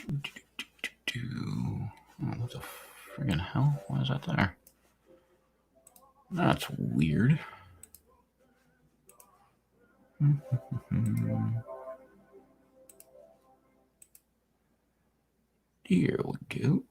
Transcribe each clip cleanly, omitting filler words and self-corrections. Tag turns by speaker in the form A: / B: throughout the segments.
A: What the friggin' hell? Why is that there? That's weird. Here we go.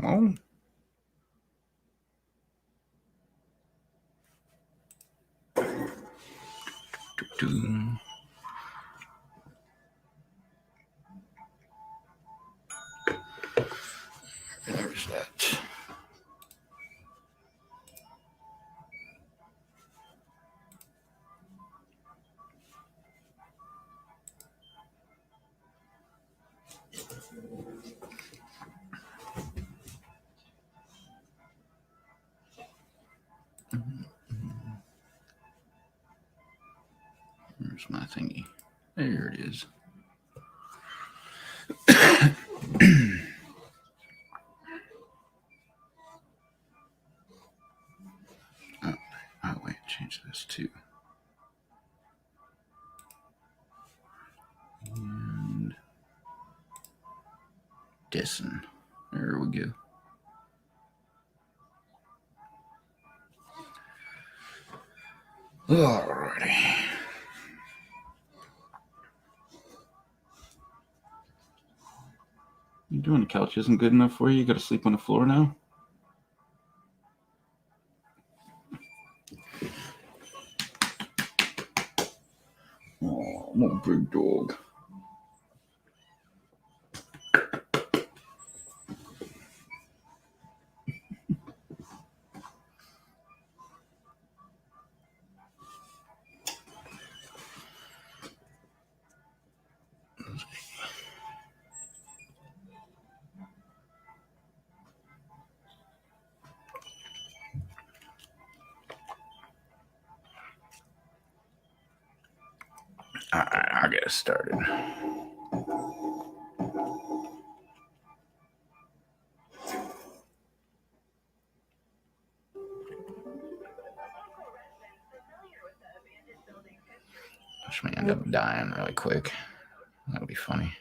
A: Oh. There's that. There's my thingy. There it is. Oh, wait, change this too. And Dessen. There we go. Alrighty. You doing? The couch isn't good enough for you? You gotta sleep on the floor now? Oh, I'm a big dog. I'll get us started. Wish me end up dying really quick. That'll be funny.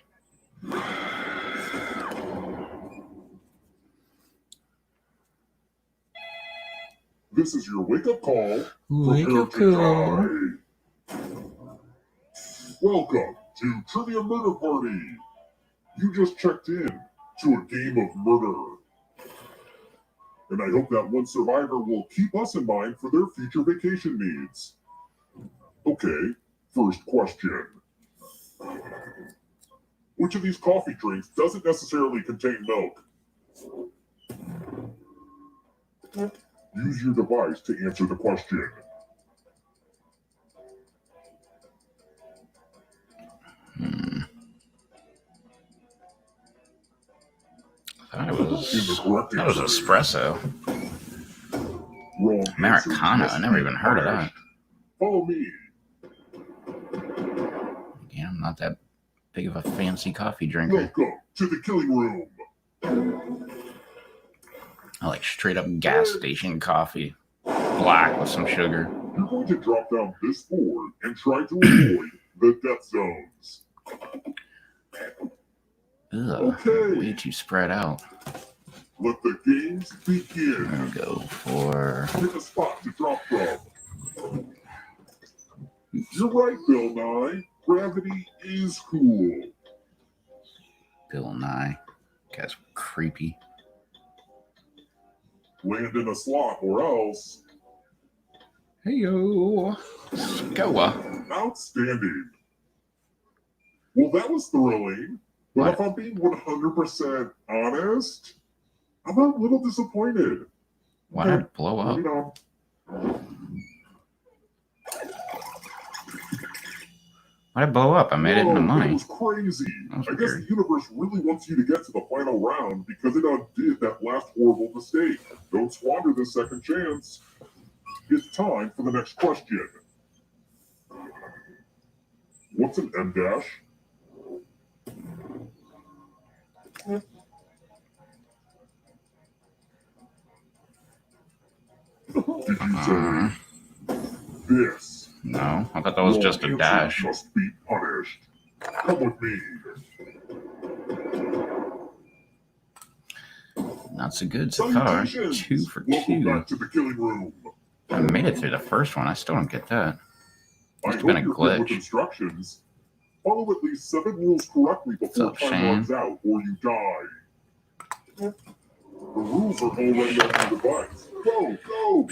B: This is your wake-up call.
A: Wake-up call.
B: Welcome to Trivia Murder Party. You just checked in to a game of murder. And I hope that one survivor will keep us in mind for their future vacation needs. Okay, first question. Which of these coffee drinks doesn't necessarily contain milk? Use your device to answer the question.
A: That was espresso. Americano. I never even heard of that.
B: Follow me.
A: Yeah, I'm not that big of a fancy coffee drinker.
B: Welcome to the killing room.
A: I like straight up gas station coffee. Black with some sugar.
B: You're going to drop down this board and try to avoid the death zones.
A: Ugh,
B: okay.
A: Way too spread out.
B: Let the games begin.
A: There we go for...
B: Pick a spot to drop from. You're right, Bill Nye. Gravity is cool.
A: Bill Nye. Guy's creepy.
B: Land in a slot or else.
A: Hey-yo. Skoa.
B: Outstanding. Well, that was thrilling. But
A: What?
B: if I'm being 100% honest, I'm a little disappointed.
A: Why did it blow up?
B: You know.
A: Why did it blow up? I made it into money.
B: It was crazy.
A: Was
B: I
A: weird.
B: guess the universe really wants you to get to the final round because it undid that last horrible mistake. Don't squander this second chance. It's time for the next question. What's an M dash? Did you say this?
A: No, I thought that was just a
B: Wrong
A: dash.
B: answers must be punished. Come with me.
A: Not so good so far. 2 for
B: Welcome
A: 2.
B: back to the killing room.
A: I made it through the first one. I still don't get that.
B: I
A: Must have
B: hope
A: been a
B: you're good with
A: glitch.
B: instructions. Follow at least 7 rules correctly before
A: up,
B: time
A: Shane?
B: runs out, or you die. The rules are already on your device. Go, go!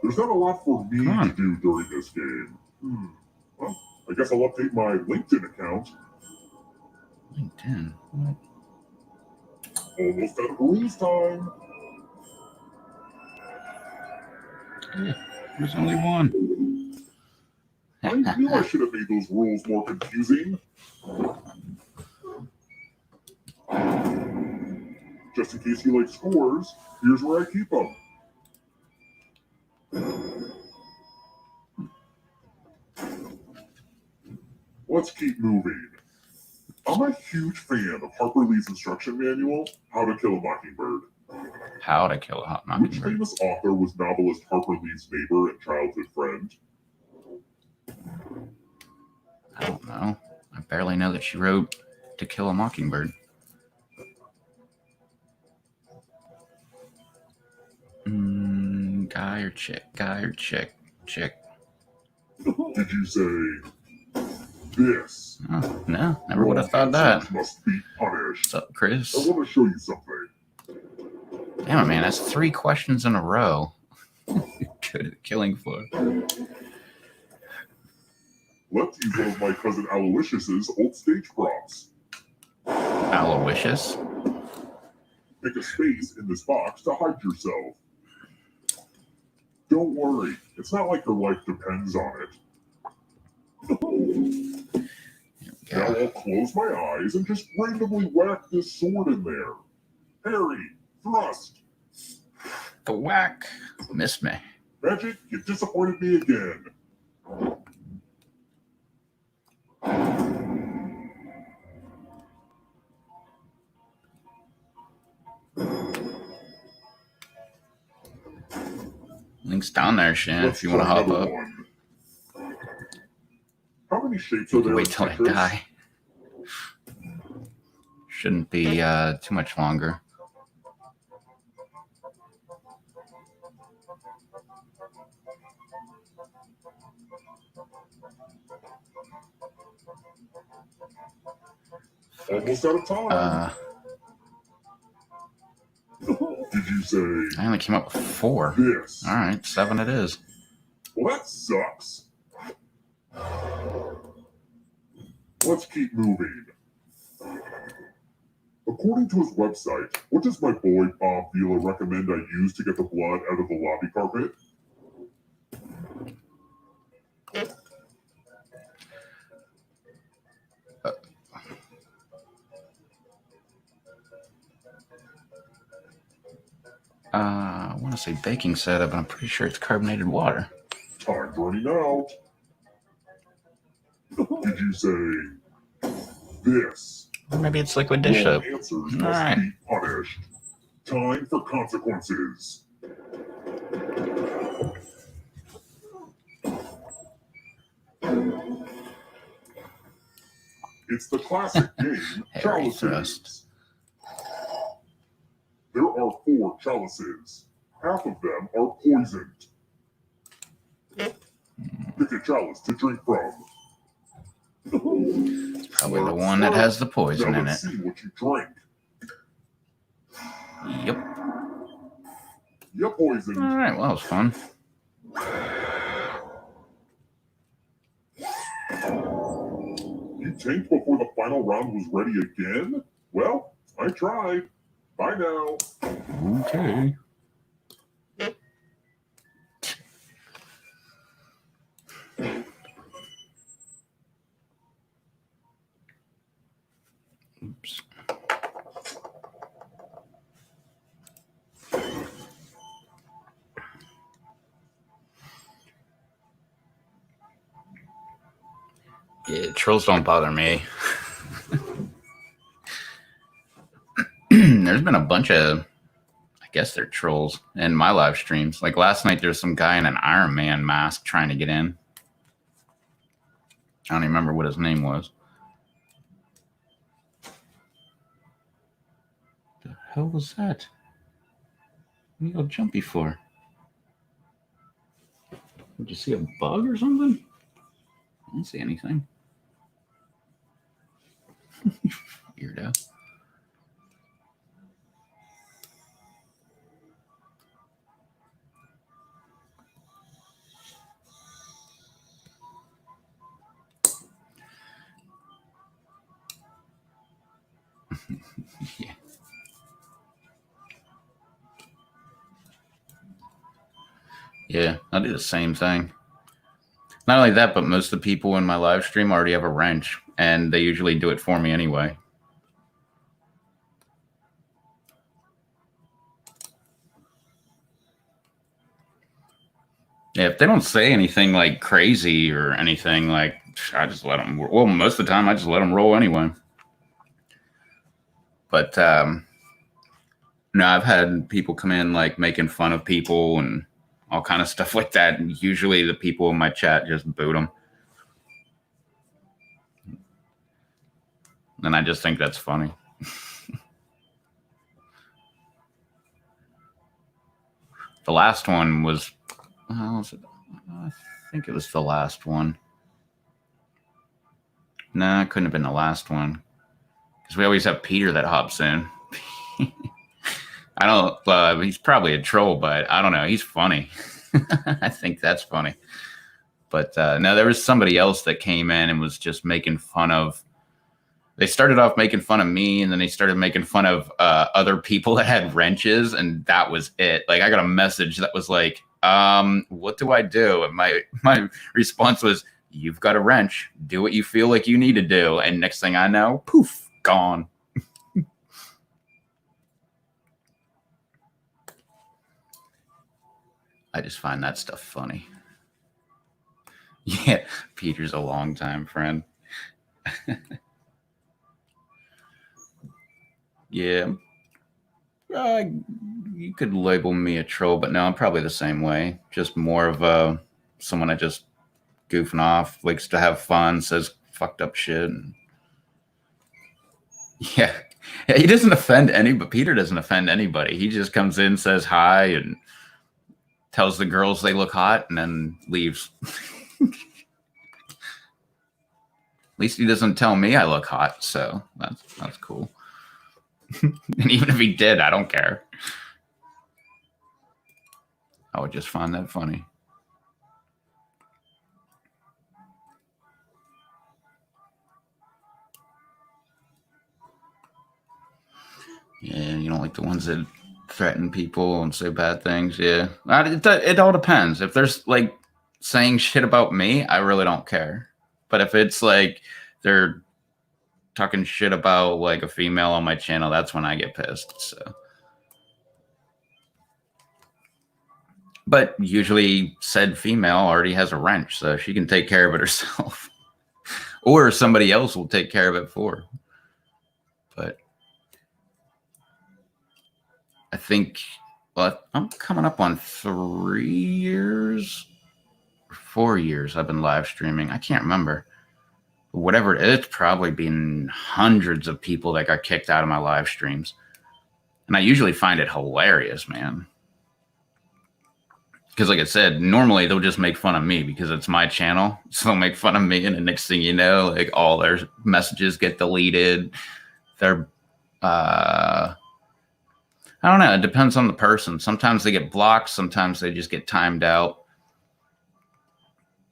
B: There's not a lot for me
A: Come on.
B: to do during this game. Well, I guess I'll update my LinkedIn account.
A: LinkedIn. What?
B: Almost at rules time.
A: There's only one.
B: I knew I should have made those rules more confusing. Just in case you like scores, here's where I keep them. Let's keep moving. I'm a huge fan of Harper Lee's instruction manual, How to Kill a Mockingbird.
A: How to Kill a Hot
B: Which
A: Mockingbird.
B: famous author was novelist Harper Lee's neighbor and childhood friend?
A: I don't know. I barely know that she wrote To Kill a Mockingbird. Guy or chick? Guy or chick? Chick.
B: Did you say this?
A: Oh, no, never would have
B: Wrong
A: thought
B: answers
A: that.
B: must be punished.
A: What's up, Chris?
B: I want to show you something.
A: Damn it, man, that's 3 questions in a row. Good at killing for.
B: Let's use one of my cousin Aloysius's old stage props.
A: Aloysius?
B: Pick a space in this box to hide yourself. Don't worry, it's not like your life depends on it. Now I'll close my eyes and just randomly whack this sword in there. Harry, thrust.
A: The whack. Missed me.
B: Magic, you disappointed me again.
A: Link's down there, Shan,
B: Let's
A: if you want to
B: try
A: hop
B: another
A: up.
B: one. How many shapes
A: You
B: are
A: can
B: there
A: wait
B: in
A: till I
B: Tetris?
A: die. Shouldn't be too much longer.
B: Almost out of time. Did you say
A: I only came up with 4.
B: this?
A: All right, 7 it is.
B: Well, that sucks. Let's keep moving. According to his website, what does my boy Bob Vila recommend I use to get the blood out of the lobby carpet?
A: I want to say baking soda, but I'm pretty sure it's carbonated water.
B: Time's running out. Did you say this?
A: Or maybe it's liquid dish
B: Wrong
A: soap.
B: answers
A: All
B: must
A: right.
B: be punished. Time for consequences. It's the classic game,
A: Harry
B: Chalices.
A: thrust.
B: There are 4 chalices. Half of them are poisoned. Pick a chalice to drink from.
A: Probably the one that has the poison
B: Now
A: in it.
B: let's see what you drink.
A: Yep.
B: You're poisoned.
A: All right, well, that was fun.
B: You tanked before the final round was ready again? Well, I tried. Bye now.
A: Okay. Oops. Yeah, trolls don't bother me. There's been a bunch of, I guess they're trolls in my live streams. Like last night, there's some guy in an Iron Man mask trying to get in. I don't even remember what his name was. The hell was that? What are you all jumpy for? Did you see a bug or something? I didn't see anything. Weirdo. Yeah. Yeah, I do the same thing. Not only that, but most of the people in my live stream already have a wrench, and they usually do it for me anyway. Yeah, if they don't say anything like crazy or anything, like I just let them. Well, most of the time I just let them roll anyway. But no, I've had people come in like making fun of people and all kind of stuff like that. And usually the people in my chat just boot them. And I just think that's funny. The last one was, I think it was the last one. No, it couldn't have been the last one. Because we always have Peter that hops in. I don't, he's probably a troll, but I don't know. He's funny. I think that's funny. But no, there was somebody else that came in and was just making fun of. They started off making fun of me, and then they started making fun of other people that had wrenches, and that was it. Like I got a message that was like, "What do I do?" And my response was, "You've got a wrench. Do what you feel like you need to do." And next thing I know, poof, gone. I just find that stuff funny. Yeah, Peter's a longtime friend. Yeah. You could label me a troll, but no, I'm probably the same way. Just more of someone that just goofing off, likes to have fun, says fucked up shit. And yeah. He doesn't offend but Peter doesn't offend anybody. He just comes in, says hi, and tells the girls they look hot, and then leaves. At least he doesn't tell me I look hot, so that's cool. And even if he did, I don't care. I would just find that funny. Yeah, you don't like the ones that threaten people and say bad things. Yeah, it all depends. If there's like saying shit about me, I really don't care. But if it's like they're talking shit about like a female on my channel, that's when I get pissed. So, but usually said female already has a wrench, so she can take care of it herself, or somebody else will take care of it for her. But I think, well, I'm coming up on 3 years, 4 years I've been live streaming. I can't remember. Whatever it is, it's probably been hundreds of people that got kicked out of my live streams. And I usually find it hilarious, man. Because like I said, normally they'll just make fun of me because it's my channel. So they'll make fun of me, and the next thing you know, like all their messages get deleted. They're I don't know. It depends on the person. Sometimes they get blocked. Sometimes they just get timed out.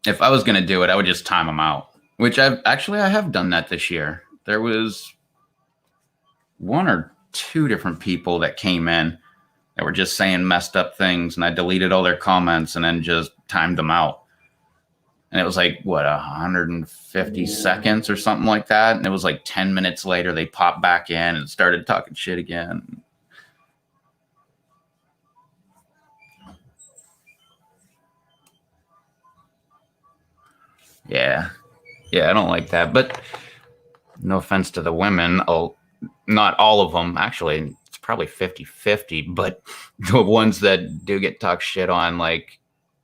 A: If I was going to do it, I would just time them out, which I have done that this year. There was 1 or 2 different people that came in that were just saying messed up things, and I deleted all their comments and then just timed them out. And it was like, what, 150 seconds or something like that. And it was like 10 minutes later, they popped back in and started talking shit again. Yeah. Yeah, I don't like that. But no offense to the women, not all of them. Actually, it's probably 50-50. But the ones that do get talked shit on, like,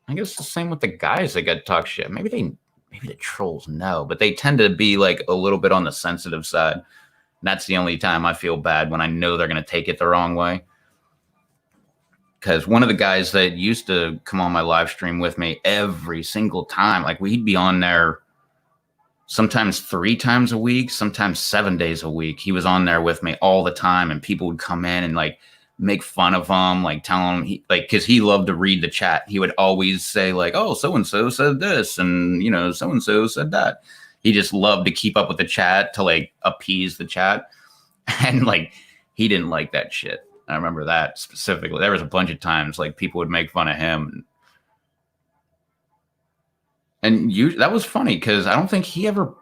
A: I guess the same with the guys that get talked shit. Maybe the trolls know, but they tend to be like a little bit on the sensitive side. That's the only time I feel bad, when I know they're going to take it the wrong way. Because one of the guys that used to come on my live stream with me every single time, like, we'd be on there sometimes 3 times a week, sometimes 7 days a week. He was on there with me all the time, and people would come in and like make fun of him, like tell him because he loved to read the chat. He would always say like, "Oh, so and so said this, and so and so said that." He just loved to keep up with the chat to like appease the chat, and like he didn't like that shit. I remember that specifically. There was a bunch of times like people would make fun of him. And that was funny because I don't think he ever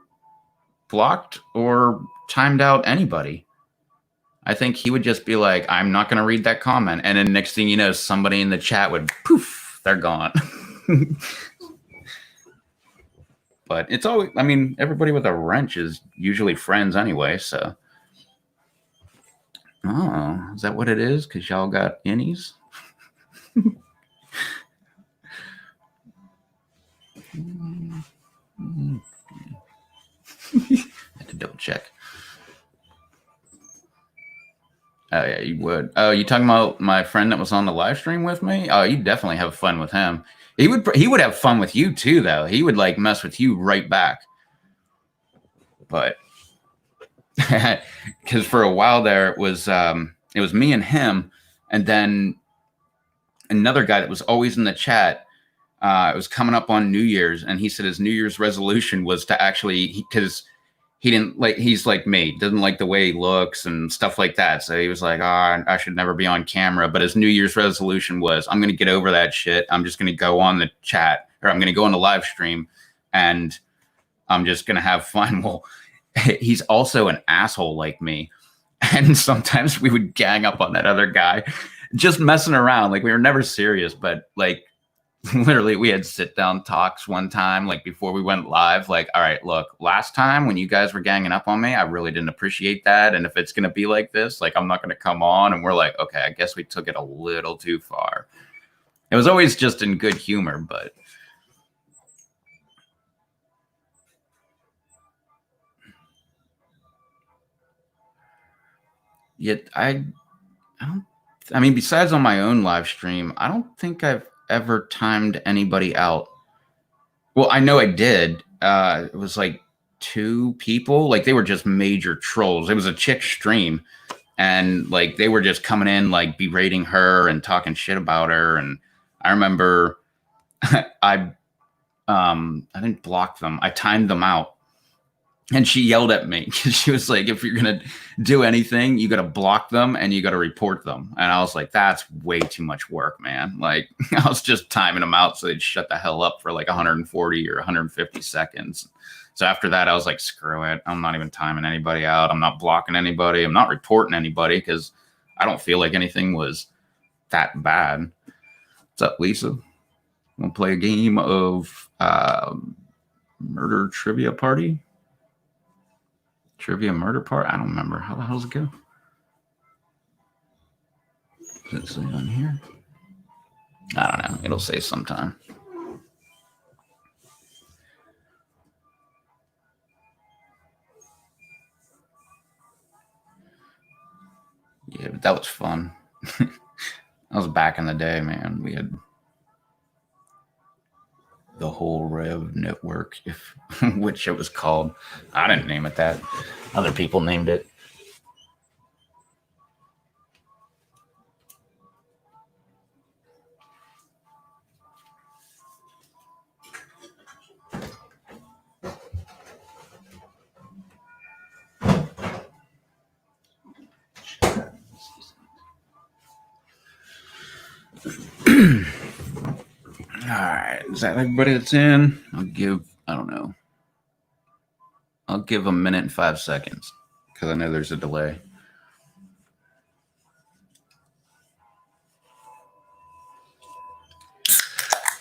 A: blocked or timed out anybody. I think he would just be like, "I'm not going to read that comment." And then next thing you know, somebody in the chat would poof, they're gone. But it's always, I mean, everybody with a wrench is usually friends anyway. So, oh, is that what it is? Because y'all got innies? I had to double check. Oh yeah, you would. Oh, you talking about my friend that was on the live stream with me? Oh, you definitely have fun with him. He would have fun with you too, though. He would like mess with you right back. But because for a while there, it was me and him, and then another guy that was always in the chat. It was coming up on New Year's, and he said his New Year's resolution was to actually, because he didn't like, he's like me, doesn't like the way he looks and stuff like that. So he was like, I should never be on camera. But his New Year's resolution was, I'm going to get over that shit. I'm just going to go on the chat, or I'm going to go on the live stream, and I'm just going to have fun. Well, he's also an asshole like me. And sometimes we would gang up on that other guy, just messing around. Like, we were never serious, but like, literally we had sit down talks one time, like before we went live, like, all right, look, last time when you guys were ganging up on me, I really didn't appreciate that. And if it's going to be like this, like, I'm not going to come on. And we're like, okay, I guess we took it a little too far. It was always just in good humor, but yet I mean, besides on my own live stream, I don't think I've ever timed anybody out. Well, I know I did. It was like 2 people. Like, they were just major trolls. It was a chick stream, and like they were just coming in, like berating her and talking shit about her. And I remember I didn't block them. I timed them out. And she yelled at me because she was like, if you're going to do anything, you got to block them and you got to report them. And I was like, that's way too much work, man. Like, I was just timing them out so they'd shut the hell up for like 140 or 150 seconds. So after that, I was like, screw it. I'm not even timing anybody out. I'm not blocking anybody. I'm not reporting anybody because I don't feel like anything was that bad. What's up, Lisa? Want to play a game of murder trivia party? Trivia murder part? I don't remember. How the hell does it go? Does it say on here? I don't know. It'll say sometime. Yeah, but that was fun. That was back in the day, man. We had the whole Rev network, which it was called. I didn't name it that. Other people named it. All right, is that everybody that's in? I don't know. I'll give a minute and 5 seconds because I know there's a delay.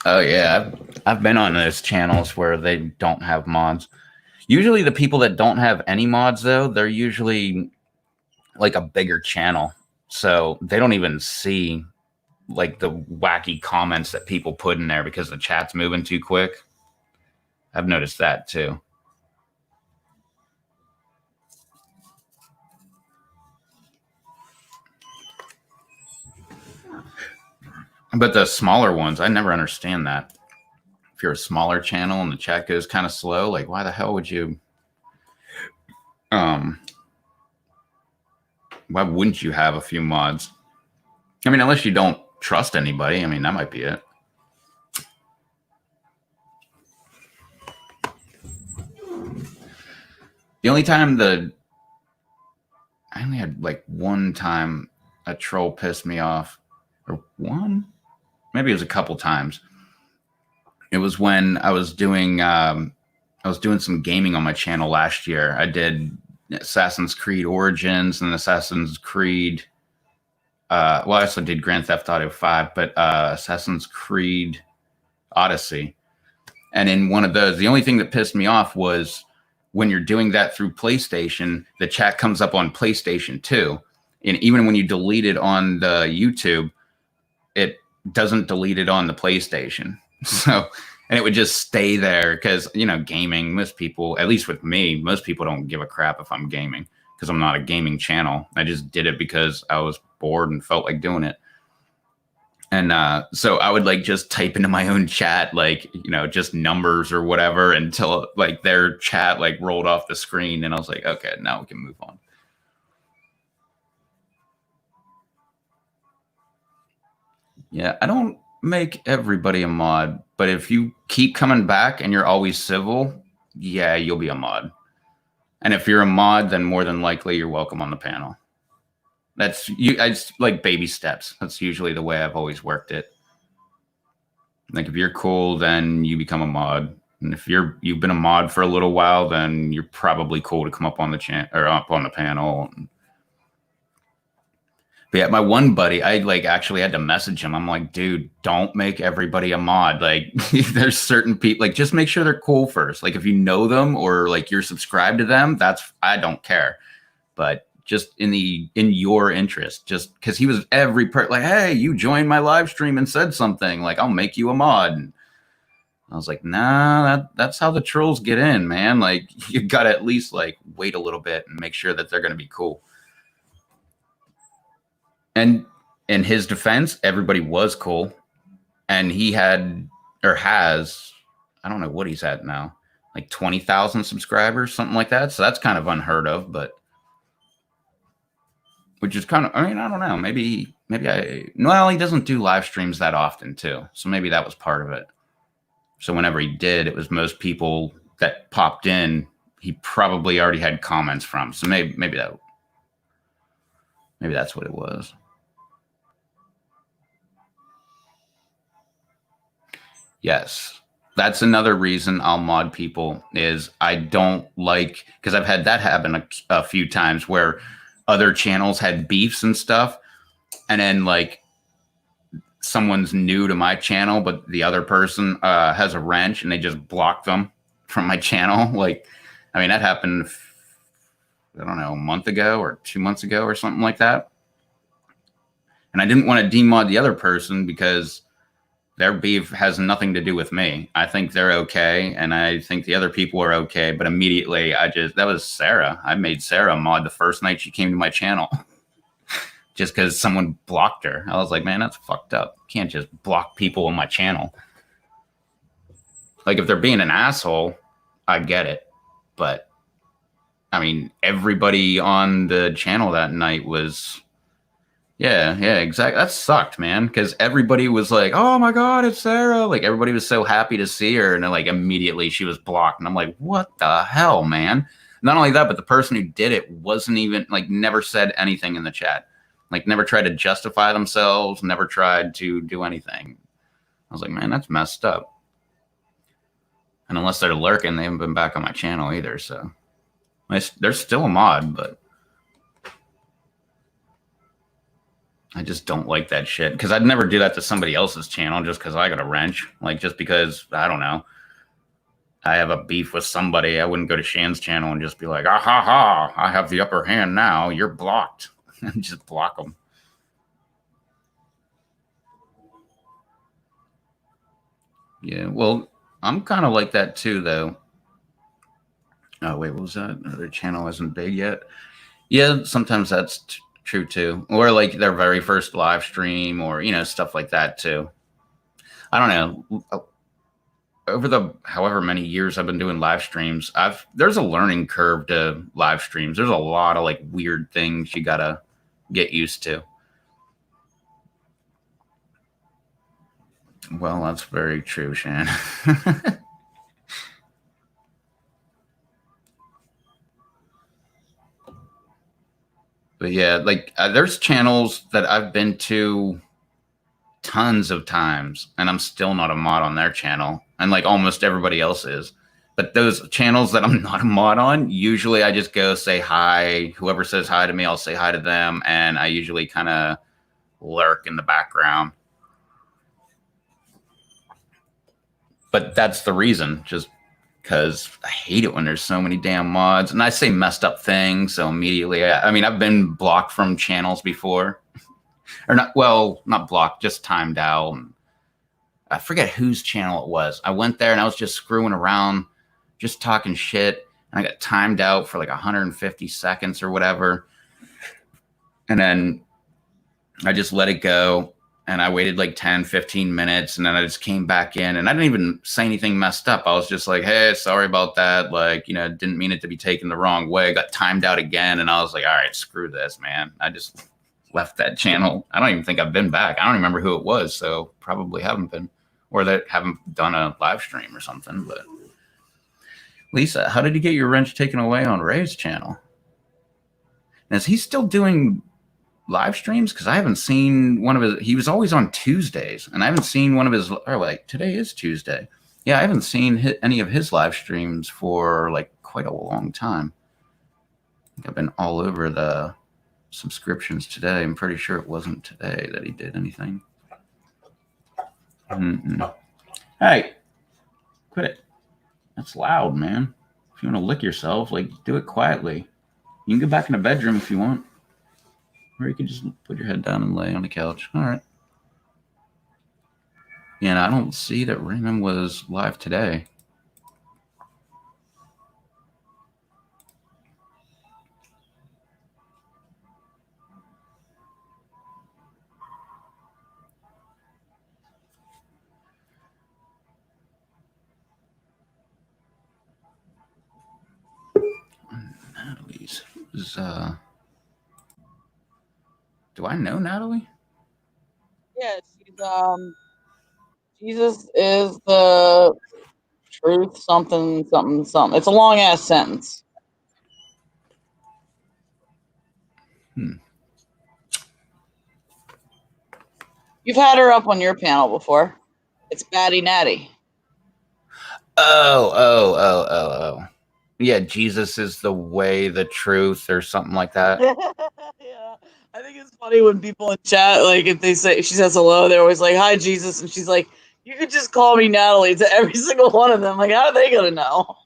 A: Oh yeah, I've been on those channels where they don't have mods. Usually the people that don't have any mods, though, they're usually like a bigger channel. So they don't even see like the wacky comments that people put in there because the chat's moving too quick. I've noticed that too. But the smaller ones, I never understand that. If you're a smaller channel and the chat goes kind of slow, like why the hell would you why wouldn't you have a few mods? I mean, unless you don't trust anybody. I mean, that might be it. The only time I only had like one time a troll pissed me off, or one, maybe it was a couple times. It was when I was doing some gaming on my channel last year. I did Assassin's Creed Origins and Assassin's Creed. Well, I also did Grand Theft Auto 5, but Assassin's Creed Odyssey. And in one of those, the only thing that pissed me off was when you're doing that through PlayStation, the chat comes up on PlayStation 2. And even when you delete it on the YouTube, it doesn't delete it on the PlayStation. So, and it would just stay there because, you know, gaming, most people, at least with me, most people don't give a crap if I'm gaming because I'm not a gaming channel. I just did it because I was bored and felt like doing it. And so I would like just type into my own chat, like, you know, just numbers or whatever until like their chat like rolled off the screen. And I was like, okay, now we can move on. Yeah, I don't make everybody a mod, but if you keep coming back and you're always civil, yeah, you'll be a mod. And if you're a mod, then more than likely you're welcome on the panel. That's you. It's like baby steps. That's usually the way I've always worked it. Like if you're cool, then you become a mod, and if you've been a mod for a little while, then you're probably cool to come up on the or up on the panel. But yeah, my one buddy, I like actually had to message him. I'm like, dude, don't make everybody a mod. Like there's certain people, like just make sure they're cool first. Like if you know them or like you're subscribed to them, I don't care. But just in your interest, just because he was like, hey, you joined my live stream and said something, like I'll make you a mod. And I was like, nah, that's how the trolls get in, man. Like you gotta at least like wait a little bit and make sure that they're gonna be cool. And in his defense, everybody was cool, and he had or has, I don't know what he's at now, like 20,000 subscribers, something like that. So that's kind of unheard of, but. Which is kind of, I mean, I don't know. Maybe he doesn't do live streams that often too. So maybe that was part of it. So whenever he did, it was most people that popped in, he probably already had comments from. So maybe that's what it was. Yes. That's another reason I'll mod people is I don't like, because I've had that happen a few times where other channels had beefs and stuff, and then like someone's new to my channel but the other person has a wrench and they just block them from my channel. Like, I mean, that happened, I don't know, a month ago or 2 months ago or something like that, and I didn't want to demod the other person because their beef has nothing to do with me. I think they're okay, and I think the other people are okay. But immediately, that was Sarah. I made Sarah mod the first night she came to my channel, just because someone blocked her. I was like, man, that's fucked up. You can't just block people on my channel. Like if they're being an asshole, I get it, but I mean, everybody on the channel that night was. Yeah, exactly. That sucked, man, because everybody was like, oh my God, it's Sarah. Like everybody was so happy to see her. And then like immediately she was blocked. And I'm like, what the hell, man? Not only that, but the person who did it wasn't even like never said anything in the chat. Like never tried to justify themselves, never tried to do anything. I was like, man, that's messed up. And unless they're lurking, they haven't been back on my channel either. So they're still a mod, but I just don't like that shit because I'd never do that to somebody else's channel just because I got a wrench. Like just because, I don't know. I have a beef with somebody, I wouldn't go to Shan's channel and just be like, ah ha ha, I have the upper hand now. You're blocked. And just block them. Yeah, well, I'm kind of like that too, though. Oh, wait, what was that? Their channel isn't big yet. Yeah, sometimes that's true too. Or like their very first live stream or, stuff like that too. I don't know. Over the however many years I've been doing live streams, there's a learning curve to live streams. There's a lot of like weird things you gotta get used to. Well, that's very true, Shan. But yeah, like there's channels that I've been to tons of times and I'm still not a mod on their channel, and like almost everybody else is. But those channels that I'm not a mod on, usually I just go say hi. Whoever says hi to me, I'll say hi to them, and I usually kind of lurk in the background. But that's the reason, just because I hate it when there's so many damn mods, and I say messed up things, so immediately, I mean, I've been blocked from channels before. Or not, well, not blocked, just timed out. I forget whose channel it was. I went there and I was just screwing around, just talking shit, and I got timed out for like 150 seconds or whatever. And then I just let it go, and I waited like 10, 15 minutes, and then I just came back in, and I didn't even say anything messed up. I was just like, hey, sorry about that. Like, didn't mean it to be taken the wrong way. I got timed out again, and I was like, all right, screw this, man. I just left that channel. I don't even think I've been back. I don't remember who it was, so probably haven't been, or that haven't done a live stream or something. But Lisa, how did you get your wrench taken away on Ray's channel? And is he still doing live streams? Because I haven't seen one of his. He was always on Tuesdays, and I haven't seen one of his. Or like today is Tuesday. Yeah, I haven't seen any of his live streams for like quite a long time. I think I've been all over the subscriptions today. I'm pretty sure it wasn't today that he did anything. Hey, quit it. That's loud, man. If you want to lick yourself, like, do it quietly. You can go back in the bedroom if you want, or you can just put your head down and lay on the couch. All right. Yeah, and I don't see that Raymond was live today. Natalie's is do I know Natalie?
C: Yeah, she's Jesus is the truth, something, something, something. It's a long ass sentence. You've had her up on your panel before. It's Batty Natty.
A: Oh. Yeah, Jesus is the way, the truth, or something like that.
C: Yeah. I think it's funny when people in chat, like, if they say, she says hello, they're always like, hi, Jesus. And she's like, you could just call me Natalie to every single one of them. Like, how are they going to know?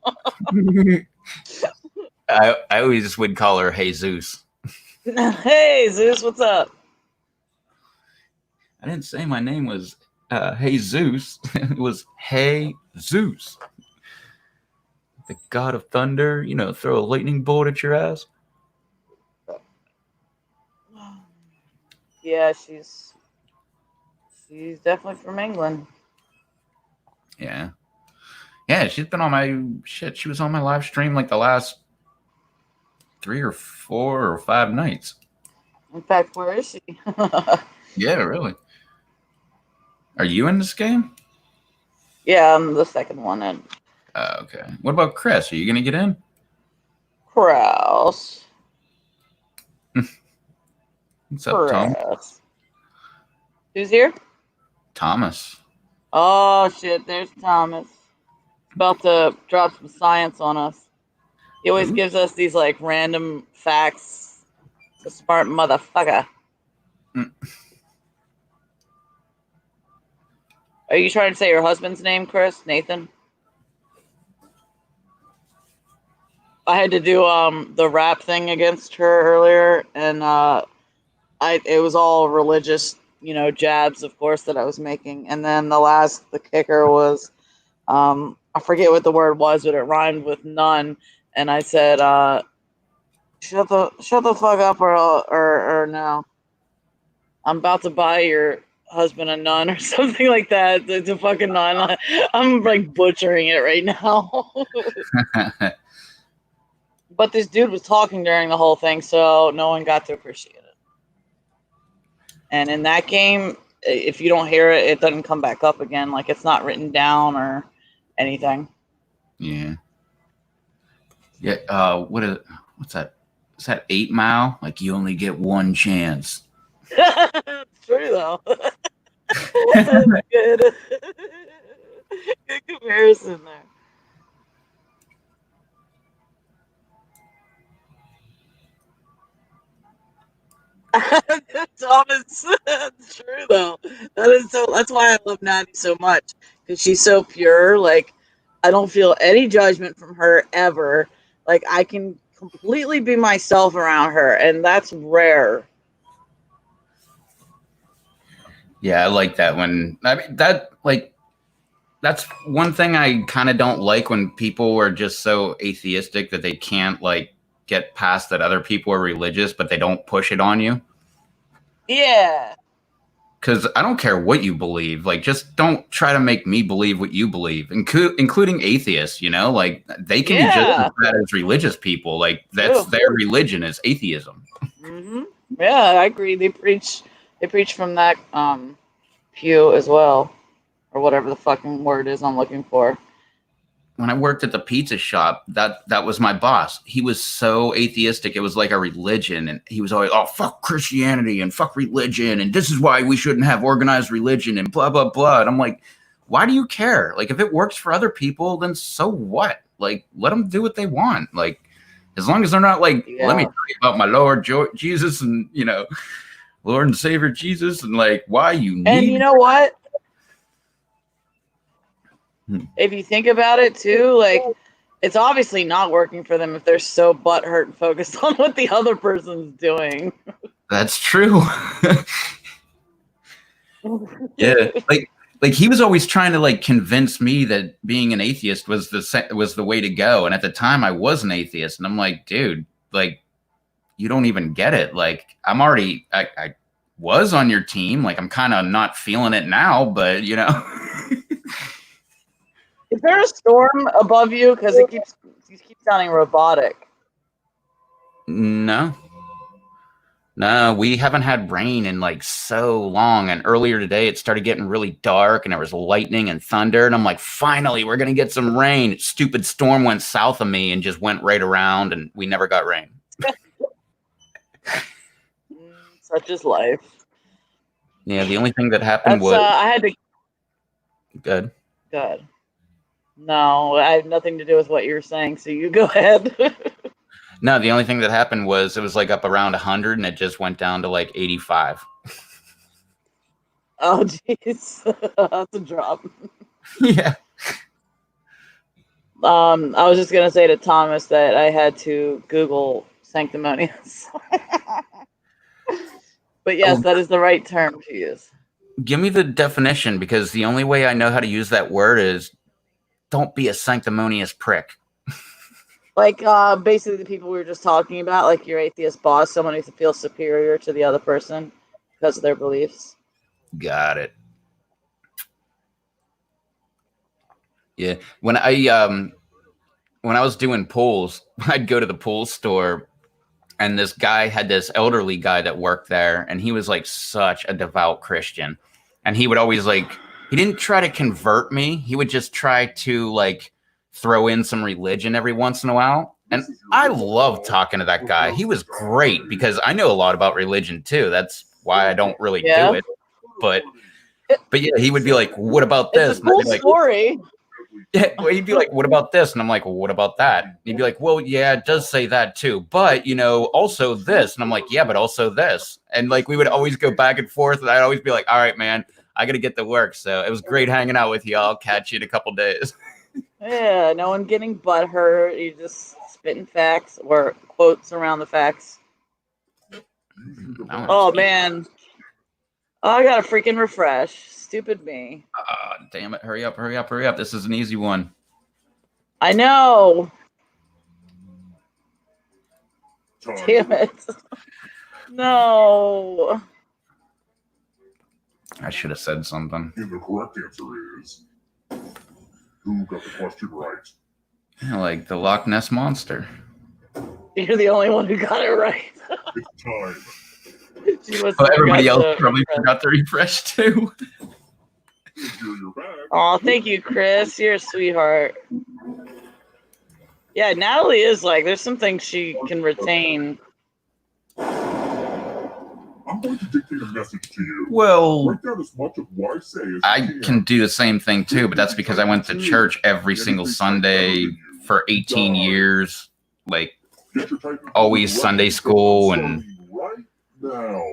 A: I always would call her Jesus.
C: Hey, Zeus, what's up?
A: I didn't say my name was Jesus. It was Hey Zeus. The god of thunder, throw a lightning bolt at your ass.
C: Yeah, she's definitely from England.
A: Yeah, she's been on my shit. She was on my live stream like the last 3 or 4 or 5 nights.
C: In fact, where is she?
A: Yeah, really. Are you in this game?
C: Yeah, I'm the second one in.
A: Okay. What about Chris? Are you gonna get in?
C: Kraus.
A: What's up, Tom?
C: Who's here?
A: Thomas.
C: Oh shit, there's Thomas. About to drop some science on us. He always gives us these like random facts. It's a smart motherfucker. Are you trying to say your husband's name, Chris? Nathan? I had to do the rap thing against her earlier, and it was all religious, jabs, of course, that I was making. And then the kicker was, I forget what the word was, but it rhymed with none. And I said, shut the fuck up, or no, I'm about to buy your husband a nun or something like that. It's a fucking nun. I'm like butchering it right now. But this dude was talking during the whole thing, so no one got to appreciate it. And in that game, if you don't hear it, it doesn't come back up again. Like, it's not written down or anything.
A: Yeah. Yeah. What's that? Is that 8 Mile? Like, you only get one chance.
C: It's true, though. That's good. Good comparison there. Thomas, that's true though. That's why I love Natty so much, because she's so pure. Like, I don't feel any judgment from her ever. Like, I can completely be myself around her, and that's rare.
A: Yeah, I like that one. I mean, that's one thing I kind of don't like, when people are just so atheistic that they can't like get past that other people are religious, but they don't push it on you.
C: Yeah.
A: Because I don't care what you believe. Like, just don't try to make me believe what you believe, including atheists. Like, they can be just as bad as religious people. Like, that's their religion is atheism.
C: Mm-hmm. Yeah, I agree. They preach from that pew as well, or whatever the fucking word is I'm looking for.
A: When I worked at the pizza shop, that was my boss. He was so atheistic. It was like a religion. And he was always, oh, fuck Christianity and fuck religion. And this is why we shouldn't have organized religion and blah, blah, blah. And I'm like, why do you care? Like, if it works for other people, then so what? Like, let them do what they want. Like, as long as they're not like, let me tell you about my Lord Jesus and, Lord and Savior Jesus, and like, why you need.
C: And you know what? If you think about it too, like, it's obviously not working for them if they're so butthurt and focused on what the other person's doing.
A: That's true. Yeah, like he was always trying to like convince me that being an atheist was the way to go. And at the time, I was an atheist, and I'm like, dude, like, you don't even get it. Like, I was on your team. Like, I'm kind of not feeling it now, but
C: Is there a storm above you? Because it keeps sounding robotic.
A: No, we haven't had rain in like so long. And earlier today, it started getting really dark, and there was lightning and thunder. And I'm like, finally, we're gonna get some rain. Stupid storm went south of me and just went right around, and we never got rain.
C: Such is life.
A: Yeah, the only thing that happened was
C: I had to.
A: Good.
C: No, I have nothing to do with what you're saying, so you go ahead.
A: No, the only thing that happened was it was like up around 100, and it just went down to like 85.
C: Oh, jeez. That's a drop.
A: Yeah.
C: I was just going to say to Thomas that I had to Google sanctimonious. But yes, that is the right term to use.
A: Give me the definition, because the only way I know how to use that word is don't be a sanctimonious prick.
C: Like, basically the people we were just talking about, like your atheist boss, someone who feels superior to the other person because of their beliefs.
A: Got it. Yeah. When I was doing pools, I'd go to the pool store, and this guy had this elderly guy that worked there, and he was like such a devout Christian. And he would always he didn't try to convert me. He would just try to like throw in some religion every once in a while. And I love talking to that guy. He was great, because I know a lot about religion too. That's why I don't really do it. But yeah, he would be like, what about this?
C: It's a cool story.
A: Yeah, well, he'd be like, what about this? And I'm like, well, what about that? And he'd be like, well, yeah, it does say that too. But, also this. And I'm like, yeah, but also this. And like, we would always go back and forth. And I'd always be like, all right, man, I got to get to work. So it was great hanging out with you. I'll catch you in a couple days.
C: Yeah, no one getting butthurt. You just spitting facts or quotes around the facts.
B: Usually the
C: Oh man, oh, I gotta freaking refresh. Stupid me.
A: Damn it! Hurry up! Hurry up! Hurry up! This is an easy one.
C: I know.
B: time
C: Damn it. No.
A: I should have said something.
B: And the correct answer is, who got the question right?
A: Yeah, like the Loch Ness monster.
C: You're the only one who got it right.
B: It's time.
C: She must
A: But
C: have
A: everybody
C: forgot
A: else
C: to
A: probably
C: refresh.
A: forgot to refresh too.
B: If you're back.
C: Oh, thank you, Chris. You're a sweetheart. Yeah, Natalie is like, there's some things she can retain.
B: I'm going to dictate a message to you.
A: Well,
B: Write down as much of what I say as
A: I
B: you
A: can do the same thing too, but that's because I went to church every single Sunday for 18 years. Like,
B: Get your typing
A: always
B: skills
A: Sunday
B: right
A: school
B: starting right now.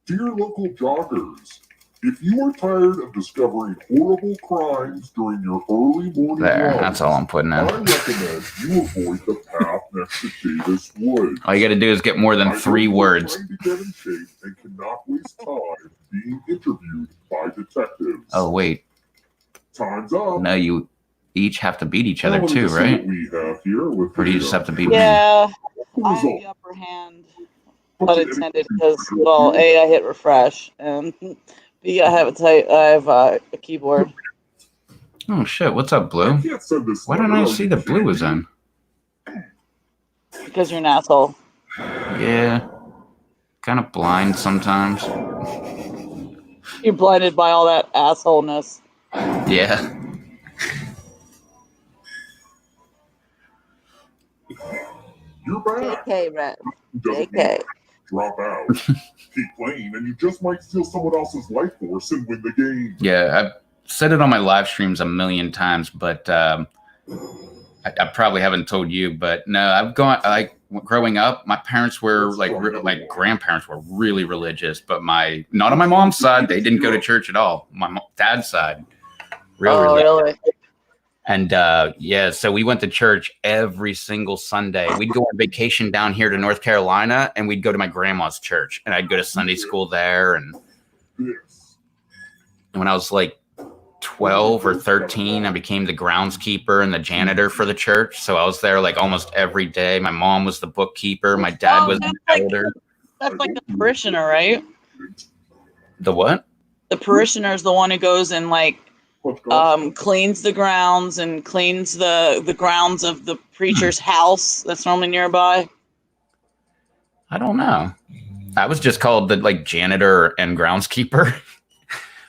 B: Dear local joggers, if you are tired of discovering horrible crimes during your early morning
A: there,
B: runs,
A: that's all I'm putting
B: I
A: in.
B: recommend you avoid the path next to Davis Woods.
A: All you got to do is get more than
B: I know
A: 3
B: you're
A: words.
B: trying to get in shape and cannot waste time being interviewed by detectives.
A: Oh, wait.
B: Time's up.
A: No, you each have to beat each
B: Now
A: other
B: let me
A: too,
B: see
A: right?
B: what we have here with
A: Or do you
B: the,
A: just have to beat me?
C: Yeah, I have
B: result.
C: the upper hand. Unintended because, well, A, I hit refresh, and B, I have a keyboard.
A: Oh, shit. What's up,
B: I
A: Blue?
B: can't send this
A: Why didn't
B: letter,
A: I
B: are
A: see
B: you
A: that Blue
B: kidding
A: was
B: me?
A: in?
C: Because you're an asshole.
A: Yeah. Kind of blind sometimes.
C: You're blinded by all that assholeness.
A: Yeah.
B: You're back.
C: JK, Red.
B: Doesn't mean
C: JK.
B: drop out. Keep playing, and you just might steal someone else's life force and win the game.
A: Yeah, I've said it on my live streams a million times, but I probably haven't told you. But no, I've gone, like, growing up, my parents were like, my grandparents were really religious, but not on my mom's side, they didn't go to church at all. My dad's side, real religious.
C: Really?
A: And yeah, so we went to church every single Sunday. We'd go on vacation down here to North Carolina, and we'd go to my grandma's church, and I'd go to Sunday school there. And
B: Yes.
A: when I was like 12 or 13, I became the groundskeeper and the janitor for the church. So I was there like almost every day. My mom was the bookkeeper. My dad was the elder.
C: That's like the parishioner, right?
A: The what?
C: The parishioner is the one who goes and like cleans the grounds and cleans the grounds of the preacher's house that's normally nearby.
A: I don't know. I was just called the like janitor and groundskeeper.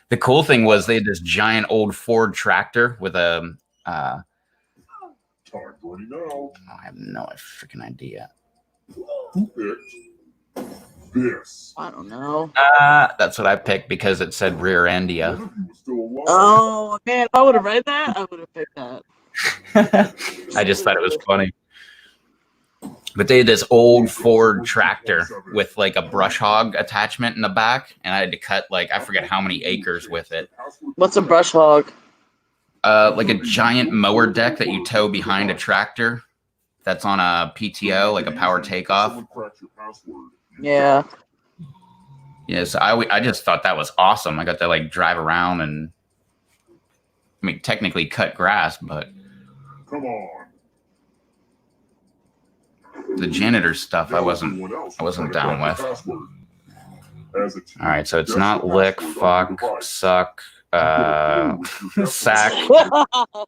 A: The cool thing was they had this giant old Ford tractor with a
B: Time running out.
A: I have no freaking idea.
B: Who picked this?
C: I don't know.
A: That's what I picked because it said rear
B: One
A: endia.
B: of you was still alive.
C: Oh man, if I would have read that, I would have picked that.
A: I just thought it was funny. But they had this old Ford tractor with like a brush hog attachment in the back, and I had to cut like I forget how many acres with it.
C: What's a brush hog?
A: Like a giant mower deck that you tow behind a tractor that's on a PTO, like a power takeoff.
B: Someone cracked your password.
C: Yeah.
A: Yes, I just thought that was awesome. I got to like drive around and I mean technically cut grass, but
B: Come on.
A: the janitor stuff I
B: Now
A: wasn't
B: everyone else
A: I wasn't
B: will try to
A: down
B: crack your
A: with.
B: password. As a team,
A: All right, so it's
B: guess
A: not
B: the
A: lick,
B: password on your
A: fuck,
B: device.
A: suck,
B: You put a clue with your
A: sack.
B: password.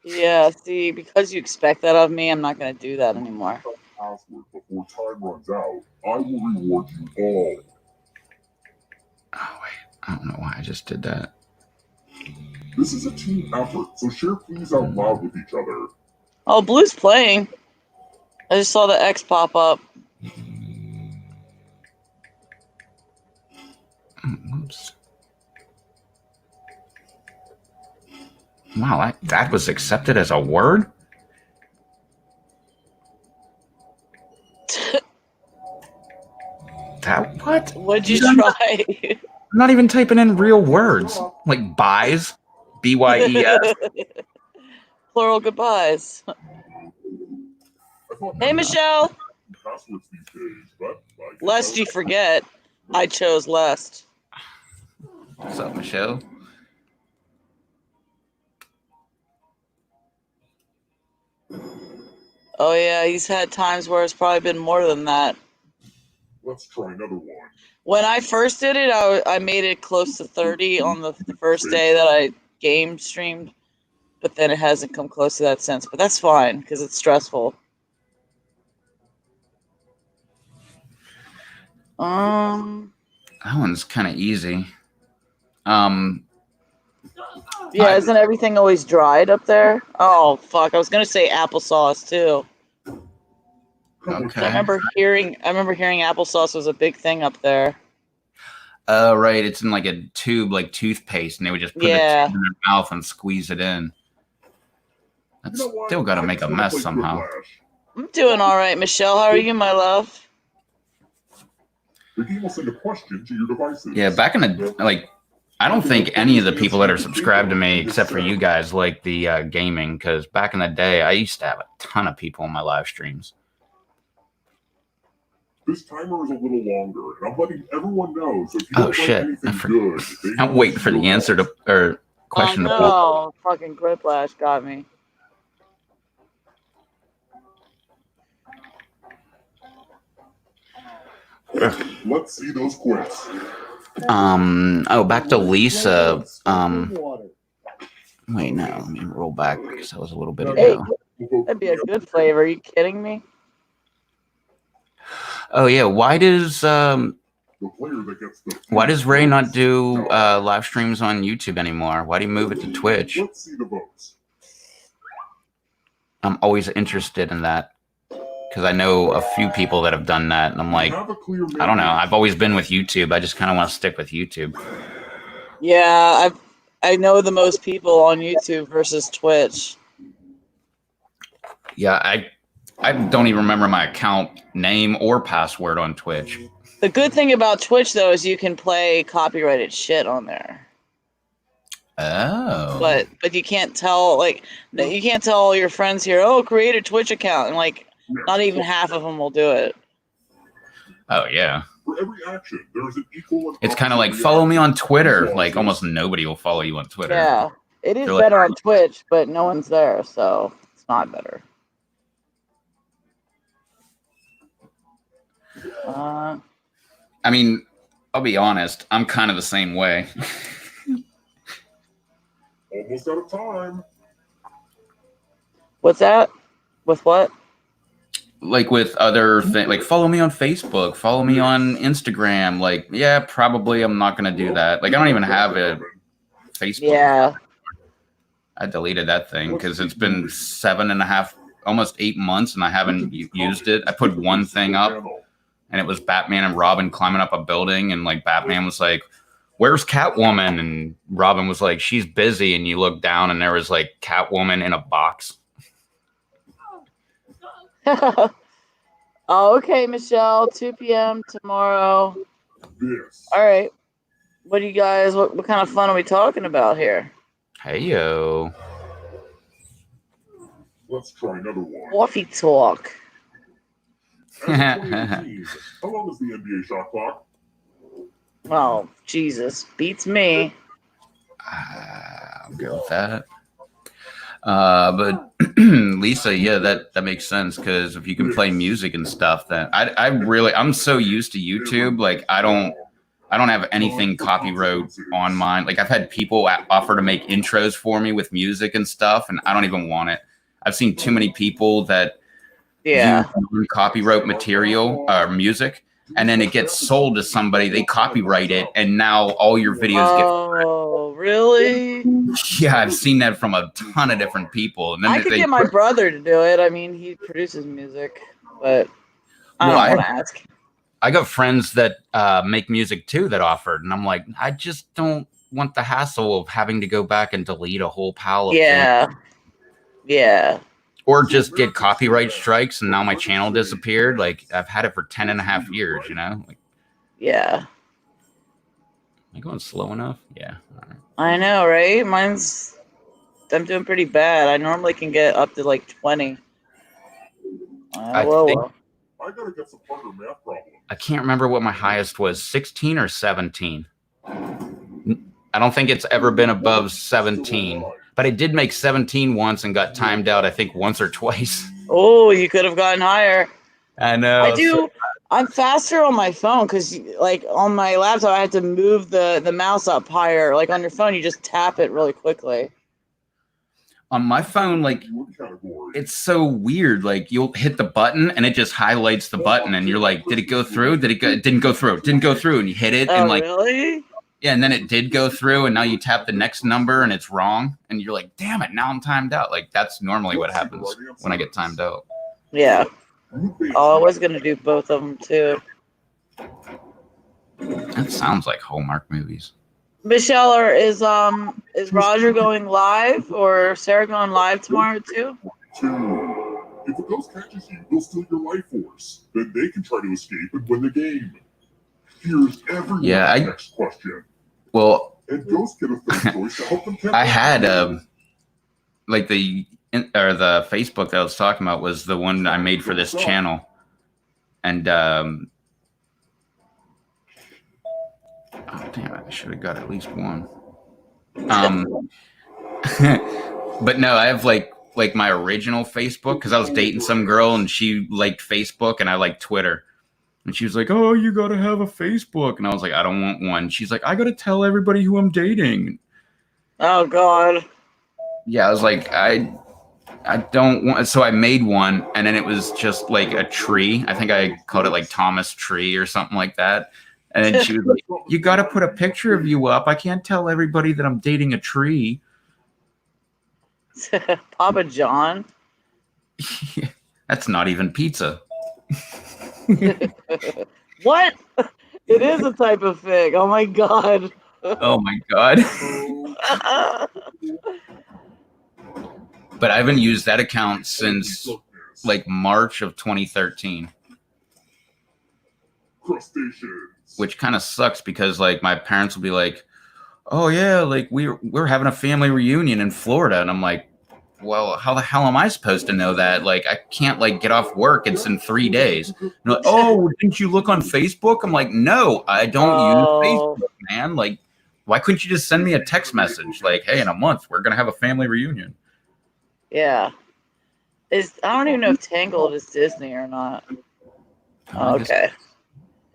C: Yeah, see, because you expect that of me, I'm not going to do that anymore.
B: Password before time runs out. I will reward you all.
A: Oh wait, I don't know why I just did that.
B: This is a team effort, so share please out loud with each other.
C: Oh, Blue's playing. I just saw the X pop up.
A: Oops. Wow, that was accepted as a word? That what?
C: What'd you try?
A: I'm not even typing in real words. Like buys. BYES.
C: Plural goodbyes.
B: thought
C: Hey, Michelle.
B: passwords these days, but
C: Lest you forget, I chose Lest.
A: What's up, Michelle?
C: Oh yeah, he's had times where it's probably been more than that.
B: Let's try another one.
C: When I first did it, I made it close to 30 on the first day that I game streamed, but then it hasn't come close to that since. But that's fine because it's stressful.
A: That one's kind of easy.
C: Yeah, isn't everything always dried up there? Oh fuck! I was gonna say applesauce too.
A: Okay.
C: I remember hearing applesauce was a big thing up there.
A: Oh, right. It's in like a tube, like toothpaste, and they would just put the tube in their mouth and squeeze it in. That's still got to make a mess somehow.
C: I'm doing all right, Michelle. How are you, my love?
B: The game will send a question to your devices.
A: Yeah, back in the I don't think any of the people that are subscribed to me, except for you guys, like the gaming. Because back in the day, I used to have a ton of people in my live streams.
B: This timer is a little longer, and I'm letting everyone know. So if you don't
A: shit!
B: anything good,
A: I'm waiting for the answer to or question to.
C: Oh no! Fucking Griplash got me.
B: Let's see those quits.
A: Oh, back to Lisa. Wait, no, let me roll back because that was a little bit ago.
C: That'd be a good flavor. Are you kidding me?
A: Oh yeah, why does Ray not do live streams on YouTube anymore? Why do you move it to Twitch?
B: Let's see the votes.
A: I'm always interested in that because I know a few people that have done that, and I'm like, I don't know. I've always been with YouTube. I just kind of want to stick with YouTube.
C: Yeah, I know the most people on YouTube versus Twitch.
A: Yeah, I don't even remember my account name or password on Twitch.
C: The good thing about Twitch though is you can play copyrighted shit on there.
A: Oh.
C: But you can't tell you can't tell all your friends here, oh, create a Twitch account, and like not even half of them will do it.
A: Oh yeah.
B: For every action, there is an equal.
A: It's kind of like follow me on Twitter. Like almost nobody will follow you on Twitter.
C: Yeah, it is better on Twitch, but no one's there, so it's not better.
A: I mean, I'll be honest. I'm kind of the same way.
B: Almost out of time.
C: What's that? With what?
A: Like with other things, like follow me on Facebook, follow me on Instagram. Like, yeah, probably I'm not going to do that. Like, I don't even have a Facebook.
C: Yeah.
A: I deleted that thing because it's been 7.5, almost 8 months, and I haven't used it. I put one thing up, and it was Batman and Robin climbing up a building, and like Batman was like, "Where's Catwoman?" And Robin was like, "She's busy." And you look down, and there was like Catwoman in a box.
C: Oh, okay, Michelle. 2 p.m. tomorrow.
B: Yes.
C: All right. What do you guys? What kind of fun are we talking about here?
A: Hey yo.
B: Let's try another one.
C: Coffee talk.
B: How long is the NBA shot clock?
C: Oh, Jesus, beats me.
A: I'll go with that. But Lisa, yeah, that makes sense because if you can play music and stuff, then I'm so used to YouTube. Like I don't have anything copyright on mine. Like I've had people offer to make intros for me with music and stuff, and I don't even want it. I've seen too many people that use copyright material or music, and then it gets sold to somebody. They copyright it, and now all your videos get.
C: Oh, really?
A: Yeah, I've seen that from a ton of different people. And then
C: I could get my brother to do it. I mean, he produces music, but I don't want to ask.
A: I got friends that make music too that offered, and I'm like, I just don't want the hassle of having to go back and delete a whole pile of things.
C: Yeah.
A: Or just get copyright strikes, and now my channel disappeared. Like I've had it for 10.5 years, you know. Like,
C: yeah.
A: Am I going slow enough? Yeah. All right.
C: I know, right? I'm doing pretty bad. I normally can get up to like 20
A: I
C: Well,
A: think
C: well.
B: I gotta get some harder math problems.
A: I can't remember what my highest was, 16 or 17. I don't think it's ever been above 17, but I did make 17 once and got timed out, I think, once or twice.
C: Oh, you could have gotten higher.
A: I know.
C: I do. I'm faster on my phone because, like, on my laptop, I have to move the mouse up higher. Like on your phone, you just tap it really quickly.
A: On my phone, like, it's so weird. Like, you'll hit the button and it just highlights the button, and you're like, "Did it go through? Did it go? It didn't go through. It didn't go through." And you hit it, and like,
C: really?
A: yeah, and then it did go through, and now you tap the next number and it's wrong, and you're like, "Damn it! Now I'm timed out." Like, that's normally what happens when I get timed out.
C: Yeah. Oh, I was gonna do both of them too.
A: That sounds like Hallmark movies.
C: Michelle, or is Roger going live or Sarah going live tomorrow too?
B: If a ghost catches you, they'll steal your life force. Then they can try to escape and win the game. Here's everyone's next question.
A: Well,
B: and ghosts get a third choice to help them catch
A: I had like the Facebook that I was talking about was the one I made for this channel, and oh damn it, I should have got at least one. But no, I have like my original Facebook, because I was dating some girl and she liked Facebook and I liked Twitter, and she was like, "Oh, you gotta have a Facebook," and I was like, "I don't want one." She's like, "I gotta tell everybody who I'm dating."
C: Oh God.
A: Yeah, I was like, I don't want. So I made one, and then it was just like a tree. I think I called it like Thomas Tree or something like that. And then she was like, "You got to put a picture of you up. I can't tell everybody that I'm dating a tree."
C: Papa John.
A: That's not even pizza.
C: What? It is a type of fig. Oh my God.
A: Oh my God. But I haven't used that account since like March of 2013. Which kind of sucks, because like my parents will be like, "Oh yeah, like we're having a family reunion in Florida," and I'm like, "Well, how the hell am I supposed to know that? Like, I can't like get off work. It's in 3 days." And like, "Oh, didn't you look on Facebook?" I'm like, "No, I don't use Facebook, man. Like, why couldn't you just send me a text message like, 'Hey, in a month we're gonna have a family reunion'?"
C: Yeah. I don't even know if Tangled is Disney or not. Okay.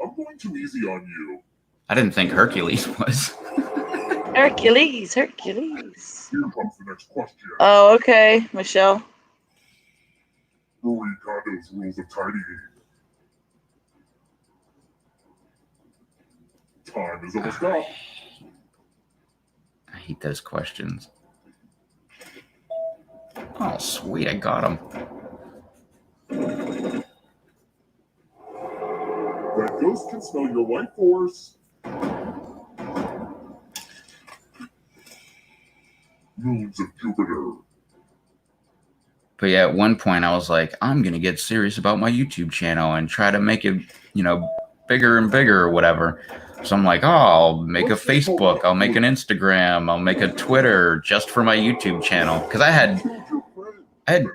B: I'm going too easy on you.
A: I didn't think Hercules was.
C: Hercules.
B: Here comes the next question.
C: Oh, okay, Michelle.
B: Marie Kondo's rules of tidying. Time is almost up.
A: I hate those questions. Oh, sweet, I got him.
B: That ghost can smell your life force. Moons of Jupiter.
A: But yeah, at one point I was like, I'm going to get serious about my YouTube channel and try to make it, bigger and bigger or whatever. So I'm like, oh, I'll make a Facebook, I'll make an Instagram, I'll make a Twitter just for my YouTube channel. Because I had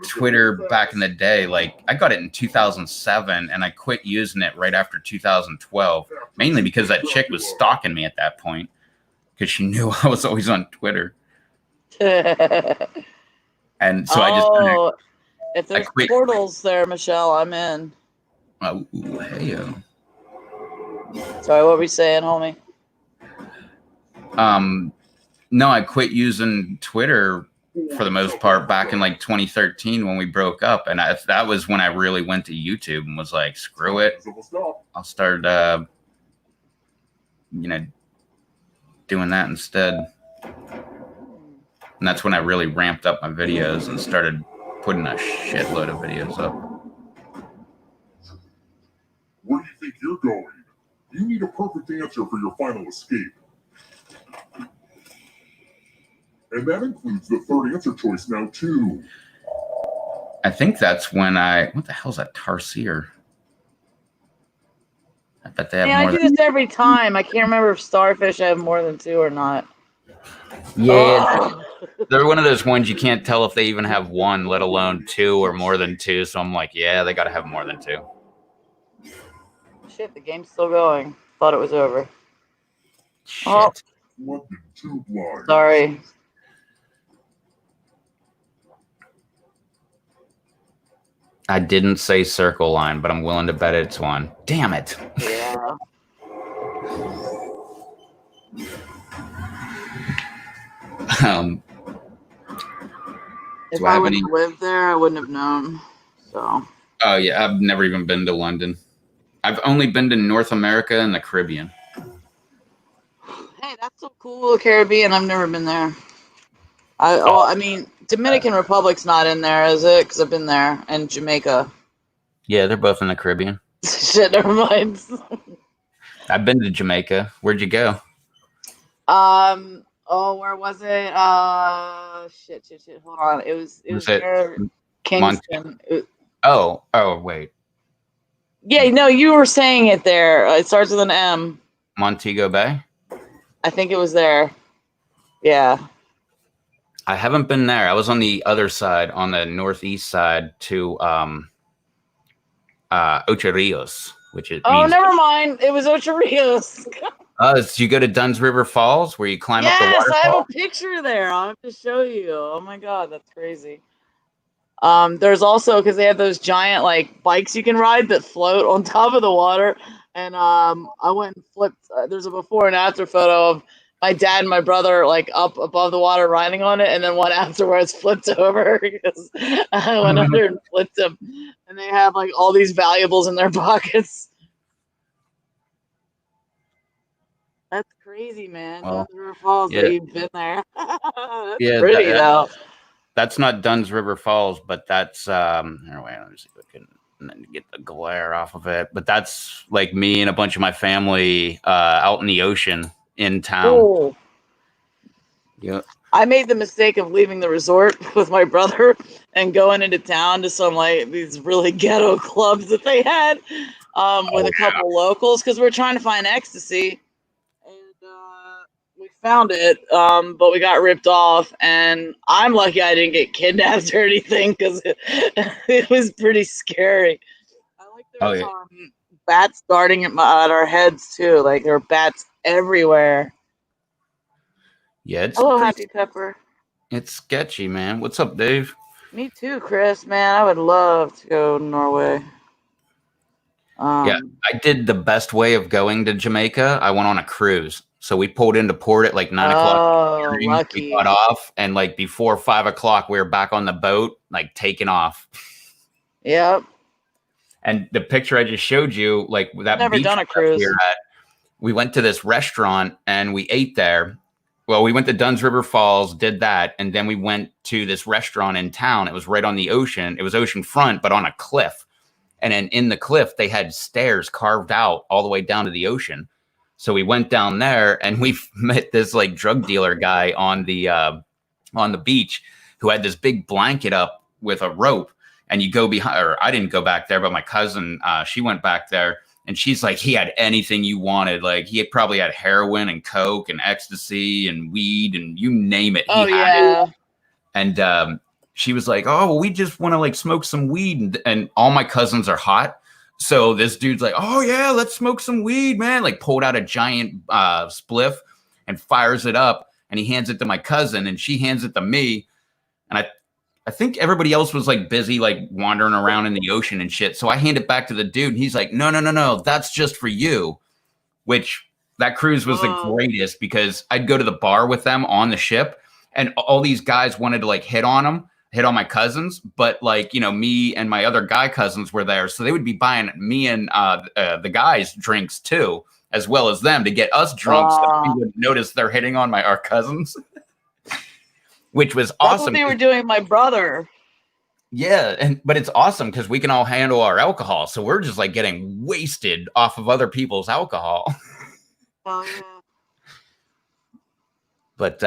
A: Twitter back in the day. Like, I got it in 2007 and I quit using it right after 2012, mainly because that chick was stalking me at that point, because she knew I was always on Twitter. And so I just
C: if there's portals there, Michelle, I'm in.
A: Oh, hey.
C: Sorry, what were you saying, homie?
A: No, I quit using Twitter for the most part back in like 2013 when we broke up, and that was when I really went to YouTube and was like, screw it, I'll start doing that instead. And that's when I really ramped up my videos and started putting a shitload of videos up.
B: Where do you think you're going? You need a perfect answer for your final escape. And that includes the third answer choice now, too.
A: I think that's when what the hell is that, Tarsier? I bet they have more.
C: I do this every time. I can't remember if Starfish have more than 2 or not.
A: Yeah,
C: Oh,
A: they're one of those ones you can't tell if they even have one, let alone two or more than two. So I'm like, yeah, they got to have more than two.
C: shit, the game's still going. Thought it was over.
A: Shit.
C: Oh,
B: Selected 2 blinds.
C: sorry.
A: I didn't say circle line, but I'm willing to bet it's one. Damn it.
C: Yeah.
A: Um,
C: If
A: Do I
C: I
A: have
C: would
A: any-
C: have lived there, I wouldn't have known. So.
A: oh, yeah, I've never even been to London. I've only been to North America and the Caribbean.
C: Hey, that's so cool, the Caribbean. I've never been there. I mean, Dominican Republic's not in there, is it? Because I've been there, and Jamaica.
A: Yeah, they're both in the Caribbean.
C: Shit, never mind.
A: I've been to Jamaica. Where'd you go?
C: Oh, where was it? Shit. Hold on. It was
A: Was it
C: near Kingston.
A: Oh, wait.
C: Yeah, no, you were saying it there. It starts with an M.
A: Montego Bay?
C: I think it was there. Yeah.
A: I haven't been there. I was on the other side, on the northeast side to Ocho Rios, which is.
C: Oh, never mind. It was Ocho Rios.
A: So you go to Dunn's River Falls where you climb up the
C: Yes, I have
A: waterfall?
C: a picture there. I'll have to show you. Oh my god, that's crazy. There's also because they have those giant like bikes you can ride that float on top of the water, and I went and flipped. There's a before and after photo of my dad and my brother like up above the water riding on it, and then one afterwards flipped over because I went under and flipped them, and they have like all these valuables in their pockets. That's crazy, man.
A: Well,
C: Dunn's River Falls,
A: yeah.
C: that you've been there. That's
A: Yeah,
C: pretty though.
A: That's not Dunn's River Falls, but that's here, wait, let me see if I can get the glare off of it. But that's like me and a bunch of my family out in the ocean in town.
C: Cool.
A: Yeah.
C: I made the mistake of leaving the resort with my brother and going into town to some like these really ghetto clubs that they had with a couple locals because we were trying to find ecstasy, and we found it, but we got ripped off. And I'm lucky I didn't get kidnapped or anything because it was pretty scary. I like there's bats darting at our heads too. Like there are bats everywhere.
A: Yeah, it's
C: Hello, Happy Pepper.
A: It's sketchy, man. What's up, Dave?
C: Me too, Chris. Man, I would love to go to Norway.
A: Yeah, I did the best way of going to Jamaica. I went on a cruise. So we pulled into port at like 9 o'clock.
C: Oh, lucky.
A: We got off, and like before 5 o'clock, we were back on the boat, like taking off.
C: Yep.
A: And the picture I just showed you, like that
C: Never
A: beach
C: done a cruise.
A: we went to this restaurant and we ate there. Well, we went to Dunn's River Falls, did that, and then we went to this restaurant in town. It was right on the ocean. It was ocean front, but on a cliff. And then in the cliff, they had stairs carved out all the way down to the ocean. So we went down there and we met this like drug dealer guy on the beach who had this big blanket up with a rope. And you go behind, or I didn't go back there, but my cousin, she went back there. And she's like, he had anything you wanted. Like he had probably had heroin and coke and ecstasy and weed and you name it.
C: Oh,
A: he had
C: yeah.
A: it. And she was like, oh, well, we just want to like smoke some weed. And all my cousins are hot. So this dude's like, oh, yeah, let's smoke some weed, man. Like pulled out a giant spliff and fires it up. And he hands it to my cousin and she hands it to me. And I think everybody else was like busy, like wandering around in the ocean and shit. So I hand it back to the dude and he's like, no, that's just for you. Which that cruise was the greatest because I'd go to the bar with them on the ship and all these guys wanted to like hit on my cousins. But like, you know, me and my other guy cousins were there. So they would be buying me and the guys drinks too, as well as them to get us drunk. So we would notice they're hitting on our cousins. Which was awesome.
C: That's what they were doing with my brother.
A: Yeah, but it's awesome because we can all handle our alcohol. So we're just like getting wasted off of other people's alcohol.
C: Oh, yeah.
A: But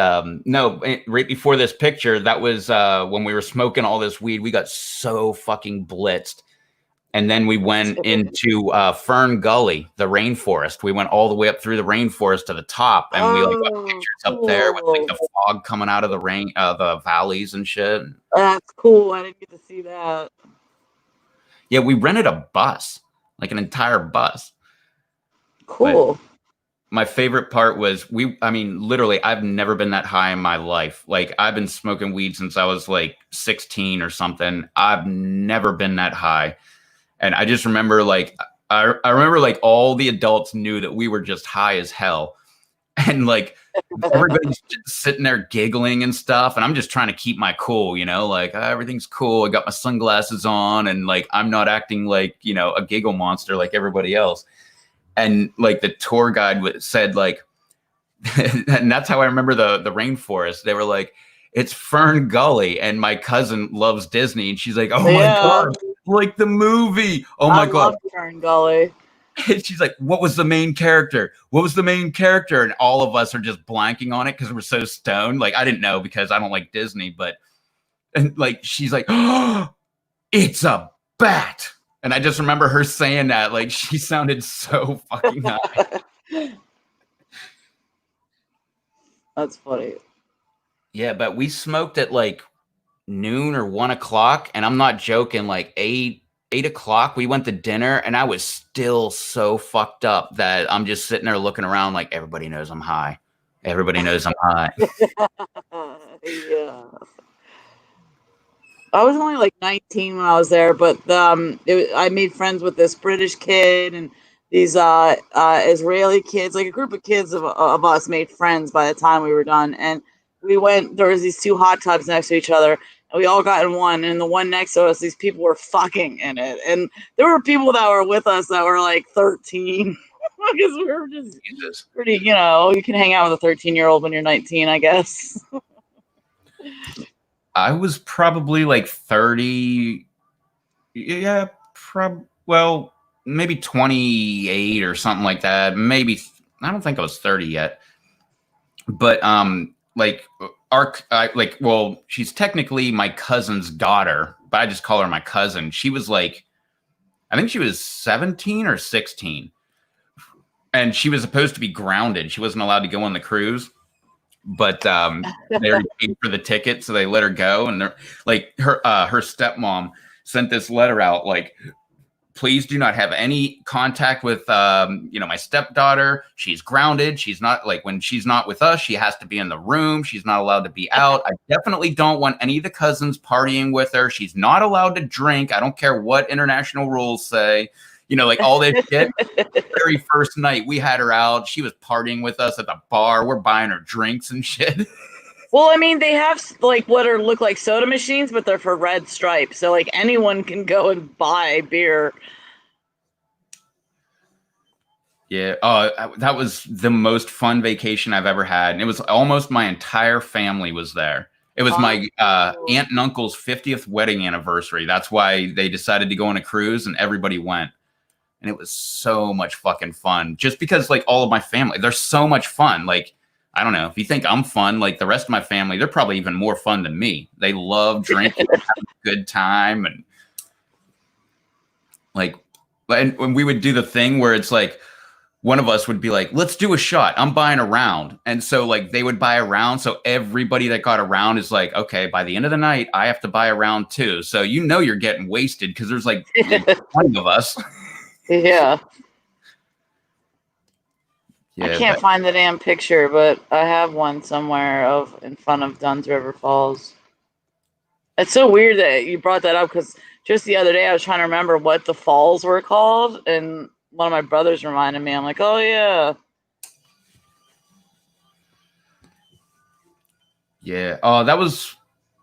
A: no, right before this picture, that was when we were smoking all this weed. We got so fucking blitzed. And then we went into Fern Gully, the rainforest. We went all the way up through the rainforest to the top, and we like got pictures up there with like the fog coming out of the rain, the valleys and shit.
C: That's cool. I didn't get to see that.
A: Yeah, we rented a bus, like an entire bus.
C: Cool.
A: But my favorite part was literally, I've never been that high in my life. Like, I've been smoking weed since I was like 16 or something. I've never been that high. And I just remember, like, I remember, like, all the adults knew that we were just high as hell. And, like, everybody's just sitting there giggling and stuff. And I'm just trying to keep my cool, you know, like, everything's cool. I got my sunglasses on and, like, I'm not acting like, you know, a giggle monster like everybody else. And, like, the tour guide said, like, and that's how I remember the rainforest. They were like, it's Fern Gully. And my cousin loves Disney. And she's like, oh, my God. Like the movie. Oh my God. I love
C: Fern Gully.
A: And she's like, what was the main character? What was the main character? And all of us are just blanking on it because we're so stoned. Like, I didn't know because I don't like Disney, but and like she's like, oh, it's a bat. And I just remember her saying that. Like, she sounded so fucking high.
C: That's funny.
A: Yeah, but we smoked at like noon or 1 o'clock, and I'm not joking, like 8 o'clock we went to dinner, and I was still so fucked up that I'm just sitting there looking around like, everybody knows I'm high. Everybody knows I'm high.
C: Yeah. I was only like 19 when I was there, but I made friends with this British kid and these Israeli kids. Like, a group of kids of us made friends by the time we were done, and we went. There was these two hot tubs next to each other, and we all got in one. And the one next to us, these people were fucking in it, and there were people that were with us that were like 13, because we were just pretty. You know, you can hang out with a 13-year-old when you're 19, I guess.
A: I was probably like 30. Yeah, well, maybe 28 or something like that. Maybe, I don't think I was 30 yet. But like she's technically my cousin's daughter, but I just call her my cousin. She was like, I think she was 17 or 16. And she was supposed to be grounded. She wasn't allowed to go on the cruise. But they already paid for the ticket, so they let her go. And they're like, her stepmom sent this letter out, like, please do not have any contact with my stepdaughter. She's grounded. She's not, like, when she's not with us, she has to be in the room. She's not allowed to be out. I definitely don't want any of the cousins partying with her. She's not allowed to drink. I don't care what international rules say. You know, like, all this shit. Very first night we had her out, she was partying with us at the bar. We're buying her drinks and shit.
C: Well, I mean, they have like what look like soda machines, but they're for Red Stripe. So like anyone can go and buy beer.
A: Yeah. That was the most fun vacation I've ever had. And it was almost my entire family was there. It was my aunt and uncle's 50th wedding anniversary. That's why they decided to go on a cruise, and everybody went. And it was so much fucking fun, just because, like, all of my family, they're so much fun. Like, I don't know, if you think I'm fun, like, the rest of my family, they're probably even more fun than me. They love drinking, having a good time. And like, and when we would do the thing where it's like, one of us would be like, let's do a shot. I'm buying a round. And so, like, they would buy a round. So everybody that got a round is like, okay, by the end of the night, I have to buy a round too. So, you know, you're getting wasted because there's like 20 of us.
C: Yeah.
A: Yeah,
C: I can't find the damn picture, but I have one somewhere in front of Dunn's River Falls. It's so weird that you brought that up, because just the other day I was trying to remember what the falls were called, and one of my brothers reminded me. I'm like, oh yeah.
A: Yeah. Oh, that was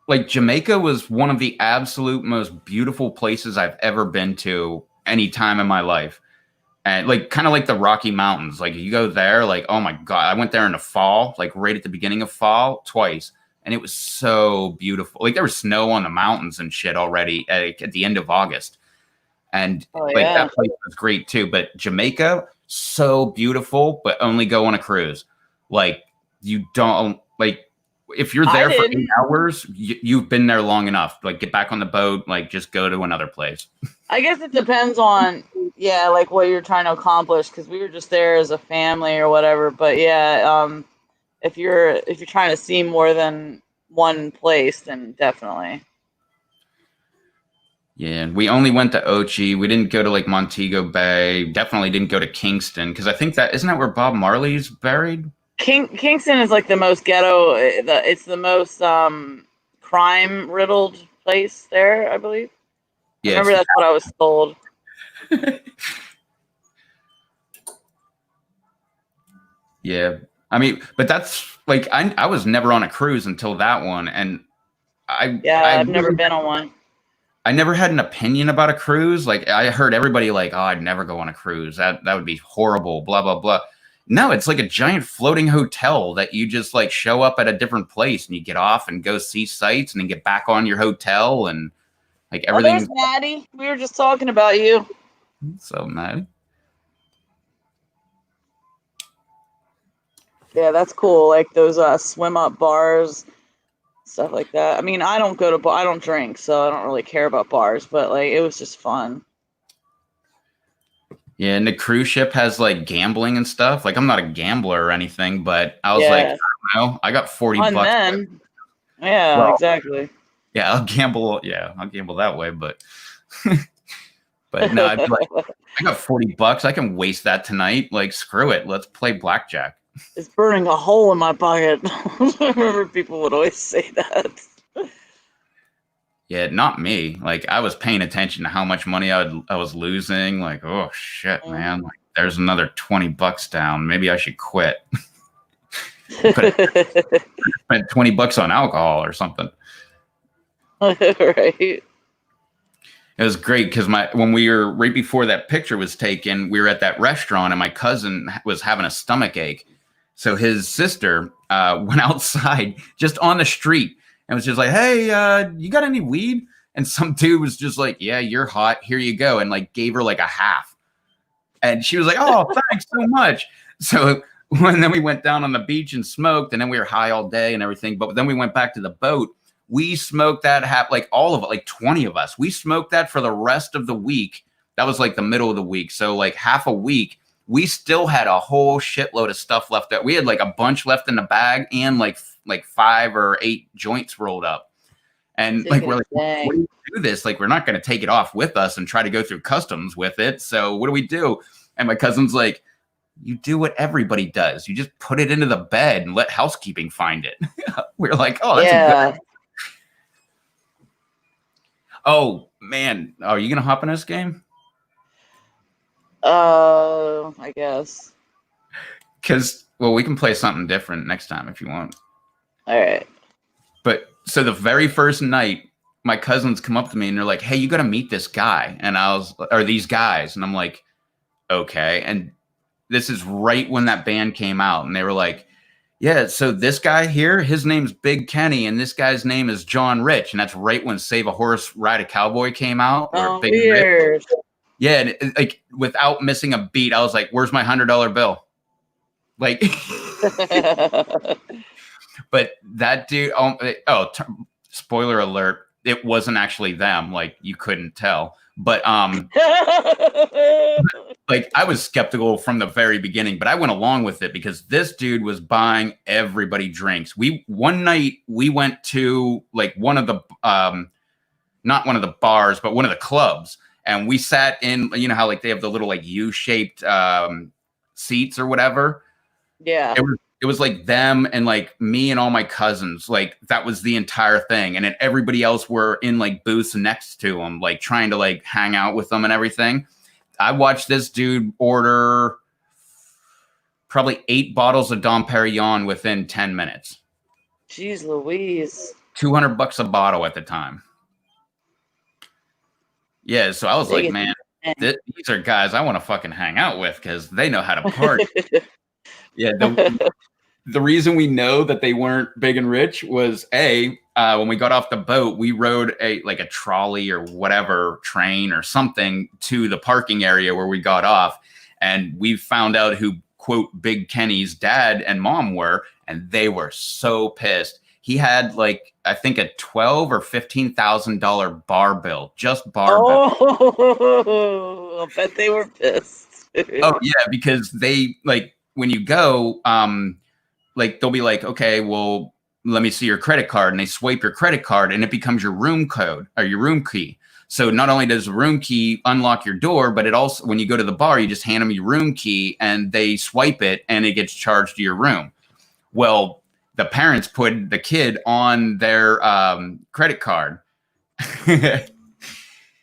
A: like, Jamaica was one of the absolute most beautiful places I've ever been to any time in my life. And like, kind of like the Rocky Mountains, like, you go there, like, oh my God, I went there in the fall, like right at the beginning of fall twice. And it was so beautiful. Like, there was snow on the mountains and shit already at the end of August. And that place was great too. But Jamaica, so beautiful, but only go on a cruise. Like, you don't, like, If you're there for 8 hours, you've been there long enough. Like, get back on the boat. Like, just go to another place.
C: I guess it depends on, like what you're trying to accomplish. Because we were just there as a family or whatever. But yeah, if you're trying to see more than one place, then definitely.
A: Yeah, we only went to Ochi. We didn't go to like Montego Bay. Definitely didn't go to Kingston because I think isn't that where Bob Marley's buried?
C: Kingston is like the most ghetto. It's the most crime riddled place there, I believe.
A: Yeah,
C: I remember that's what I was told.
A: Yeah, I mean, but that's like I was never on a cruise until that one, and
C: I've never been on one.
A: I never had an opinion about a cruise. Like I heard everybody like, oh, I'd never go on a cruise. That would be horrible. Blah blah blah. No, it's like a giant floating hotel that you just like show up at a different place and you get off and go see sights and then get back on your hotel and like everything.
C: Oh, there's Maddie. We were just talking about you.
A: So Maddie.
C: Yeah, that's cool. Like those swim up bars, stuff like that. I mean, I don't go to I don't drink, so I don't really care about bars. But like, it was just fun.
A: Yeah, and the cruise ship has like gambling and stuff. Like I'm not a gambler or anything, but I was like, I don't know, I got $40
C: then. Yeah, well, exactly.
A: Yeah, I'll gamble. Yeah, I'll gamble that way, but but no, I'd be like, I got $40. I can waste that tonight. Like, screw it. Let's play blackjack.
C: It's burning a hole in my pocket. I remember people would always say that.
A: Yeah, not me. Like I was paying attention to how much money I was losing. Like, oh shit, man! Like, there's another $20 down. Maybe I should quit. Spent $20 on alcohol or something.
C: Right.
A: It was great because when we were right before that picture was taken, we were at that restaurant and my cousin was having a stomach ache. So his sister went outside just on the street. And was just like, hey, you got any weed? And some dude was just like, yeah, you're hot. Here you go. And like gave her like a half. And she was like, oh, thanks so much. So then we went down on the beach and smoked. And then we were high all day and everything. But then we went back to the boat. We smoked that half, like all of it, like 20 of us. We smoked that for the rest of the week. That was like the middle of the week. So like half a week. We still had a whole shitload of stuff left. That we had like a bunch left in the bag and like 5 or 8 joints rolled up. And like we're like, what do we do this? Like we're not going to take it off with us and try to go through customs with it. So what do we do? And my cousin's like, you do what everybody does. You just put it into the bed and let housekeeping find it. We're like, oh, that's a good. Oh man, are you going to hop in this game?
C: I guess.
A: Because, well, we can play something different next time if you want.
C: All right.
A: But so the very first night, my cousins come up to me and they're like, hey, you got to meet this guy. And or these guys. And I'm like, okay. And this is right when that band came out. And they were like, yeah, so this guy here, his name's Big Kenny. And this guy's name is John Rich. And that's right when Save a Horse, Ride a Cowboy came out.
C: Oh, Big weird. Rich.
A: Yeah, and like without missing a beat, I was like, "Where's my $100 bill?" Like, but that dude. Spoiler alert! It wasn't actually them. Like you couldn't tell. But like I was skeptical from the very beginning, but I went along with it because this dude was buying everybody drinks. One night we went to like one of the not one of the bars, but one of the clubs. And we sat in, you know how like they have the little like U-shaped seats or whatever.
C: Yeah.
A: It was like them and like me and all my cousins. Like that was the entire thing. And then everybody else were in like booths next to them, like trying to like hang out with them and everything. I watched this dude order probably 8 bottles of Dom Perignon within 10 minutes.
C: Jeez Louise.
A: $200 a bottle at the time. Yeah, so I was like, man, these are guys I want to fucking hang out with because they know how to party. Yeah, the reason we know that they weren't big and rich was when we got off the boat, we rode a trolley or whatever train or something to the parking area where we got off, and we found out who quote Big Kenny's dad and mom were, and they were so pissed. he had like I think a $12,000 or $15,000 bar bill, just bar bill.
C: Oh, I bet they were pissed.
A: Oh yeah, because they like when you go, like they'll be like, okay, well, let me see your credit card, and they swipe your credit card, and it becomes your room code or your room key. So not only does the room key unlock your door, but it also, when you go to the bar, you just hand them your room key, and they swipe it, and it gets charged to your room. Well, the parents put the kid on their credit card.
C: That's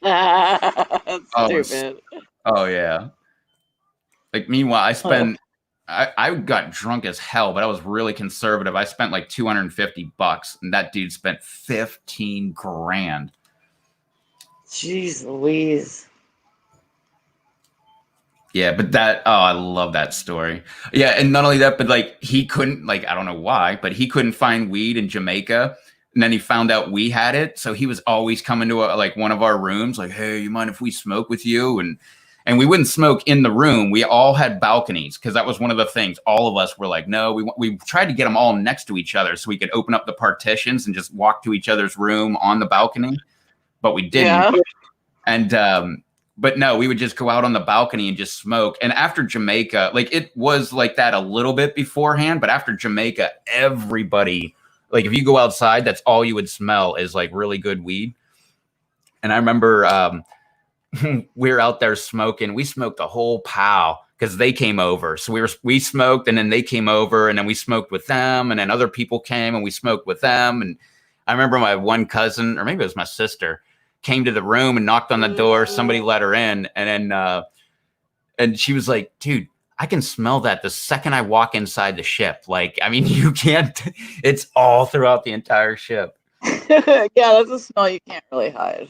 A: Oh,
C: stupid.
A: oh yeah. Like meanwhile, I got drunk as hell, but I was really conservative. I spent like $250, and that dude spent 15 grand.
C: Jeez Louise.
A: Yeah, but I love that story. Yeah, and not only that, but like he couldn't, like, I don't know why, but he couldn't find weed in Jamaica. And then he found out we had it. So he was always coming to like one of our rooms, like, hey, you mind if we smoke with you? And we wouldn't smoke in the room. We all had balconies because that was one of the things. All of us were like, no, we tried to get them all next to each other so we could open up the partitions and just walk to each other's room on the balcony. But we didn't.
C: Yeah.
A: And but no, we would just go out on the balcony and just smoke. And after Jamaica, like it was like that a little bit beforehand, but after Jamaica, everybody, like if you go outside, that's all you would smell is like really good weed. And I remember we were out there smoking. We smoked a whole pow because they came over. So we smoked, and then they came over, and then we smoked with them, and then other people came and we smoked with them. And I remember my one cousin, or maybe it was my sister, came to the room and knocked on the door. Somebody let her in, and then and she was like, dude, I can smell that the second I walk inside the ship. Like, I mean, you can't, it's all throughout the entire ship.
C: Yeah, that's a smell you can't really hide.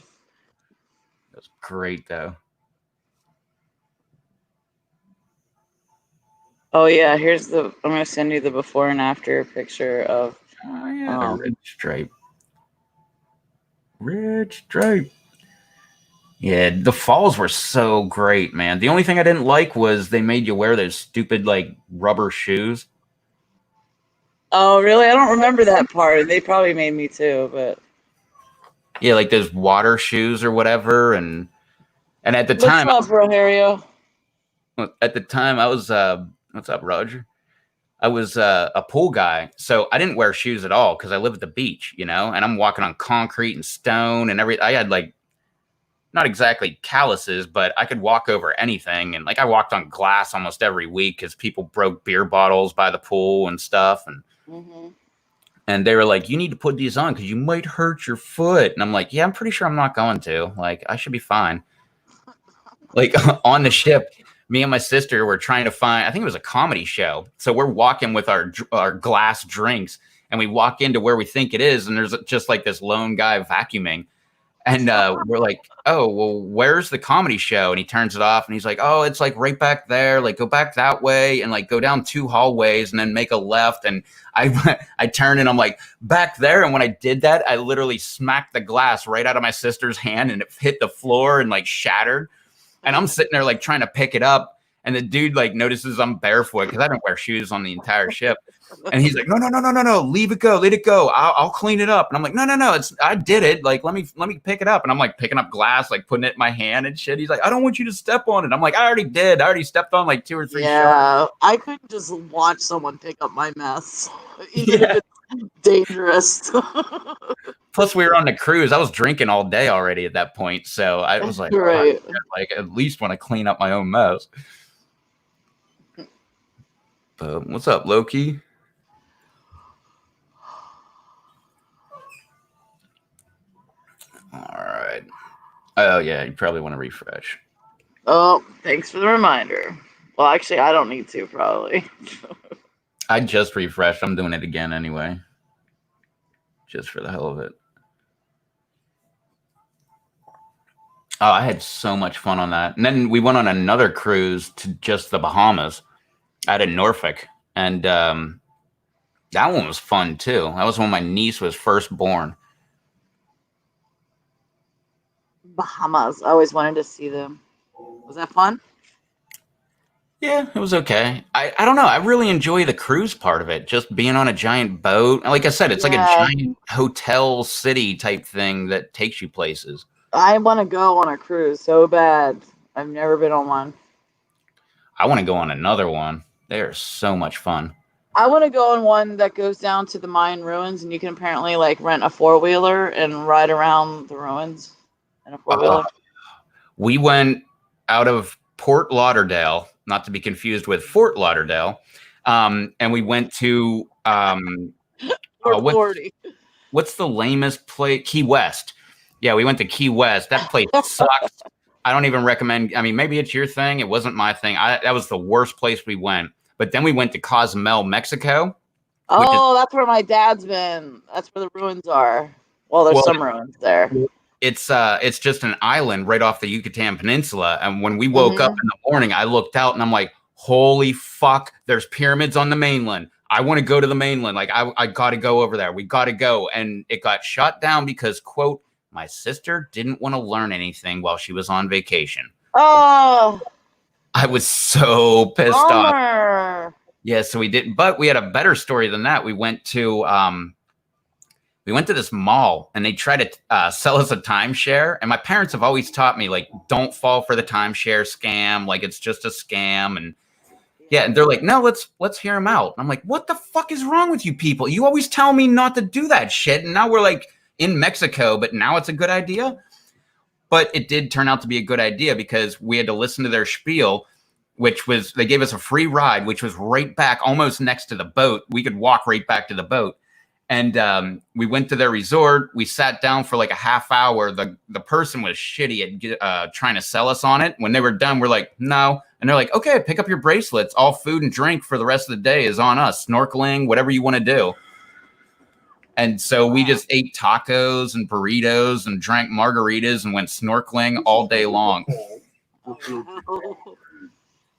A: That's great though.
C: Oh yeah, I'm gonna send you the before and after picture of
A: Oh yeah, the red stripe. Red stripe. Yeah, the falls were so great, man. The only thing I didn't like was they made you wear those stupid like rubber shoes.
C: Oh really? I don't remember that part. They probably made me too, but
A: Yeah, like those water shoes or whatever. And at the
C: what's
A: time,
C: up, Rogerio?
A: at the time I was what's up, Roger? I was a pool guy, so I didn't wear shoes at all because I live at the beach, you know, and I'm walking on concrete and stone and everything. I had like not exactly calluses, but I could walk over anything. And like I walked on glass almost every week because people broke beer bottles by the pool and stuff. And they were like, you need to put these on because you might hurt your foot. And I'm like, yeah, I'm pretty sure I'm not going to. Like, I should be fine. Like on the ship, me and my sister were trying to find, I think it was a comedy show. So we're walking with our glass drinks, and we walk into where we think it is. And there's just like this lone guy vacuuming. And we're like, oh, well, where's the comedy show? And he turns it off, and he's like, oh, it's like right back there. Like, go back that way and like go down 2 hallways and then make a left. And I turn and I'm like, back there. And when I did that, I literally smacked the glass right out of my sister's hand, and it hit the floor and like shattered. And I'm sitting there like trying to pick it up. And the dude like notices I'm barefoot because I don't wear shoes on the entire ship. And he's like, no, leave it go, let it go. I'll clean it up. And I'm like, no, I did it. Like, let me pick it up. And I'm like picking up glass, like putting it in my hand and shit. He's like, I don't want you to step on it. I'm like, I already did. I already stepped on like 2 or 3 shards.
C: I couldn't just watch someone pick up my mess, even if it's dangerous.
A: Plus, we were on the cruise. I was drinking all day already at that point. So I was like,
C: right.
A: oh, like at least want to clean up my own mess. But what's up, Loki? All right. Oh, yeah. You probably want to refresh.
C: Oh, thanks for the reminder. Well, actually, I don't need to, probably.
A: I just refreshed. I'm doing it again anyway. Just for the hell of it. Oh, I had so much fun on that. And then we went on another cruise to just the Bahamas out in Norfolk. And that one was fun, too. That was when my niece was first born.
C: Bahamas. I always wanted to see them. Was that fun?
A: Yeah, it was okay. I don't know. I really enjoy the cruise part of it, just being on a giant boat. Like I said, it's like a
C: Yeah,
A: giant hotel city type thing that takes you places.
C: I want to go on a cruise so bad. I've never been on one.
A: I want to go on another one. They're so much fun.
C: I want to go on one that goes down to the Mayan ruins, and you can apparently like rent a 4-wheeler and ride around the ruins in a 4-wheeler.
A: We went out of Port Lauderdale, not to be confused with Fort Lauderdale, and we went to
C: Port
A: what's
C: Authority.
A: the lamest place? Key West. Yeah, we went to Key West. That place sucks. I don't even recommend. I mean, maybe it's your thing. It wasn't my thing. That was the worst place we went. But then we went to Cozumel, Mexico.
C: Oh, that's where my dad's been. That's where the ruins are. Well, there's some ruins there.
A: It's just an island right off the Yucatan Peninsula. And when we woke up in the morning, I looked out and I'm like, holy fuck, there's pyramids on the mainland. I want to go to the mainland. Like, I got to go over there. We got to go. And it got shut down because, quote, my sister didn't want to learn anything while she was on vacation.
C: Oh,
A: I was so pissed off.
C: bummer.
A: Yeah, so we didn't. But we had a better story than that. We went to this mall and they tried to sell us a timeshare. And my parents have always taught me, like, don't fall for the timeshare scam. Like, it's just a scam. And yeah, and they're like, no, let's hear them out. And I'm like, what the fuck is wrong with you people? You always tell me not to do that shit. And now we're like in Mexico, but now it's a good idea. But it did turn out to be a good idea because we had to listen to their spiel, which was, they gave us a free ride, which was right back almost next to the boat. We could walk right back to the boat. And we went to their resort. We sat down for like a half hour. The person was shitty at trying to sell us on it. When they were done, we're like, no. And they're like, okay, pick up your bracelets. All food and drink for the rest of the day is on us. Snorkeling, whatever you want to do. And so we just ate tacos and burritos and drank margaritas and went snorkeling all day long.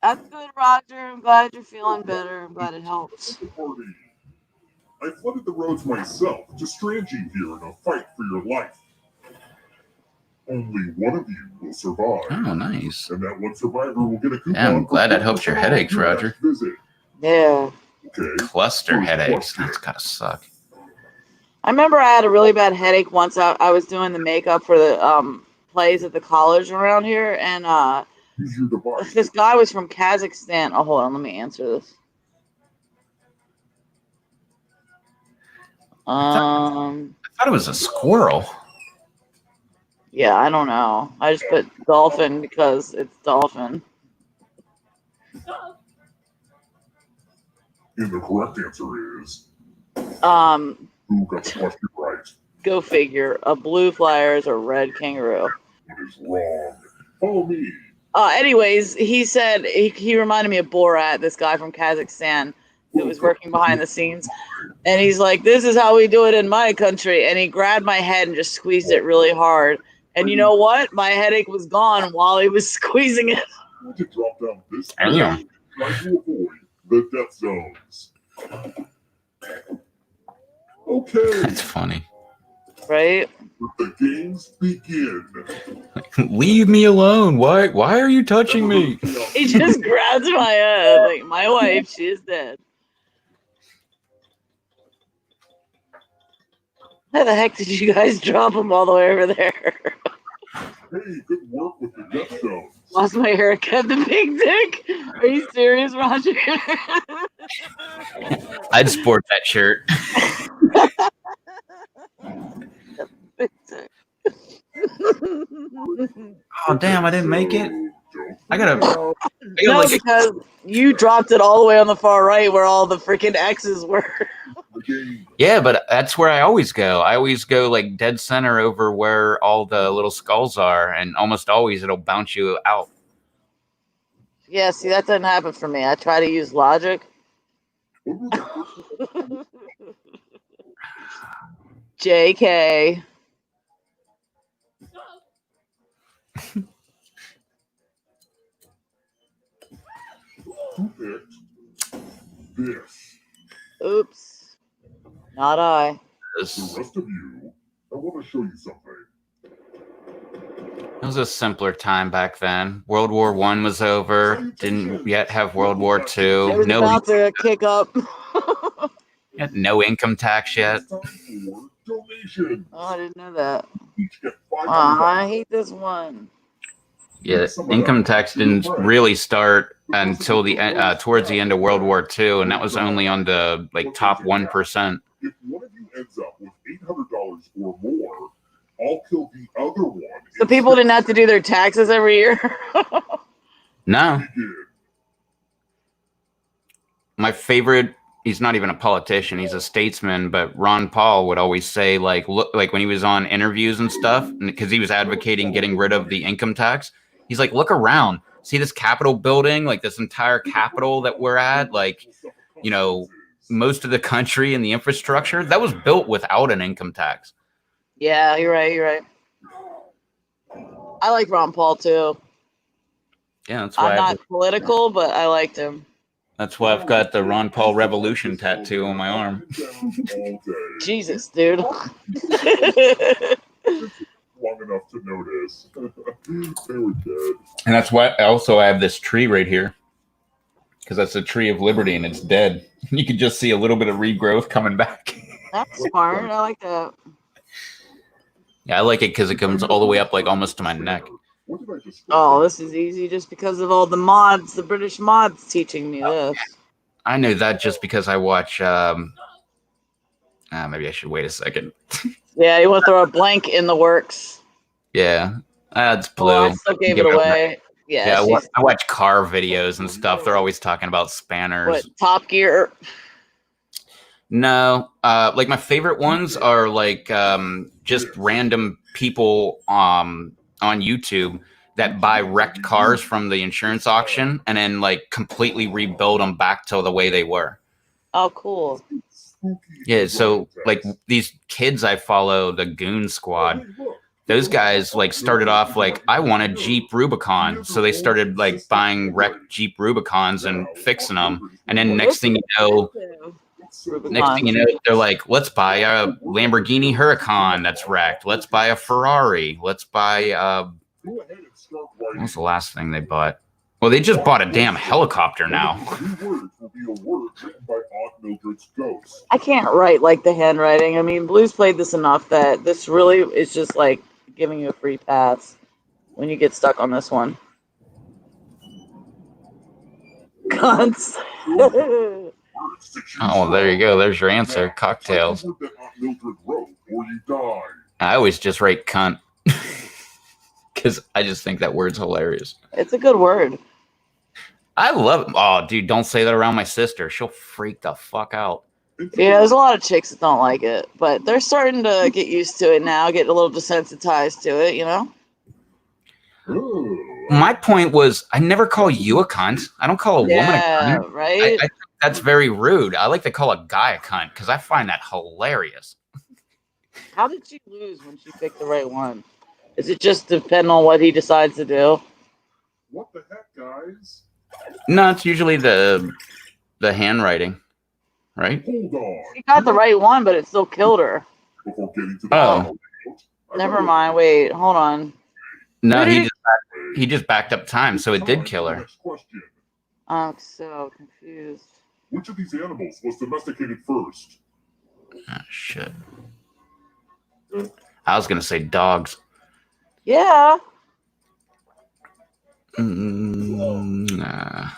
C: That's good, Roger. I'm glad you're feeling better. I'm glad it helps.
B: I flooded the roads myself, just strand you here in a fight for your life. Only one of you will survive.
A: Oh, nice.
B: And that one survivor will get a coupon.
A: Yeah, I'm glad that helps your headaches, Roger.
B: Visit.
C: Yeah.
B: Okay.
A: Cluster headaches. That's gotta suck.
C: I remember I had a really bad headache once. I was doing the makeup for the plays at the college around here, and
B: Use your device.
C: this guy was from Kazakhstan. Oh, hold on, let me answer this.
A: I thought it was a squirrel.
C: Yeah, I don't know. I just put dolphin because it's dolphin.
B: And the correct answer is who got the question right?
C: Go figure. A blue flyer is a red kangaroo.
B: What is wrong? Follow me.
C: Anyways, he said he reminded me of Borat, this guy from Kazakhstan who was working behind the scenes. And he's like, this is how we do it in my country. And he grabbed my head and just squeezed it really hard. And you know what? My headache was gone while he was squeezing it.
B: To drop down this
A: Damn.
B: try to avoid the death zones. Okay,
A: That's funny.
C: Right?
B: the games begin.
A: Leave me alone. Why are you touching me?
C: He just grabs my head. Like, my wife, she is dead. How the heck did you guys drop him all the way over there?
B: Hey, good work with the death zones.
C: Lost my haircut, the big dick. Are you serious, Roger?
A: I'd sport that shirt.
C: Big dick.
A: Oh, damn, I didn't make it. I gotta
C: No,
A: like,
C: because you dropped it all the way on the far right where all the freaking X's were.
A: yeah, but that's where I always go. I always go like dead center over where all the little skulls are, and almost always it'll bounce you out.
C: Yeah, see, that doesn't happen for me. I try to use logic. JK.
B: Who picked this?
C: Oops. Not I.
B: The rest of you, I want to show you something.
A: It was a simpler time back then. World War One was over. Didn't yet have World War
C: It
A: Two.
C: was about to kick up.
A: No income tax yet.
B: It's time for donations.
C: Oh, I didn't know that.
B: Each get
C: Oh,
B: $5.
C: I hate this one.
A: Yeah, income tax didn't really start until the towards the end of World War II, and that was only on the like top 1%.
B: If one of you ends up with $800 or more, I'll kill the other one.
C: So people didn't have to do their taxes every year.
A: No,
B: Begin.
A: my favorite. He's not even a politician; he's a statesman. But Ron Paul would always say, like, look, like when he was on interviews and stuff, because he was advocating getting rid of the income tax. He's like, look around, see this Capitol building, like this entire Capitol that we're at, like, you know, most of the country and the infrastructure that was built without an income tax.
C: Yeah, you're right. You're right. I like Ron Paul too.
A: Yeah, that's why
C: I'm not political, but I liked him.
A: that's why I've got the Ron Paul Revolution tattoo on my arm.
C: Jesus, dude.
B: Long enough to notice. They were dead.
A: And that's why also I have this tree right here, because that's a tree of liberty and it's dead. You can just see a little bit of regrowth coming back.
C: That's smart. I like that.
A: Yeah, I like it because it comes all the way up, like almost to my neck.
B: What did I just
C: Oh, this is easy just because of all the mods, the British mods teaching me this.
A: I knew that just because I watch. Maybe I should wait a second.
C: Yeah, you want to throw a blank in the works.
A: Yeah, it's blue.
C: Oh, I still gave it away. Yeah,
A: Yeah, I watch car videos and stuff. They're always talking about spanners.
C: what, Top Gear?
A: No, like my favorite ones are like just random people on YouTube that buy wrecked cars from the insurance auction and then like completely rebuild them back to the way they were.
C: Oh, cool.
A: Yeah, so like these kids I follow, the Goon Squad, those guys like started off like, I want a Jeep Rubicon, so they started like buying wrecked Jeep Rubicons and fixing them, and then next thing you know, they're like, let's buy a Lamborghini Huracan that's wrecked. Let's buy a Ferrari. Let's buy what was the last thing they bought? Well, they just bought a damn helicopter now.
C: I can't write like the handwriting. I mean, Blues played this enough that this really is just like giving you a free pass when you get stuck on this one. Cunts.
A: Oh, well, there you go. There's your answer. Cocktails. I always just write cunt because I just think that word's hilarious.
C: It's a good word.
A: I love it. Oh, dude, don't say that around my sister. She'll freak the fuck out.
C: Yeah, there's a lot of chicks that don't like it, but they're starting to get used to it now, get a little desensitized to it, you know?
A: My point was, I never call you a cunt. I don't call a woman a cunt.
C: Right?
A: I think that's very rude. I like to call a guy a cunt because I find that hilarious.
C: How did she lose when she picked the right one? Is it just depend on what he decides to do?
B: What the heck, guys?
A: No, it's usually the handwriting, right?
B: Hold on.
C: She got the right one, but it still killed her.
B: Before getting to the
A: Oh.
C: Never mind. Wait, hold on.
A: No, he just backed up time, so it did kill her.
B: Next question.
C: I'm so confused.
B: Which of these animals was domesticated first?
A: Oh, shit. I was gonna say dogs.
C: Yeah.
A: Nah.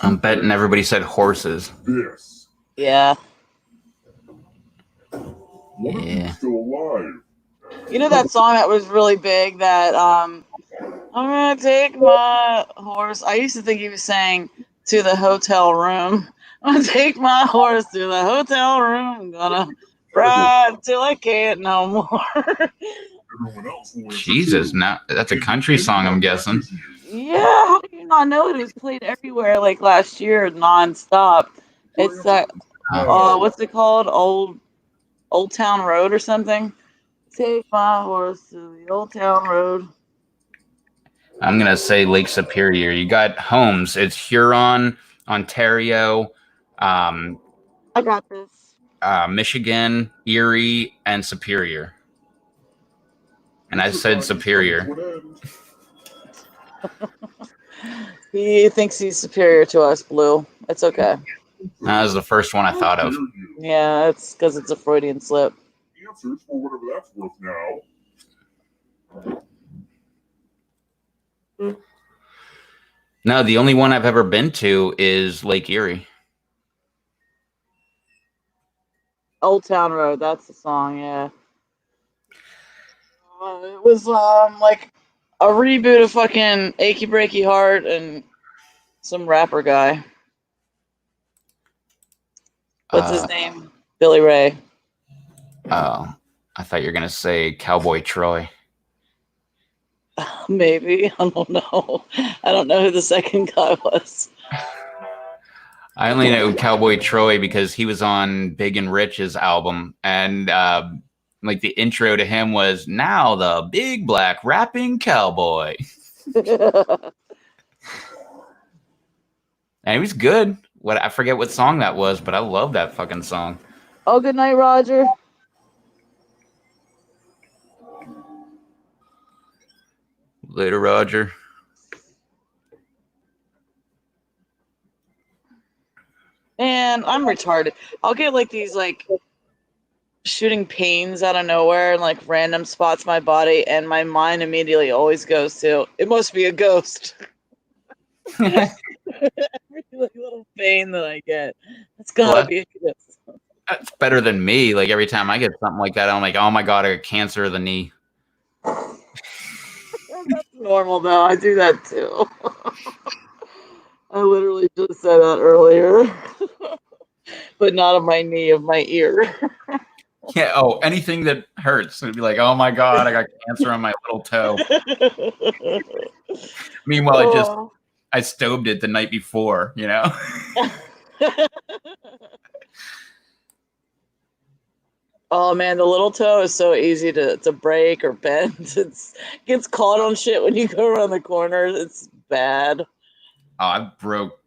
A: I'm betting everybody said horses.
B: This.
C: Yeah.
B: One of
A: Yeah.
B: them still alive.
C: You know that song that was really big that I'm gonna take my horse. I used to think he was saying to the hotel room. I'm gonna take my horse to the hotel room. I'm gonna ride till I can't no more.
B: Everyone else will answer
A: Jesus,
B: too.
A: now that's a country song, I'm guessing.
C: Yeah, how do you not know it? It was played everywhere like last year, nonstop. It's that what's it called? Old Town Road or something. Take my horse to the Old Town Road.
A: I'm gonna say Lake Superior. You got Holmes. It's Huron, Ontario.
C: I got this.
A: Michigan, Erie, and Superior. And I said Superior.
C: He thinks he's superior to us, Blue. It's okay.
A: That was the first one I thought of.
C: Yeah, it's because it's a Freudian slip.
B: Answers for whatever that's worth now.
A: No, the only one I've ever been to is Lake Erie.
C: Old Town Road, that's the song, yeah. It was like a reboot of fucking Achy Breaky Heart and some rapper guy. What's his name? Billy Ray.
A: Oh, I thought you were gonna say Cowboy Troy.
C: Maybe. I don't know. I don't know who the second guy was.
A: I only know Cowboy Troy because he was on Big and Rich's album, and like the intro to him was "Now the Big Black Rapping Cowboy," and he was good. I forget what song that was, but I love that fucking song.
C: Oh, good night, Roger.
A: Later, Roger.
C: Man, I'm retarded. I'll get like these like shooting pains out of nowhere and like random spots in my body, and my mind immediately always goes to it must be a ghost. Every little pain that I get, it's gotta be a ghost.
A: That's better than me. Like every time I get something like that, I'm like, oh my god, I got cancer of the knee.
C: That's normal though. I do that too. I literally just said that earlier. But not of my knee, of my ear.
A: Yeah, oh, anything that hurts. It'd be like, oh my god, I got cancer on my little toe. Meanwhile, I stoved it the night before, you know?
C: Oh man, the little toe is so easy to break or bend. It gets caught on shit when you go around the corner. It's bad.
A: Oh, I broke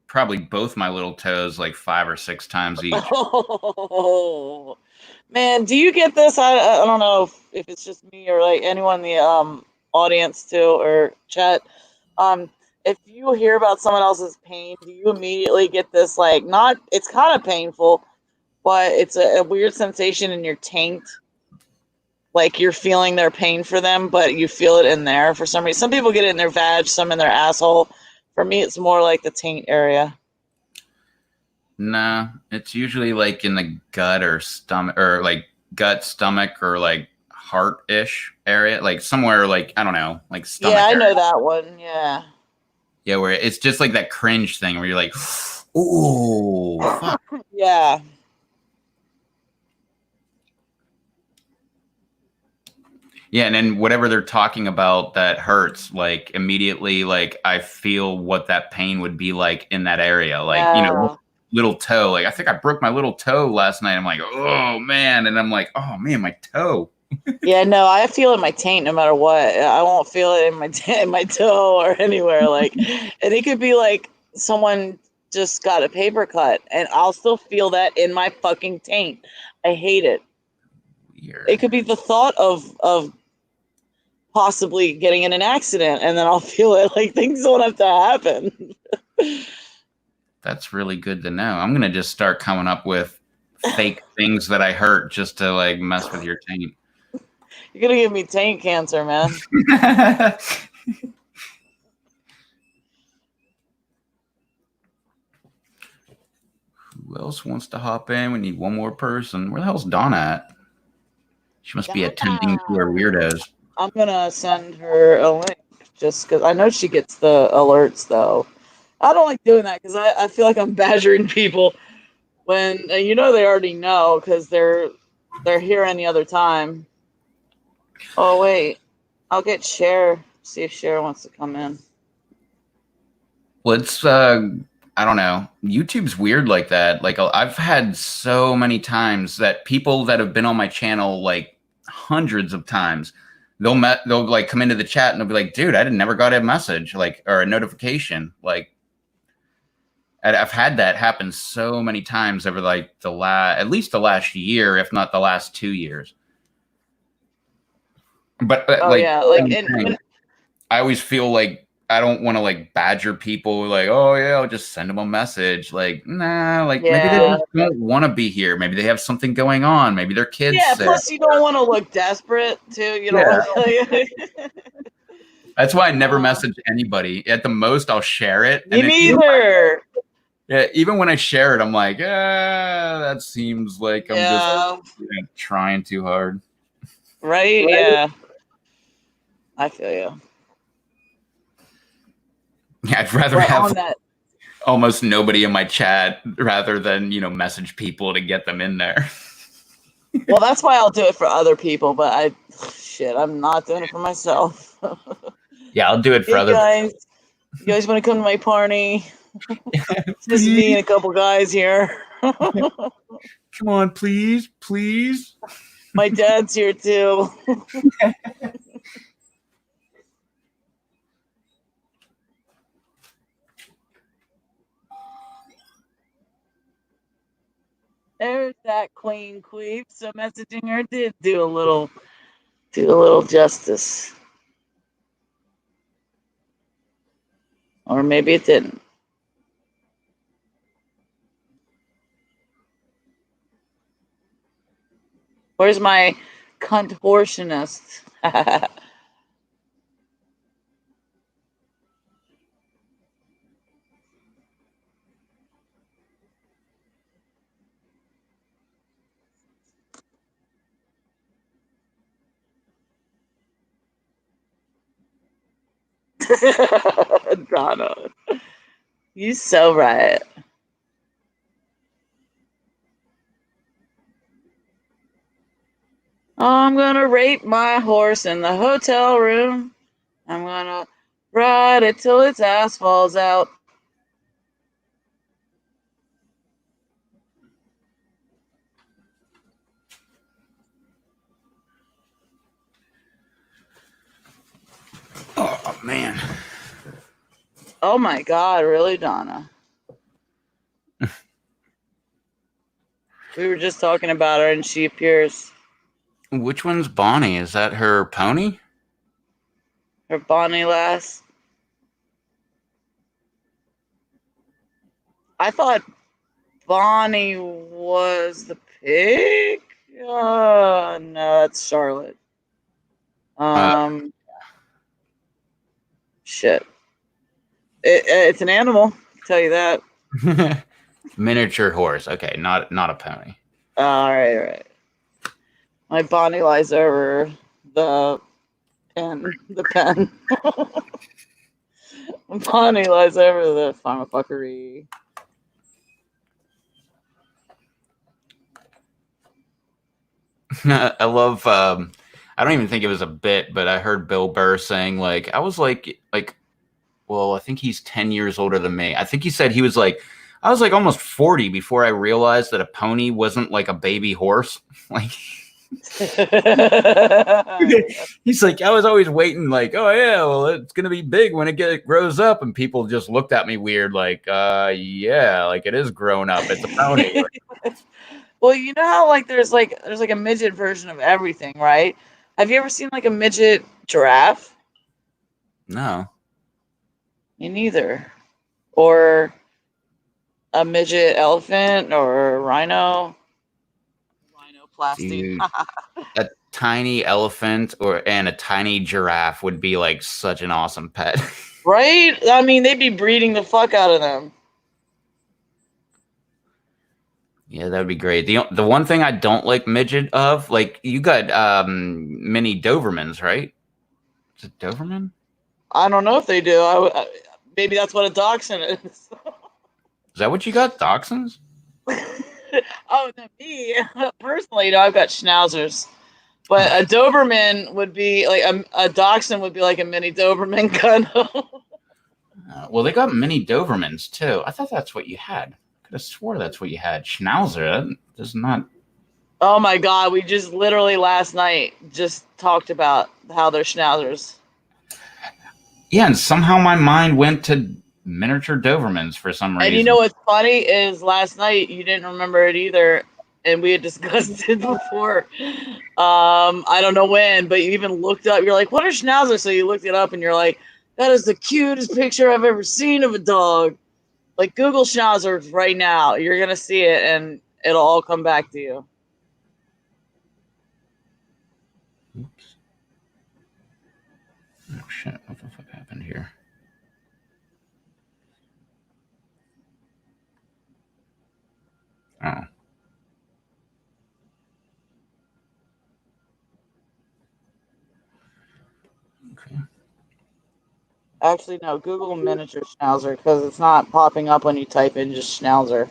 A: probably both my little toes like 5 or 6 times each.
C: Oh man, do you get this? I don't know if it's just me or like anyone in the audience too or chat. If you hear about someone else's pain, do you immediately get this like not? It's kind of painful, but it's a weird sensation in your taint. Like you're feeling their pain for them, but you feel it in there for some reason. Some people get it in their vag, some in their asshole. For me, it's more like the taint area.
A: Nah, it's usually like in the gut or stomach, or like gut, stomach, or like heart-ish area, like somewhere like, I don't know, like stomach.
C: Yeah, I
A: area.
C: know that one. Yeah.
A: Yeah, where it's just like that cringe thing where you're like, ooh, fuck.
C: Yeah.
A: Yeah, and then whatever they're talking about that hurts, like immediately, like I feel what that pain would be like in that area. Like, you know, little toe. Like I think I broke my little toe last night. I'm like, oh man. And I'm like, oh man, my toe.
C: Yeah, no, I feel it in my taint no matter what. I won't feel it in my toe or anywhere. Like, and it could be like someone just got a paper cut, and I'll still feel that in my fucking taint. I hate it. Weird. It could be the thought of possibly getting in an accident, and then I'll feel it. Like things don't have to happen.
A: That's really good to know. I'm gonna just start coming up with fake things that I hurt just to like mess with your taint.
C: You're gonna give me taint cancer, man.
A: Who else wants to hop in? We need one more person. Where the hell's Donna at? She must be attending to her weirdos.
C: I'm gonna send her a link just because I know she gets the alerts though. I don't like doing that because I feel like I'm badgering people when you know they already know because they're here any other time. Oh wait, I'll get Cher. See if Cher wants to come in.
A: Well, it's I don't know. YouTube's weird like that. Like I've had so many times that people that have been on my channel like hundreds of times, they'll like come into the chat and they'll be like, "Dude, I never got a message like or a notification." Like, And I've had that happen so many times over like at least the last year, if not the last 2 years. But
C: Oh
A: like,
C: yeah, like
A: same thing. I always feel like I don't want to like badger people like, oh yeah, I'll just send them a message. Like, nah, like maybe they
C: yeah.
A: just don't want to be here. Maybe they have something going on. Maybe their kids
C: Yeah,
A: sick.
C: plus you don't want to look desperate too. You don't want
A: That's why I never message anybody. At the most, I'll share it.
C: Me neither.
A: Yeah, even when I share it, I'm like, that seems like I'm just trying too hard.
C: Right? Yeah. I feel you.
A: Yeah, I'd rather have almost nobody in my chat rather than, message people to get them in there.
C: Well, that's why I'll do it for other people, but I'm not doing it for myself.
A: Yeah, I'll do it for other
C: guys. You guys want to come to my party? Just me and a couple guys here.
A: Come on, please.
C: My dad's here too. There's that Queen Queef. So messaging her did do a little justice. Or maybe it didn't. Where's my contortionist? Donna, you so right. I'm gonna rape my horse in the hotel room. I'm gonna ride it till its ass falls out.
A: Oh man.
C: Oh my God, really, Donna? We were just talking about her and she appears.
A: Which one's Bonnie? Is that her pony?
C: Her Bonnie lass. I thought Bonnie was the pig. No, that's Charlotte. Shit. It's an animal. I'll tell you that.
A: Miniature horse. Okay, not a pony.
C: All right. My Bonnie lies over the pen. The pen. Bonnie lies over the pharmafuckery.
A: I love. I don't even think it was a bit, but I heard Bill Burr saying I was like, well, I think he's 10 years older than me. I think he said he was like, I was like almost 40 before I realized that a pony wasn't like a baby horse. He's like, I was always waiting oh yeah, well, it's going to be big when it grows up. And people just looked at me weird yeah, it is grown up. It's a pony.
C: Well, you know how there's a midget version of everything, right? Have you ever seen a midget giraffe?
A: No.
C: Me neither. Or a midget elephant or a rhino. Rhinoplasty.
A: A tiny elephant and a tiny giraffe would be such an awesome pet.
C: Right? I mean, they'd be breeding the fuck out of them.
A: Yeah, that would be great. The one thing I don't like midget of, you got mini Dobermans, right? Is it Doberman?
C: I don't know if they do. Maybe that's what a dachshund is.
A: Is that what you got, dachshunds?
C: Oh, no, me personally, I've got schnauzers. But a Doberman would be a dachshund would be like a mini Doberman kind of.
A: Well, they got mini Dobermans too. I thought that's what you had. I swore that's what you had. Schnauzer, that does not.
C: Oh my God, we just literally last night just talked about how they're schnauzers.
A: Yeah, and somehow my mind went to miniature Dobermans for some reason.
C: And you know what's funny is last night you didn't remember it either, and we had discussed it before. I don't know when, but you even looked up. You're like, "What are schnauzers?" So you looked it up, and you're like, "That is the cutest picture I've ever seen of a dog." Like Google schnauzers right now, you're gonna see it, and it'll all come back to you.
A: Oops. Oh shit! What the fuck happened here? Oh. Okay.
C: Actually, no. Google miniature schnauzer because it's not popping up when you type in just schnauzer.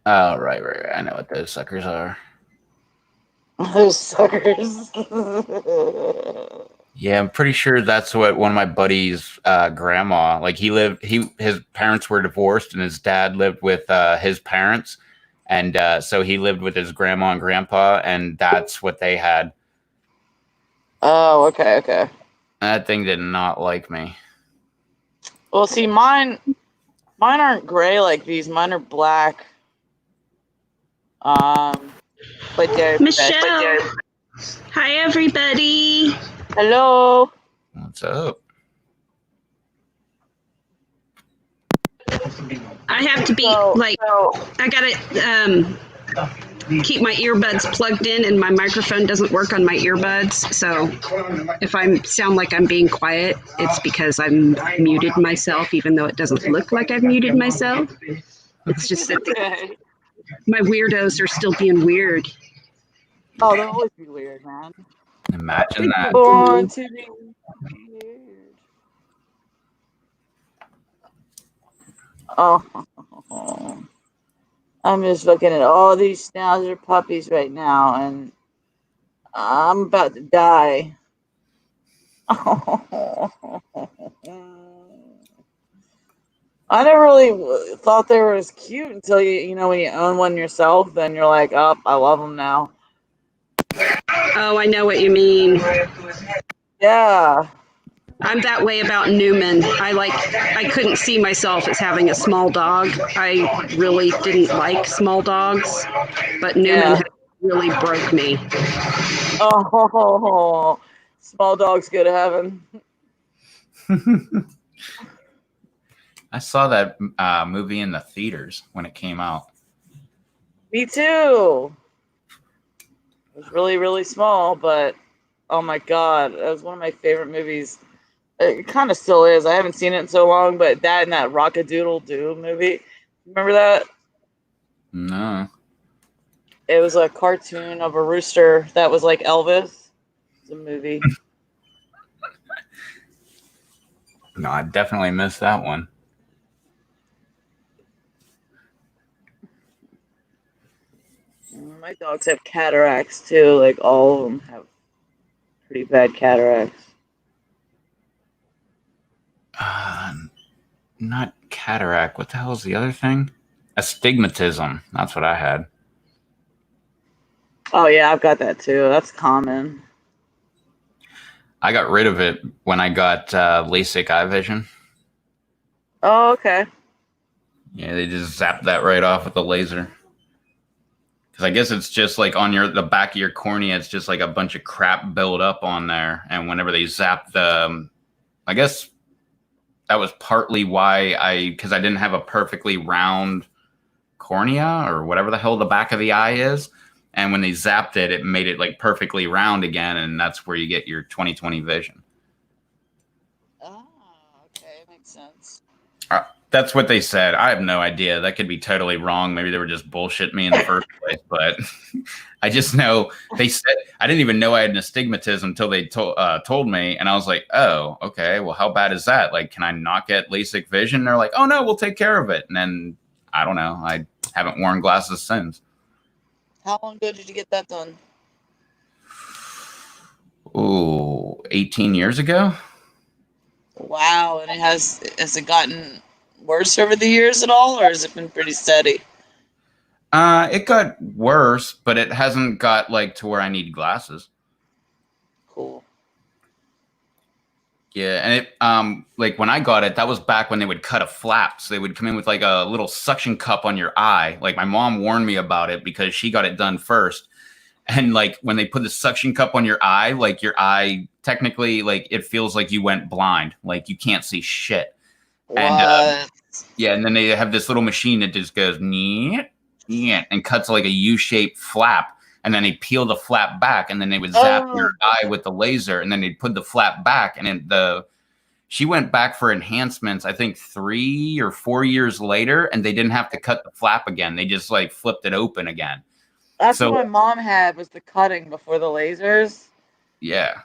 A: Oh, right. I know what those suckers are.
C: Those suckers.
A: Yeah, I'm pretty sure that's what one of my buddies' grandma, like his parents were divorced and his dad lived with his parents. And so he lived with his grandma and grandpa, and that's what they had.
C: Oh, okay.
A: That thing did not like me.
C: Well, see, mine aren't gray like these. Mine are black. But they're
D: Michelle. Hi, everybody.
C: Hello.
A: What's up?
D: I have to be I gotta keep my earbuds plugged in, and my microphone doesn't work on my earbuds. So if I sound like I'm being quiet, it's because I'm muted myself, even though it doesn't look like I've muted myself. It's just that my weirdos are still being weird.
C: Oh, they'll always be weird, man.
A: Imagine that.
C: Born to be weird. Oh, I'm just looking at all these schnauzer puppies right now, and I'm about to die. I never really thought they were as cute until you know, when you own one yourself, then you're like, oh, I love them now.
D: Oh, I know what you mean.
C: Yeah.
D: I'm that way about Newman. I couldn't see myself as having a small dog. I really didn't like small dogs, but Newman really broke me.
C: Oh, small dogs go to heaven.
A: I saw that movie in the theaters when it came out.
C: Me too. It was really, really small, but oh my god, that was one of my favorite movies. It kind of still is. I haven't seen it in so long, but that and that Rock-a-Doodle-Doo movie. Remember that?
A: No.
C: It was a cartoon of a rooster that was like Elvis. It's a movie.
A: No, I definitely missed that one.
C: My dogs have cataracts too. Like all of them have pretty bad cataracts.
A: Not cataract. What the hell is the other thing? Astigmatism. That's what I had.
C: Oh yeah, I've got that too. That's common.
A: I got rid of it when I got LASIK eye vision.
C: Oh, okay.
A: Yeah, they just zapped that right off with the laser. Because I guess it's just like on the back of your cornea, it's just like a bunch of crap built up on there. And whenever they zap I guess that was partly why because I didn't have a perfectly round cornea or whatever the hell the back of the eye is. And when they zapped it, it made it like perfectly round again. And that's where you get your 20/20 vision.
C: Oh, okay. Makes sense.
A: That's what they said. I have no idea. That could be totally wrong. Maybe they were just bullshitting me in the first place. But I just know they said I didn't even know I had an astigmatism until they told me, and I was like, "Oh, okay. Well, how bad is that? Like, can I not get LASIK vision?" They're like, "Oh no, we'll take care of it." And then I don't know. I haven't worn glasses since.
C: How long ago did you get that done?
A: Oh, 18 years ago.
C: Wow, and has it gotten worse over the years at all, or has it been pretty steady?
A: It got worse, but it hasn't got like to where I need glasses.
C: Cool.
A: Yeah, and it like when I got it, that was back when they would cut a flap. So they would come in with like a little suction cup on your eye. Like my mom warned me about it because she got it done first. And like when they put the suction cup on your eye, like your eye technically like it feels like you went blind. Like you can't see shit.
C: What?
A: And yeah, and then they have this little machine that just goes and cuts like a U-shaped flap. And then they peel the flap back, and then they would zap your eye with the laser, and then they'd put the flap back. And then she went back for enhancements, I think 3 or 4 years later, and they didn't have to cut the flap again. They just like flipped it open again.
C: That's what my mom had, was the cutting before the lasers.
A: Yeah.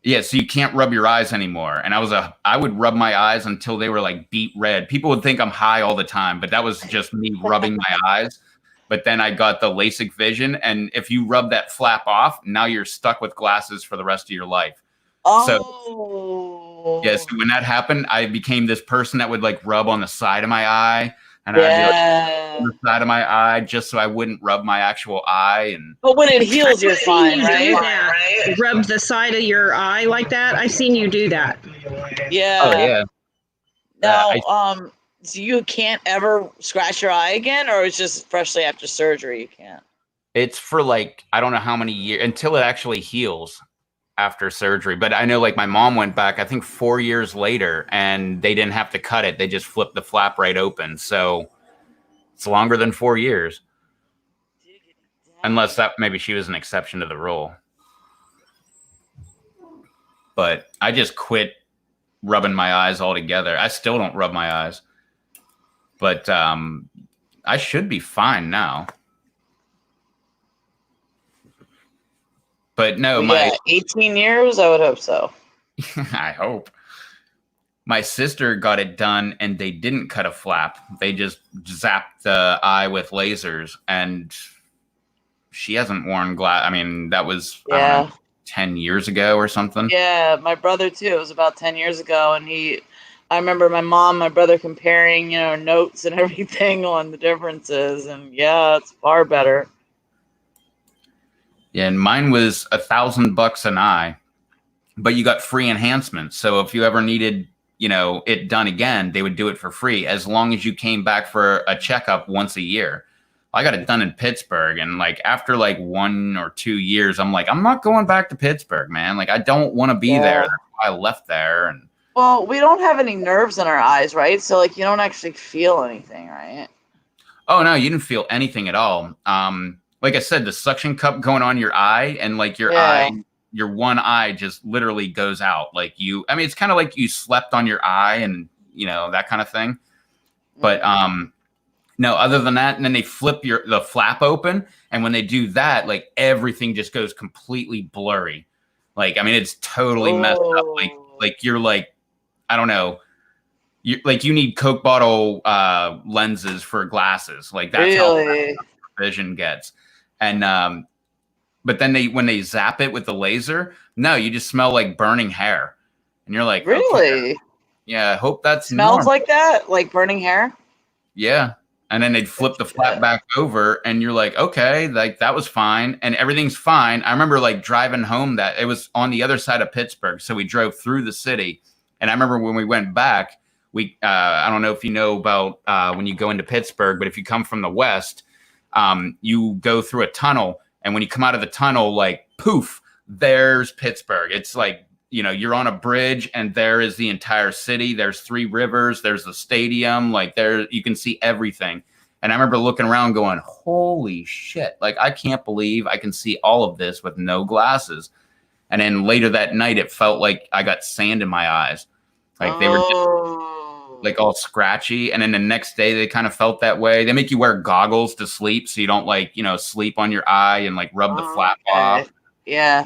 A: Yeah, so you can't rub your eyes anymore. And I would rub my eyes until they were like beet red. People would think I'm high all the time, but that was just me rubbing my eyes. But then I got the LASIK vision, and if you rub that flap off, now you're stuck with glasses for the rest of your life.
C: Oh.
A: So, yeah, so when that happened, I became this person that would like rub on the side of my eye, and I'd be like on the side of my eye just so I wouldn't rub my actual eye. And
C: but when it heals, you're fine, right?
D: Rub the side of your eye like that. I've seen you do that.
C: Yeah.
A: Oh yeah.
C: Now, so you can't ever scratch your eye again, or it's just freshly after surgery you can't?
A: It's for like, I don't know how many years until it actually heals after surgery. But I know like my mom went back, I think 4 years later, and they didn't have to cut it. They just flipped the flap right open. So it's longer than 4 years. Unless that maybe she was an exception to the rule. But I just quit rubbing my eyes altogether. I still don't rub my eyes. But I should be fine now. But no,
C: yeah, 18 years, I would hope so.
A: I hope. My sister got it done, and they didn't cut a flap. They just zapped the eye with lasers, and she hasn't worn glass. I mean, that was I don't know, 10 years ago or something.
C: Yeah, my brother too. It was about 10 years ago, and I remember my mom, my brother comparing, notes and everything on the differences, and yeah, it's far better.
A: Yeah, and mine was $1,000 an eye, but you got free enhancements. So if you ever needed, it done again, they would do it for free as long as you came back for a checkup once a year. I got it done in Pittsburgh, and like after like 1 or 2 years, I'm like, I'm not going back to Pittsburgh, man. Like I don't want to be there. That's why I left there. And
C: well, we don't have any nerves in our eyes, right? So like you don't actually feel anything, right?
A: Oh no, you didn't feel anything at all. Like I said, the suction cup going on your eye, and like your eye, your one eye just literally goes out. Like it's kind of like you slept on your eye, and that kind of thing. But no, other than that, and then they flip the flap open, and when they do that, like everything just goes completely blurry. Like it's totally messed up. Like you're like, I don't know. You need Coke bottle lenses for glasses. Like that's how vision gets. And but then when they zap it with the laser, no, you just smell like burning hair, and you're like,
C: really?
A: Okay. Yeah, I hope that
C: smells like that, like burning hair.
A: Yeah, and then they'd flip the flap back over, and you're like, okay, like that was fine, and everything's fine. I remember like driving home that it was on the other side of Pittsburgh, so we drove through the city, and I remember when we went back, I don't know if you know about when you go into Pittsburgh, but if you come from the west. You go through a tunnel, and when you come out of the tunnel, like poof, there's Pittsburgh. It's like, you're on a bridge, and there is the entire city. There's 3 rivers. There's the stadium. Like there, you can see everything. And I remember looking around going, holy shit. Like, I can't believe I can see all of this with no glasses. And then later that night, it felt like I got sand in my eyes. Like they were just like all scratchy, and then the next day they kind of felt that way. They make you wear goggles to sleep, so you don't like sleep on your eye and like rub the flap off.
C: Yeah,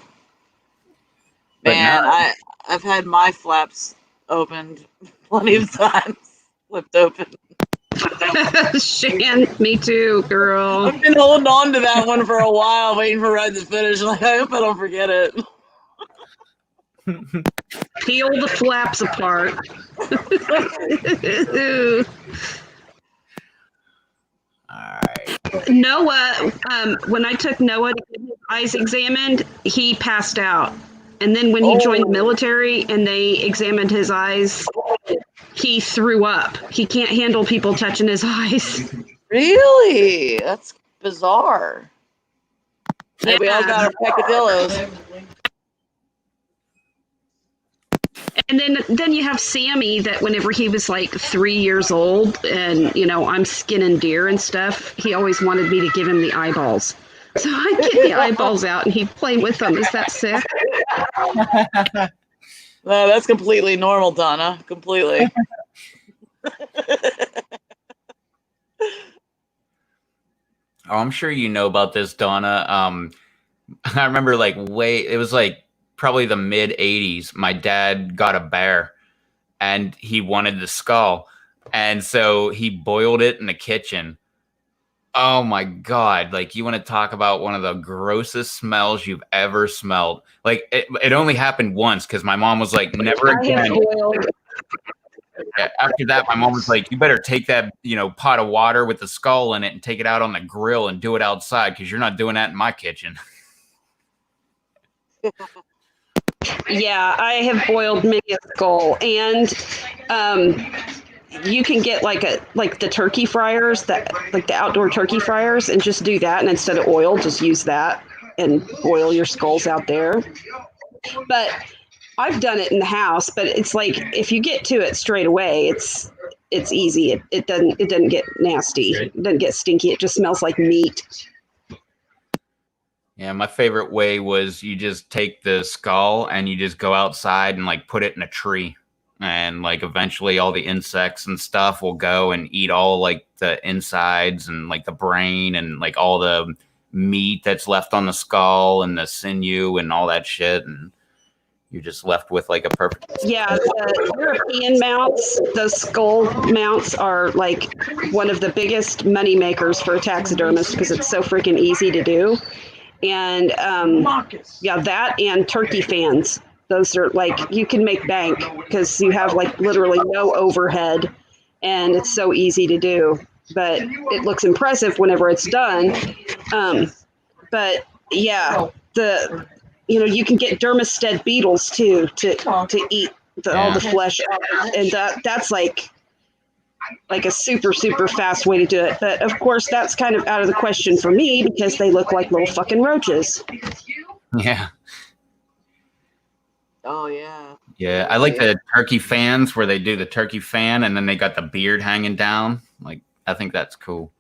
A: but
C: man, I've had my flaps opened plenty of times, flipped open.
D: Shan, me too, girl.
C: I've been holding on to that one for a while, waiting for Red to finish. Like I hope I don't forget it.
D: Peel the flaps apart.
A: All right.
D: Noah, when I took Noah to get his eyes examined, he passed out. And then when he joined the military and they examined his eyes, he threw up. He can't handle people touching his eyes.
C: Really? That's bizarre. Hey, we all got our peccadillos.
D: And then you have Sammy that whenever he was like 3 years old and, I'm skinning deer and stuff, he always wanted me to give him the eyeballs. So I'd get the eyeballs out and he'd play with them. Is that sick?
C: No, that's completely normal, Donna. Completely.
A: Oh, I'm sure you know about this, Donna. I remember it was like probably the mid 80s. My dad got a bear and he wanted the skull. And so he boiled it in the kitchen. Oh my God. Like, you want to talk about one of the grossest smells you've ever smelled. Like, it only happened once because my mom was like, never again. After that, my mom was like, you better take that, pot of water with the skull in it and take it out on the grill and do it outside because you're not doing that in my kitchen.
D: Yeah, I have boiled many a skull, and you can get like the turkey fryers, like the outdoor turkey fryers, and just do that. And instead of oil, just use that and boil your skulls out there. But I've done it in the house, but it's like if you get to it straight away, it's easy. It doesn't get nasty. It doesn't get stinky. It just smells like meat.
A: Yeah, my favorite way was you just take the skull and you just go outside and put it in a tree. And eventually all the insects and stuff will go and eat all the insides and the brain and all the meat that's left on the skull and the sinew and all that shit. And you're just left with a perfect.
D: Yeah, the European mounts, those skull mounts are one of the biggest money makers for a taxidermist because it's so freaking easy to do. And yeah, that and turkey fans. Those are you can make bank because you have literally no overhead and it's so easy to do. But it looks impressive whenever it's done. But yeah, you can get Dermisted beetles too to eat all the flesh, and that's like a super, super fast way to do it. But of course, that's kind of out of the question for me because they look like little fucking roaches.
A: Yeah.
C: Oh, yeah.
A: Yeah. I like the turkey fans where they do the turkey fan and then they got the beard hanging down. I think that's cool.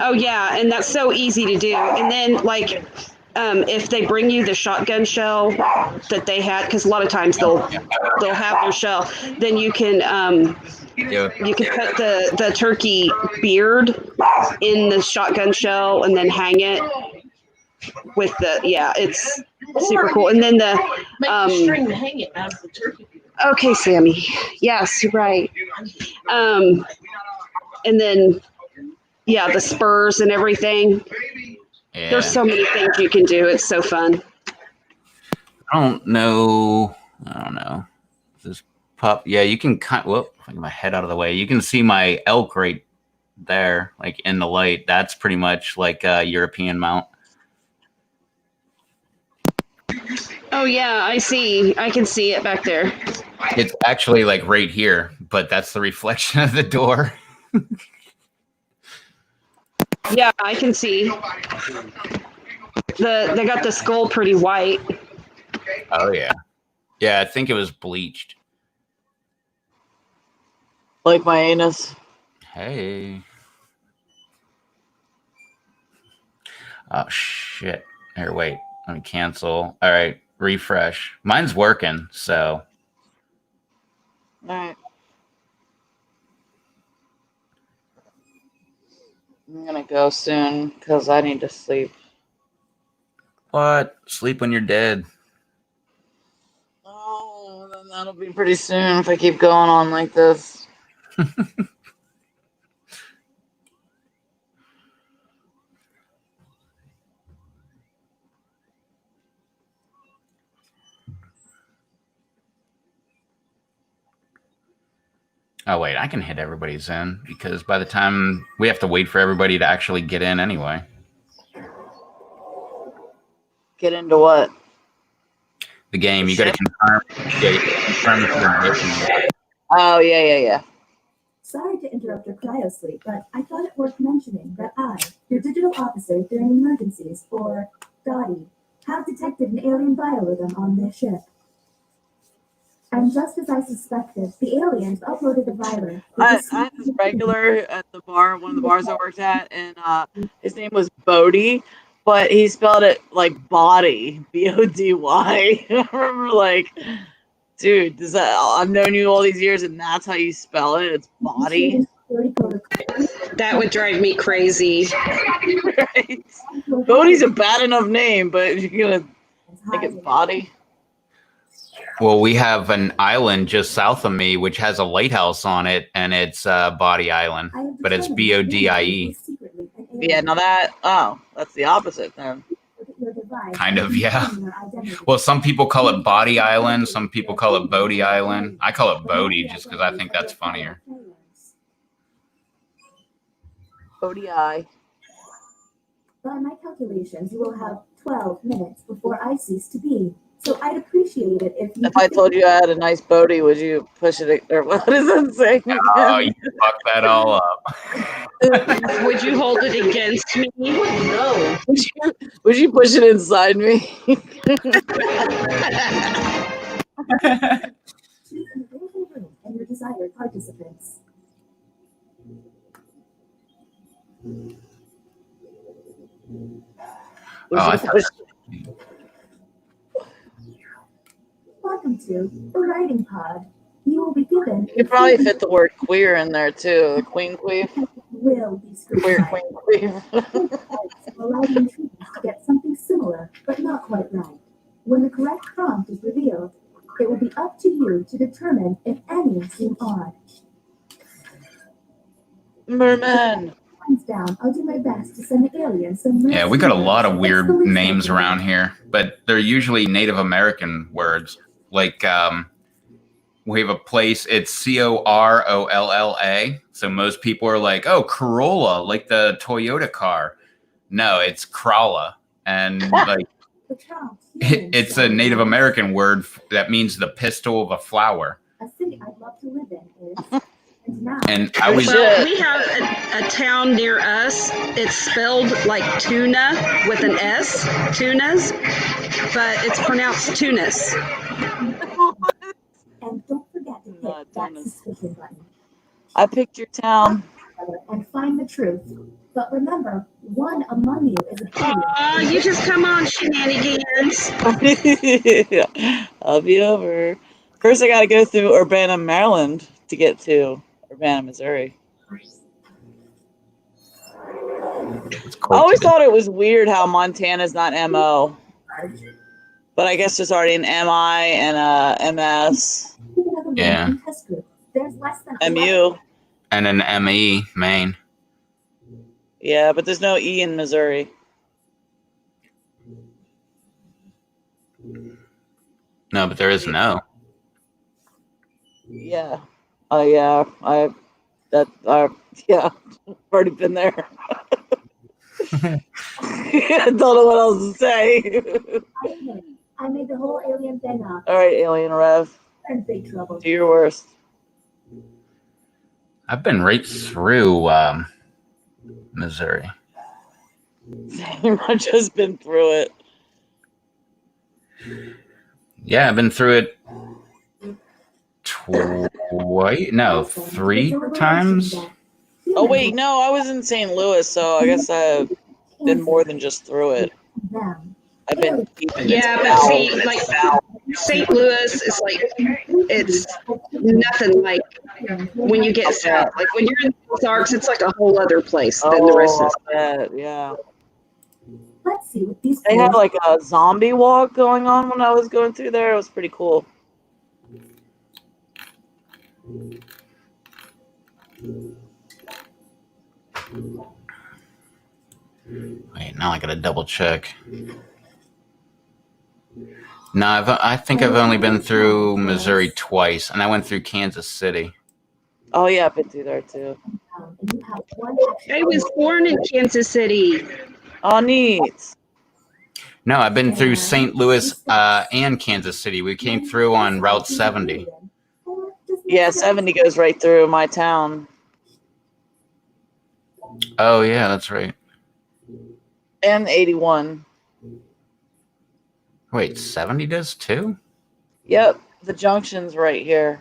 D: Oh, yeah. And that's so easy to do. And then, if they bring you the shotgun shell that they had, because a lot of times they'll have their shell, then you can you can put the turkey beard in the shotgun shell and then hang it with it's super cool. And then the string to hang it out of the turkey. Okay, Sammy. Yes, you're right. And then the spurs and everything. Yeah. There's so many things you can do. It's so fun.
A: I don't know. This pup. Yeah, you can whoop, get my head out of the way. You can see my elk right there, in the light. That's pretty much a European mount.
D: Oh yeah, I see. I can see it back there.
A: It's actually right here, but that's the reflection of the door.
D: Yeah, I can see. They got the skull pretty white.
A: Oh yeah. Yeah, I think it was bleached.
C: Like my anus.
A: Hey. Oh shit. Here, wait. Let me cancel. All right, refresh. Mine's working, so.
C: All right. I'm gonna go soon because I need to sleep.
A: What? Sleep when you're dead.
C: Oh, then that'll be pretty soon if I keep going on like this.
A: Oh, wait, I can hit everybody's in because by the time we have to wait for everybody to actually get in anyway.
C: Get into what?
A: The game, you got to confirm. Yeah, you gotta confirm if you're in.
C: Oh, yeah.
E: Sorry to interrupt your cryosleep, but I thought it worth mentioning that I, your digital officer during emergencies, or Dottie, have detected an alien biorhythm on this ship. And just as I suspected, the aliens uploaded a virus.
C: I had this regular at the bar, one of the bars I worked at, and his name was Bodie, but he spelled it like body, B-O-D-Y. I remember like, dude, I've known you all these years, and that's how you spell it. It's body.
D: That would drive me crazy.
C: Right? Bodie's a bad enough name, but you're gonna make it body.
A: Well, we have an island just south of me which has a lighthouse on it, and it's Body Island, but it's Bodie.
C: Yeah, now that's the opposite then.
A: Kind of, yeah. Well, some people call it Body Island, some people call it Bodie Island. I call it Bodie just because I think that's funnier.
C: Bodie eye.
E: By my calculations, you will have 12 minutes before I cease to be. So I'd appreciate it if you.
C: If I told you I had a nice Bodie, would you push it? Or what is it saying?
A: Oh, you fuck that all up.
D: Would you hold it against me?
C: No. Would you push it inside me?
E: Choose an available room and your desired participants. Welcome to the writing pod. You will be given.
C: You could probably fit the word queer in there too. The queen queef.
E: Will be
C: Queer
E: scrutinized.
C: queen queef.
E: Allow the intruders to get something similar, but not quite right. When the correct prompt is revealed, it will be up to you to determine if any seem odd.
C: Merman.
E: Hands down, I'll do my best to send the aliens some.
A: Yeah, we got a lot of weird names around here, but they're usually Native American words. Like we have a place, it's Corolla. So most people are like, oh, Corolla, like the Toyota car. No, it's Crawla. And like it's a Native American word that means the pistil of a flower.
E: A city I'd love to live in is.
A: And I was.
D: Well, we have a town near us. It's spelled like tuna with an S, tunas, but it's pronounced tunis.
E: And don't forget to hit that suspicion button.
C: I picked your town.
E: And find the truth. But remember, one among you is a player.
D: Oh, you just come on, shenanigans.
C: I'll be over. First, I got to go through Urbana, Maryland to get to Urbana, Missouri. I always thought it was weird how Montana's not MO. But I guess there's already an MI and a MS.
A: Yeah.
E: There's less than
A: MU. And an ME, Maine.
C: Yeah, but there's no E in Missouri.
A: No, but there is an O.
C: Yeah. Yeah. I've already been there. I don't know what else to say.
E: I made the whole alien thing up.
C: All right, Alien Rev.
E: I'm in big trouble.
C: Do your worst.
A: I've been right through Missouri.
C: I've just been through it.
A: Yeah, I've been through it three times.
C: Oh wait, no, I was in St. Louis, so I guess I've been more than just through it. I've been deep in
D: Yeah, but see, like St. Louis is like it's nothing like when you get south. Like when you're in the Ozarks, it's like a whole other place than the rest of
C: it. Yeah.
E: Let's see what these.
C: They had like a zombie walk going on when I was going through there. It was pretty cool.
A: Wait, now I gotta double check. No, I think I've only been through Missouri twice, and I went through Kansas City.
C: Oh yeah, I've been through there too.
E: And you have one
D: I was born in Kansas City.
C: Oh, neat.
A: No, I've been through St. Louis and Kansas City. We came through on Route 70.
C: Yeah, 70 goes right through my town.
A: Oh, yeah, that's right.
C: And 81.
A: Wait, 70 does too?
C: Yep, the junction's right here.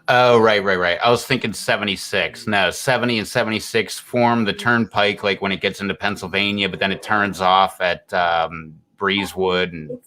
A: Oh, right. I was thinking 76. No, 70 and 76 form the turnpike like when it gets into Pennsylvania, but then it turns off at Breezewood. And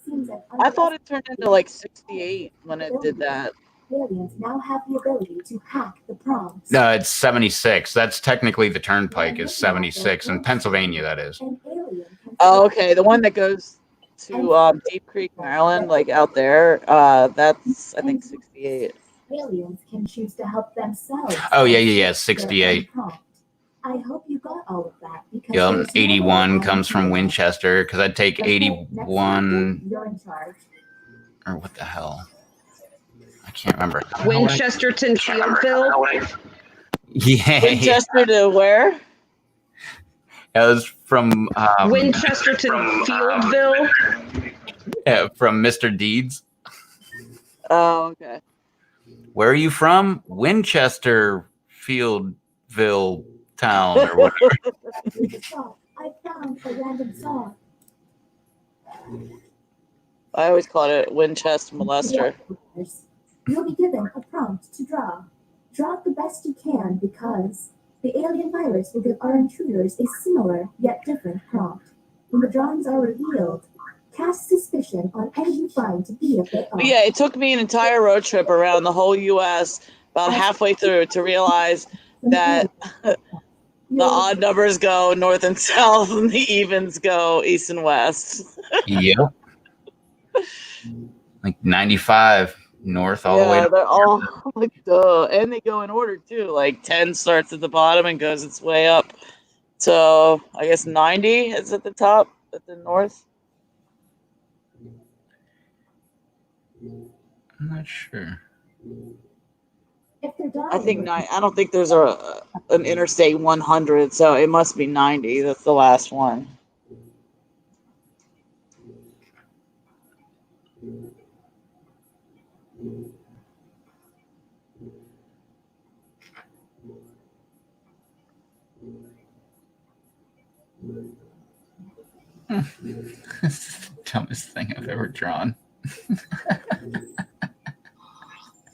C: I thought it turned into like 68 when it did that.
E: Aliens now have the ability to hack the prompts.
A: no, it's 76. That's technically the turnpike is 76 in Pennsylvania, that is.
E: An alien can
C: Oh, okay. The one that goes to Deep Creek, Maryland, like out there, that's, I think, 68.
E: aliens can choose to help themselves.
A: Oh, yeah, 68.
E: I hope you got all of that because
A: Yeah,
E: there's no
A: 81
E: way
A: comes from
E: I'm-
A: Winchester because I'd take
E: Okay, next
A: 81
E: chapter, you're in charge.
A: or what the hell? I can't remember.
D: Winchesterton Fieldville.
A: Yeah,
C: Winchester to where?
A: It was from
D: Winchesterton Fieldville.
A: from Mr. Deeds.
C: Oh, okay.
A: Where are you from? Winchester Fieldville town or whatever.
E: Stop. I found a random song.
C: I always called it Winchester Molester.
E: You'll be given a prompt to draw. Draw the best you can because the alien virus will give our intruders a similar yet different prompt. When the drawings are revealed, cast suspicion on any you find to be a bit off.
C: But yeah, it took me an entire road trip around the whole U.S. about halfway through to realize that the odd numbers go north and south and the evens go east and west.
A: Yep. Like 95 north all the way.
C: They're all like, duh. And they go in order too. Like 10 starts at the bottom and goes its way up. So I guess 90 is at the top at the north.
A: I'm not sure.
E: If they're dying,
C: I think I don't think there's an Interstate 100, so it must be 90. That's the last one.
A: Dumbest thing I've ever drawn.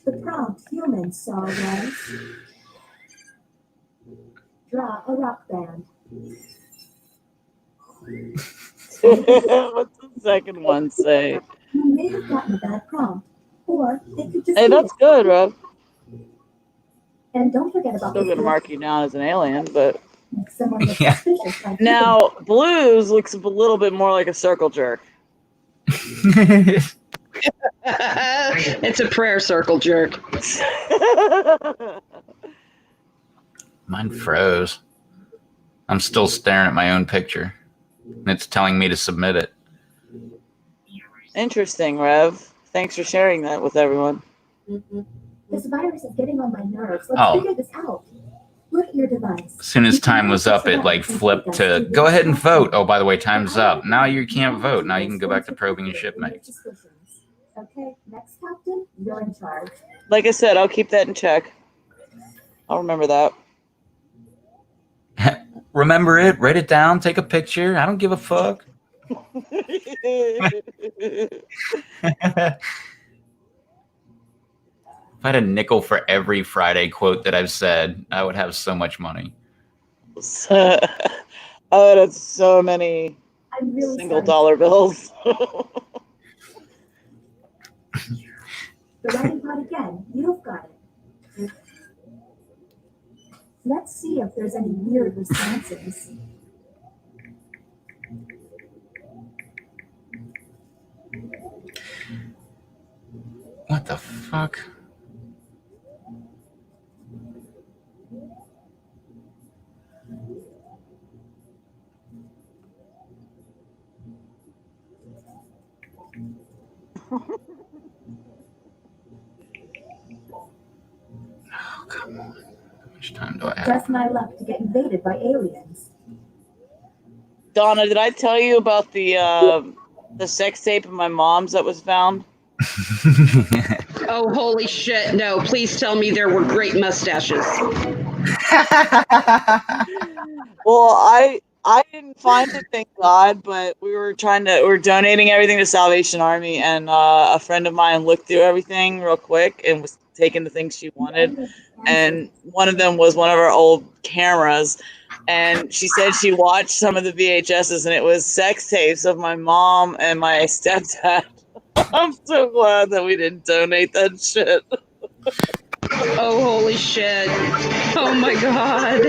E: the prompt humans saw was draw a rock band.
C: What's the second one say?
E: You may have gotten a bad prompt, or they could just.
C: Hey, that's good, Rob.
E: And don't forget about
C: Still gonna mark you down as an alien, but
E: someone that's
A: Yeah.
E: suspicious. Like
C: now blues looks a little bit more like a circle jerk.
D: It's a prayer circle jerk.
A: Mine froze. I'm still staring at my own picture. And it's telling me to submit it.
C: Interesting, Rev. Thanks for sharing that with everyone.
E: This virus is getting on my nerves. Let's
A: Oh.
E: figure this out. Look at your device.
A: As soon as time was up, it like flipped to go ahead and vote. Oh, by the way, time's up. Now you can't vote. Now you can go back to probing your shipmates.
E: Okay, next captain, you're in charge.
C: Like I said, I'll keep that in check. I'll remember that.
A: Remember it, write it down, take a picture. I don't give a fuck. If I had a nickel for every Friday quote that I've said, I would have so much money.
C: Oh, that's so many
E: I'm really
C: single
E: sorry.
C: dollar bills.
E: The writing pod again. You've got it. Let's see if there's any weird responses.
A: What the fuck? Oh, come on. How much time do I have?
E: Just my luck to get invaded by aliens.
C: Donna, did I tell you about the sex tape of my mom's that was found?
D: Oh, holy shit. No, please tell me there were great mustaches.
C: Well, I didn't find it, thank God, but we're donating everything to Salvation Army, and a friend of mine looked through everything real quick and was taking the things she wanted, and one of them was one of our old cameras, and she said she watched some of the VHSs, and it was sex tapes of my mom and my stepdad. I'm so glad that we didn't donate that shit.
D: Oh, holy shit. Oh my god.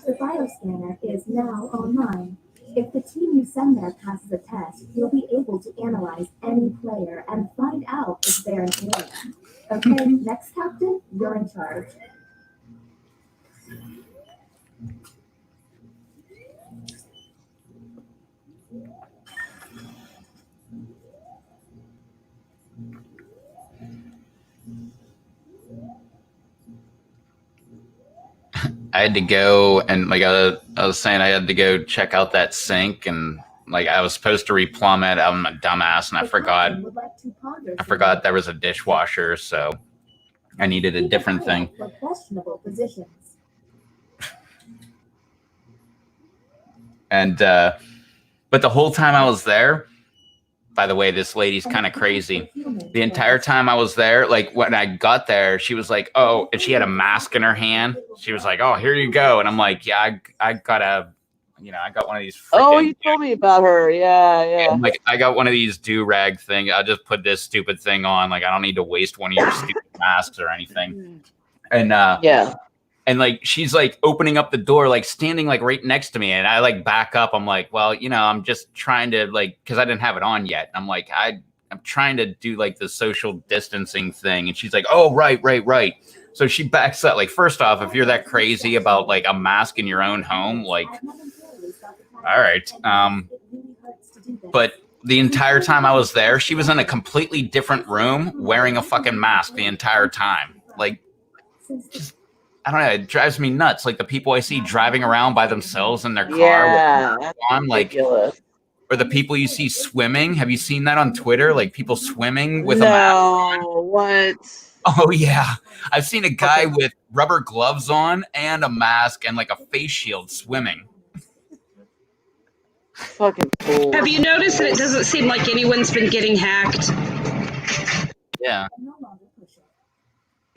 E: The bioscanner is now online. If the team you send there passes a test, you'll be able to analyze any player and find out if they're an alien. Okay, next captain, you're in charge.
A: I had to go and like I was saying, I had to go check out that sink, and like I was supposed to replumb it. I'm a dumbass, and I forgot there was a dishwasher, so I needed a different thing.
E: For questionable positions.
A: And but the whole time I was there, by the way, this lady's kind of crazy. The entire time I was there, like when I got there, she was like, "Oh," and she had a mask in her hand. She was like, "Oh, here you go." And I'm like, "Yeah, I got one of these."
C: Oh, you told me about her. Yeah.
A: Like, I got one of these do-rag thing. I'll just put this stupid thing on. Like, I don't need to waste one of your stupid masks or anything. And
C: yeah.
A: And like she's like opening up the door, like standing like right next to me, and I like back up. I'm like, well, I'm just trying to like, because I didn't have it on yet. I'm like, I'm trying to do like the social distancing thing, and she's like, oh, right. So she backs up. Like, first off, if you're that crazy about like a mask in your own home, like, all right. But the entire time I was there, she was in a completely different room wearing a fucking mask the entire time. Like, just, I don't know. It drives me nuts. Like the people I see driving around by themselves in their car, on, like, or the people you see swimming. Have you seen that on Twitter? Like people swimming with a mask.
C: No, what?
A: Oh yeah, I've seen a guy with rubber gloves on and a mask and like a face shield swimming.
C: Fucking cool.
D: Have you noticed that it doesn't seem like anyone's been getting hacked?
A: Yeah.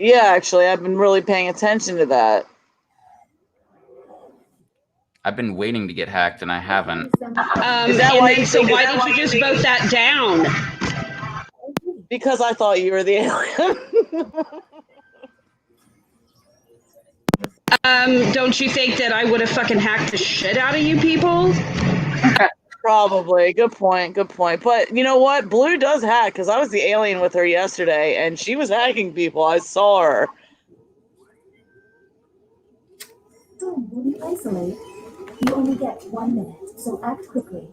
C: Yeah, actually, I've been really paying attention to that.
A: I've been waiting to get hacked and I haven't.
D: So why did you just vote that down?
C: Because I thought you were the
D: alien. Don't you think that I would have fucking hacked the shit out of you people?
C: Probably. Good point. But you know what? Blue does hack, because I was the alien with her yesterday, and she was hacking people. I saw her.
E: Will you isolate? You only get 1 minute, so act quickly.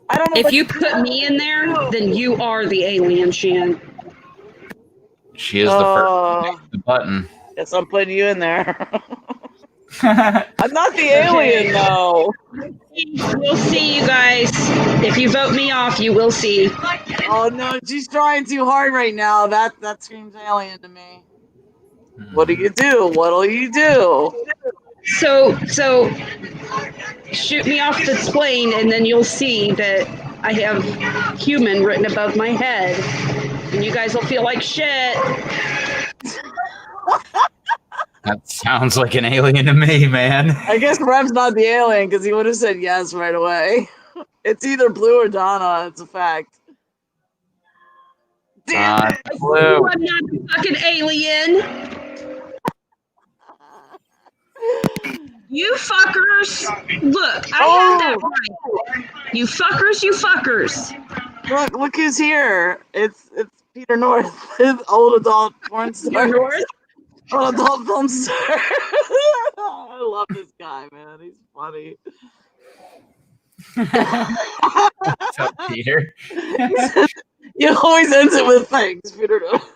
C: I don't know.
D: If you put me in there, then you are the alien, Shan.
A: She is the first to the button.
C: Guess I'm putting you in there. I'm not the alien, though.
D: We'll see, you guys. If you vote me off, you will see.
C: Oh no, she's trying too hard right now. That screams alien to me. What do you do? What'll you do?
D: So shoot me off this plane, and then you'll see that I have human written above my head, and you guys will feel like shit.
A: That sounds like an alien to me, man.
C: I guess Rev's not the alien, because he would have said yes right away. It's either Blue or Donna. It's a fact.
A: Damn it, Blue.
D: I'm not the fucking alien. You fuckers. Look, I have that right. You fuckers.
C: Look who's here. It's Peter North, old adult porn star.
D: Peter North?
C: Old adult film star. I love this guy, man. He's funny.
A: What's up, Peter?
C: He always ends it with thanks, Peter North.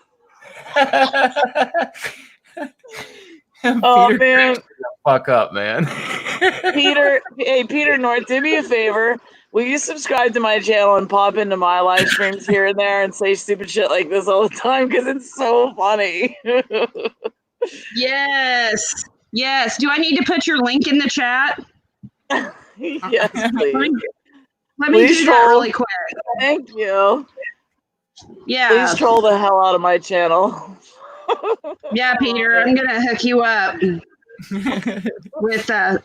C: Oh,
A: Peter,
C: man.
A: shut the fuck up, man.
C: Peter North, do me a favor. Will you subscribe to my channel and pop into my live streams here and there and say stupid shit like this all the time? Because it's so funny.
D: Yes. Yes. Do I need to put your link in the chat?
C: Yes, please.
D: Let me
C: Please
D: do that
C: troll.
D: really quick.
C: Thank you.
D: Yeah.
C: Please troll the hell out of my channel.
D: Yeah, Peter, I'm going to hook you up with Shan.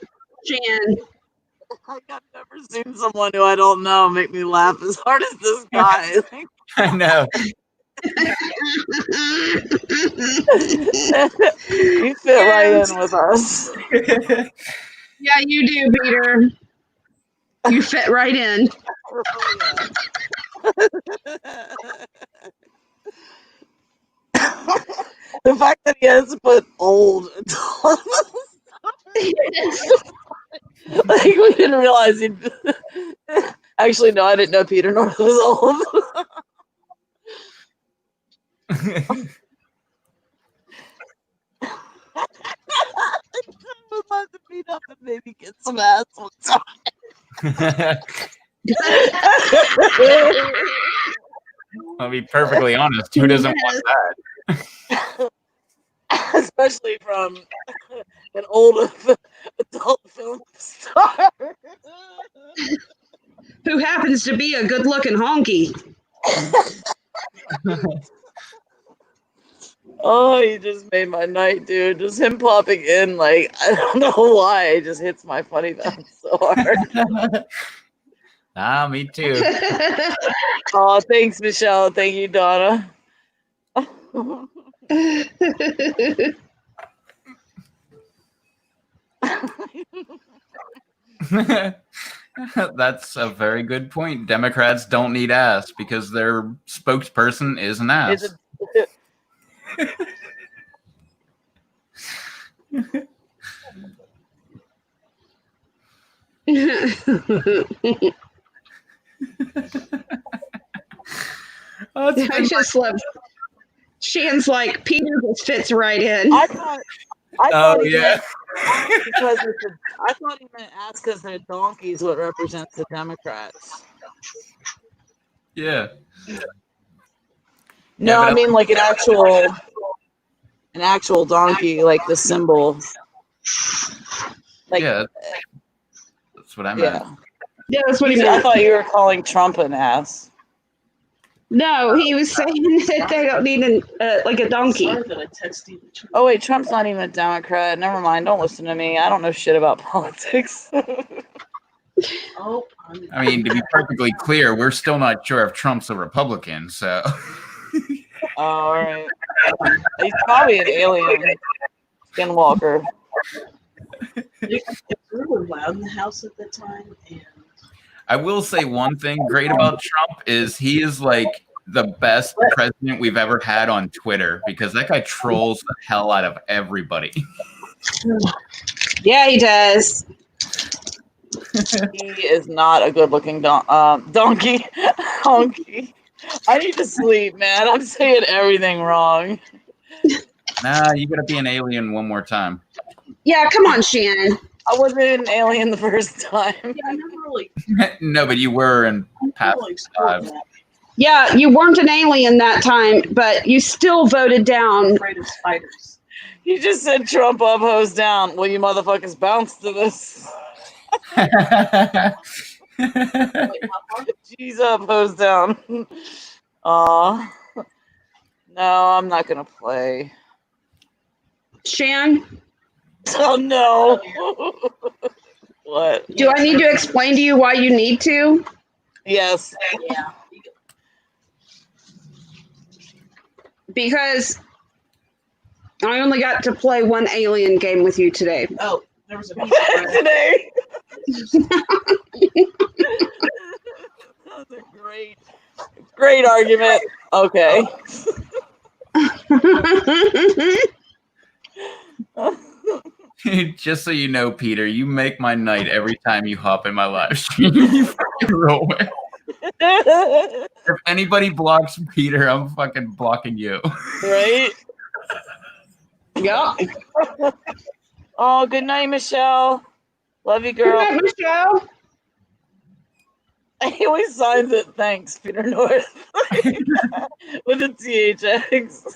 C: I've never seen someone who I don't know make me laugh as hard as this guy.
A: I know.
C: You fit right in with us.
D: Yeah, you do, Peter. You fit right in.
C: The fact that he has to put old like we didn't realize he actually no, I didn't know Peter North was old. I would love to beat up and maybe get some ass one time.
A: I'll be perfectly honest. Who doesn't want that?
C: Especially from an old adult film star.
D: Who happens to be a good-looking honky.
C: Oh, you just made my night, dude. Just him popping in, like, I don't know why. It just hits my funny bone so hard.
A: Me too.
C: Oh, thanks, Michelle. Thank you, Donna.
A: That's a very good point. Democrats don't need ass because their spokesperson is an ass.
D: I just love. Shan's like, Peter just fits right in.
C: I thought he
A: yeah.
C: meant because I thought he meant ask because they're donkeys what represents the Democrats.
A: Yeah.
C: No,
A: Yeah, but
C: I mean like an actual donkey, like the symbol. Like,
A: yeah. That's what I meant.
C: yeah.
D: Yeah, that's what he
C: I
D: meant.
C: thought you were calling Trump an ass.
D: No, he was saying that they don't need like a donkey.
C: Oh wait, Trump's not even a Democrat. Never mind. Don't listen to me. I don't know shit about politics.
A: I mean, to be perfectly clear, we're still not sure if Trump's a Republican, so.
C: All right. He's probably an alien. Skinwalker.
F: It's really loud in the house at the time, and
A: I will say one thing great about Trump is he is like the best president we've ever had on Twitter because that guy trolls the hell out of everybody.
D: Yeah, he does.
C: He is not a good-looking donkey. Honky. I need to sleep, man. I'm saying everything wrong.
A: Nah, you gotta be an alien one more time.
D: Yeah, come on, Shannon.
C: I wasn't an alien the first time.
F: yeah, I never really,
A: No, but you were in past
F: really explored
A: lives.
F: that.
D: Yeah, you weren't an alien that time, but you still voted down.
F: Afraid of spiders.
C: You just said Trump up, hose down. Well, you motherfuckers bounce to this. Jeez up, hose down. No, I'm not gonna play.
D: Shan,
C: Oh no. What?
D: do I need to explain to you why you need to?
C: Yes.
F: Yeah.
D: Because I only got to play one alien game with you today.
F: Oh, there was a piece of bread.
C: Today. Those are great. Great argument. Okay.
A: Just so you know, Peter, you make my night every time you hop in my live stream. You fucking roll with. If anybody blocks Peter, I'm fucking blocking you.
C: Right?
D: Yep.
C: Oh, good night, Michelle. Love you,
D: Good
C: girl.
D: night, Michelle.
C: He always signs it, thanks, Peter North. With a THX.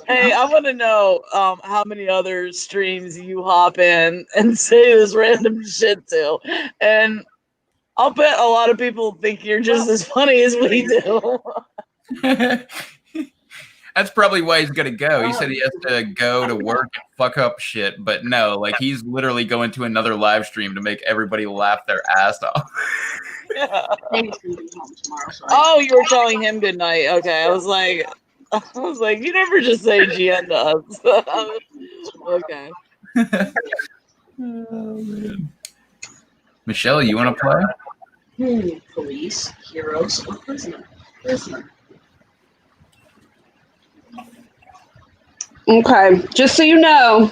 C: Hey, I want to know how many other streams you hop in and say this random shit to. And I'll bet a lot of people think you're just as funny as we do.
A: That's probably why he's gonna go. He said he has to go to work and fuck up shit, but no, like he's literally going to another live stream to make everybody laugh their ass off.
C: Oh, you were telling him good night. Okay, I was like, you never just say GN to us. Okay.
A: Oh, man. Michelle, you want to play?
F: Police, heroes, or prisoner? Prisoner.
D: Okay, just so you know,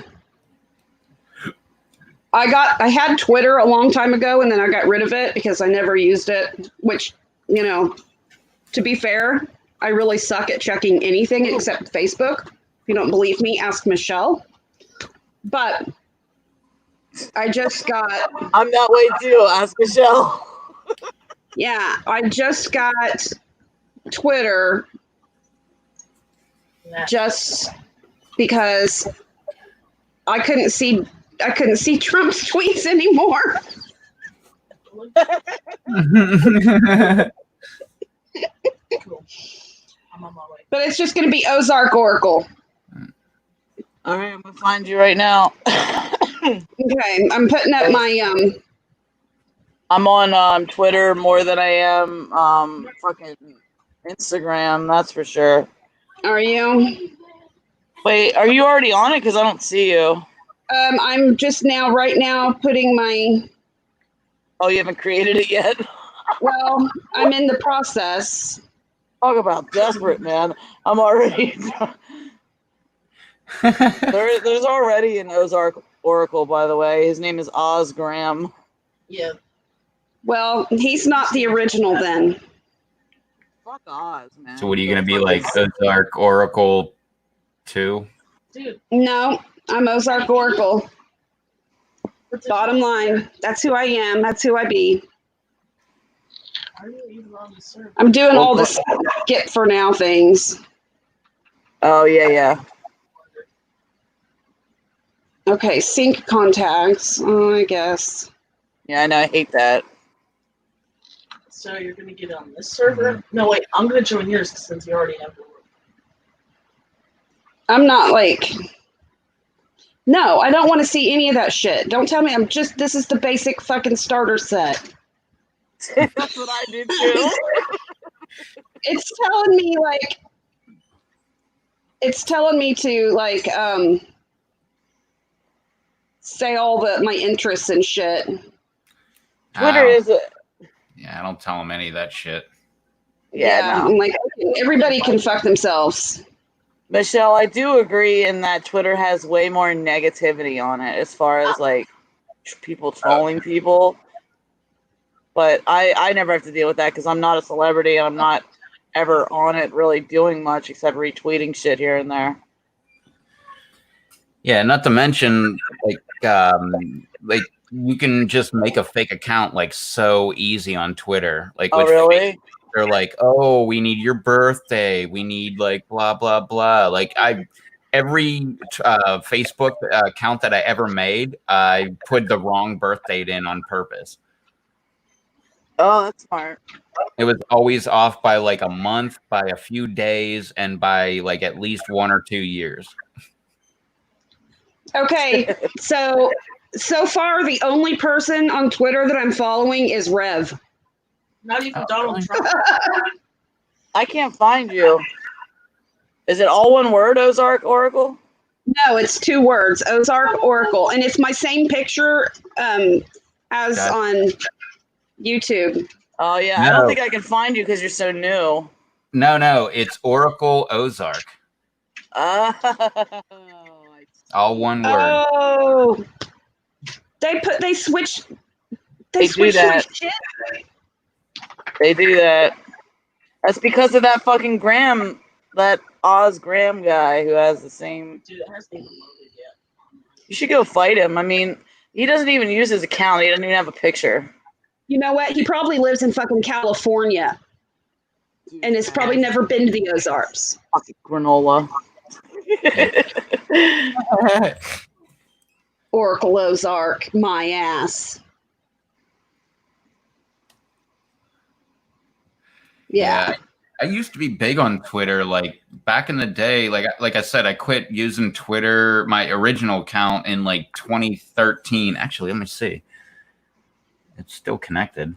D: I had Twitter a long time ago, and then I got rid of it because I never used it, which, you know, to be fair, I really suck at checking anything except Facebook. If you don't believe me, ask Michelle. But I just got...
C: I'm that way too. Ask Michelle.
D: Yeah, I just got Twitter just because I couldn't see Trump's tweets anymore.
F: Cool. I'm on my way.
D: But it's just going to be Ozark Oracle.
C: All right, I'm gonna find you right now.
D: Okay, I'm putting up my
C: I'm on Twitter more than I am fucking Instagram. That's for sure.
D: Are you?
C: Wait, are you already on it? Because I don't see you.
D: I'm just right now putting my.
C: Oh, you haven't created it yet?
D: Well, I'm in the process.
C: Talk about desperate, man. I'm already. There's already an Ozark Oracle, by the way. His name is Oz Graham.
F: Yeah.
D: Well, he's not the original then.
C: Fuck Oz, man.
A: So what are you gonna be like, Ozark Oracle 2?
F: Dude.
D: No, I'm Ozark Oracle.
F: What's it
D: Bottom line, that's who I am. That's who I be.
F: Are you even on the server?
D: I'm doing all the skip for now things.
C: Oh, yeah.
D: Okay, sync contacts. Oh, I guess.
C: Yeah, I know. I hate that.
F: So you're gonna get on this server? No, wait. I'm gonna join yours since you already have the room.
D: I'm not like. No, I don't want to see any of that shit. Don't tell me this is the basic fucking starter set.
C: That's what I did too.
D: It's telling me to say all my interests and shit.
C: Twitter is a.
A: Yeah, I don't tell him any of that shit.
C: Yeah, no.
D: I'm like, everybody can fuck themselves.
C: Michelle, I do agree in that Twitter has way more negativity on it as far as like people trolling people. But I never have to deal with that because I'm not a celebrity and I'm not ever on it really doing much except retweeting shit here and there.
A: Yeah, not to mention like you can just make a fake account like so easy on Twitter. Like,
C: Oh, really?
A: They're like, oh, we need your birthday. We need like blah blah blah. Like every Facebook account that I ever made, I put the wrong birth date in on purpose.
C: Oh, that's smart.
A: It was always off by like a month, by a few days, and by like at least 1 or 2 years.
D: Okay, so far the only person on Twitter that I'm following is Rev.
F: Not even Donald Trump.
C: I can't find you. Is it all one word, Ozark Oracle?
D: No, it's 2 words, Ozark Oracle, and it's my same picture as on YouTube.
C: Oh yeah, I don't think I can find you because you're so new.
A: No, it's Oracle Ozark.
C: Oh,
A: All one word.
D: Oh, they switch. They
C: do
D: switch my
C: that.
D: shit.
C: They do that. That's because of that fucking Graham, that Oz Graham guy who has the same.
F: Dude, it hasn't even loaded yet.
C: You should go fight him. I mean, he doesn't even use his account. He doesn't even have a picture.
D: You know what? He probably lives in fucking California and has probably never been to the Ozarks.
C: Fucking granola.
D: Oracle Ozark, my ass. Yeah.
A: I used to be big on Twitter, like back in the day. Like I said, I quit using Twitter, my original account, in like 2013. Actually, let me see. It's still connected.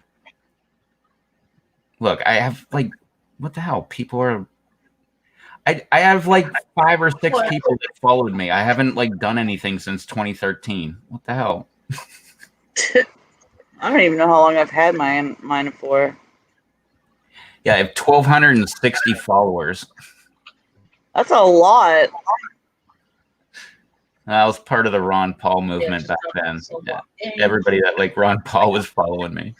A: Look, I have like, what the hell? People are. I have like 5 or 6 people that followed me. I haven't like done anything since 2013. What the hell?
C: I don't even know how long I've had mine for.
A: Yeah, I have 1,260 followers.
C: That's a lot.
A: I was part of the Ron Paul movement back then. Yeah. Everybody that like Ron Paul was following me.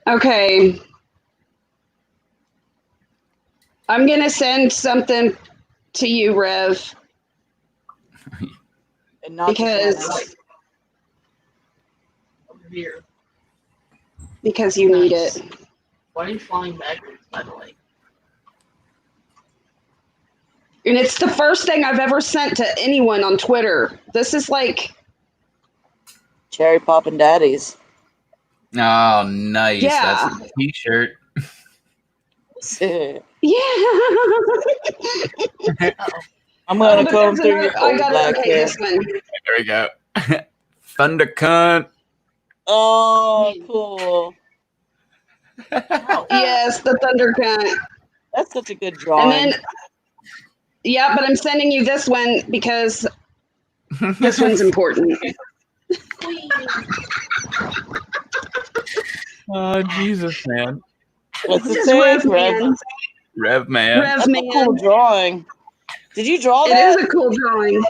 D: Okay. I'm going to send something to you, Rev.
C: And not
D: Because
F: Over here.
D: you need it.
F: Why are you flying backwards, by the way?
D: And it's the first thing I've ever sent to anyone on Twitter. This is like...
C: Cherry Poppin' Daddies.
A: Oh, nice.
D: Yeah.
A: That's a t-shirt.
D: Yeah.
C: I'm going to
D: But
C: comb
D: there's
C: through
D: another,
C: your
D: I
C: old
D: got
C: black
D: it. Okay,
C: hair.
D: this one.
A: There we go. Thunder cunt.
C: Oh, cool.
D: Yes, the Thundercat.
C: That's such a good drawing.
D: And then, yeah, but I'm sending you this one because this one's important.
A: Oh, Jesus, man.
C: What's
D: This
C: it
D: is
C: say?
D: Rev Man.
A: Rev man.
D: Rev
C: That's a cool
D: Man.
C: drawing. Did you draw
D: It
C: that?
D: is a cool drawing.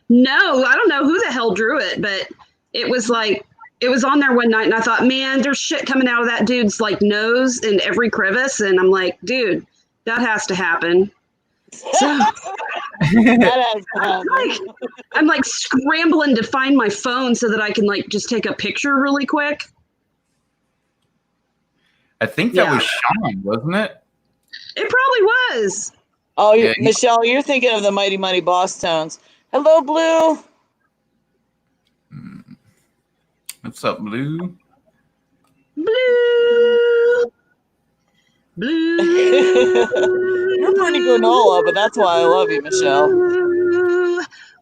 D: No, I don't know who the hell drew it, but it was like, it was on there one night and I thought, man, there's shit coming out of that dude's like nose in every crevice. And I'm like, dude, that has to happen. So
C: That has to happen.
D: I'm like scrambling to find my phone so that I can like just take a picture really quick.
A: I think that was Sean, wasn't it?
D: It probably was.
C: Oh,
A: Yeah,
C: Michelle, you're thinking of the Mighty Mighty Boss Tones. Hello, Blue.
A: What's up, Blue?
D: Blue. Blue.
C: You're pretty granola, but that's why I love you, Michelle.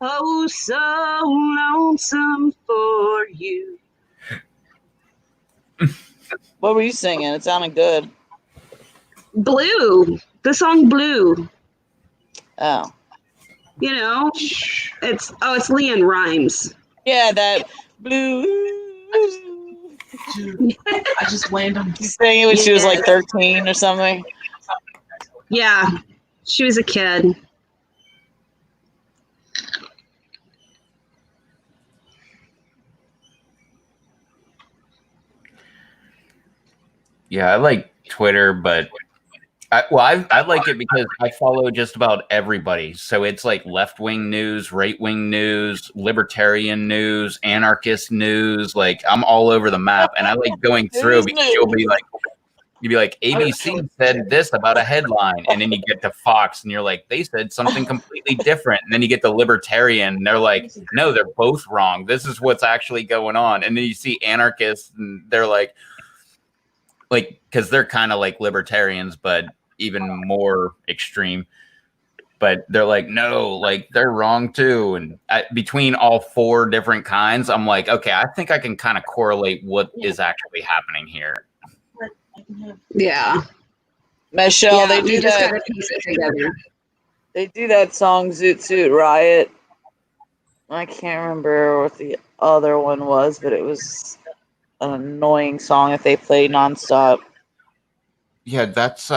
D: Oh, so lonesome for you.
C: What were you singing? It sounded good.
D: Blue. The song Blue.
C: Oh.
D: You know, it's Leanne Rhymes.
C: Yeah, that Blue.
F: Dude, I just landed on
C: She sang it when she was like 13 or something.
D: Yeah, she was a kid.
A: Yeah, I like Twitter, but I like it because I follow just about everybody. So it's like left-wing news, right-wing news, libertarian news, anarchist news. Like I'm all over the map, and I like going through because you'd be like, ABC said this about a headline, and then you get to Fox, and you're like, they said something completely different, and then you get the libertarian, and they're like, no, they're both wrong. This is what's actually going on, and then you see anarchists, and they're like, because they're kind of like libertarians, but even more extreme. But they're like, no, like they're wrong too. And between all 4 different kinds, I'm like, okay, I think I can kind of correlate what is actually happening here.
D: Yeah.
C: Michelle, they do
D: you just
C: that.
D: gotta piece it together.
C: They do that song Zoot Suit Riot. I can't remember what the other one was, but it was an annoying song that they play nonstop.
A: Yeah, that's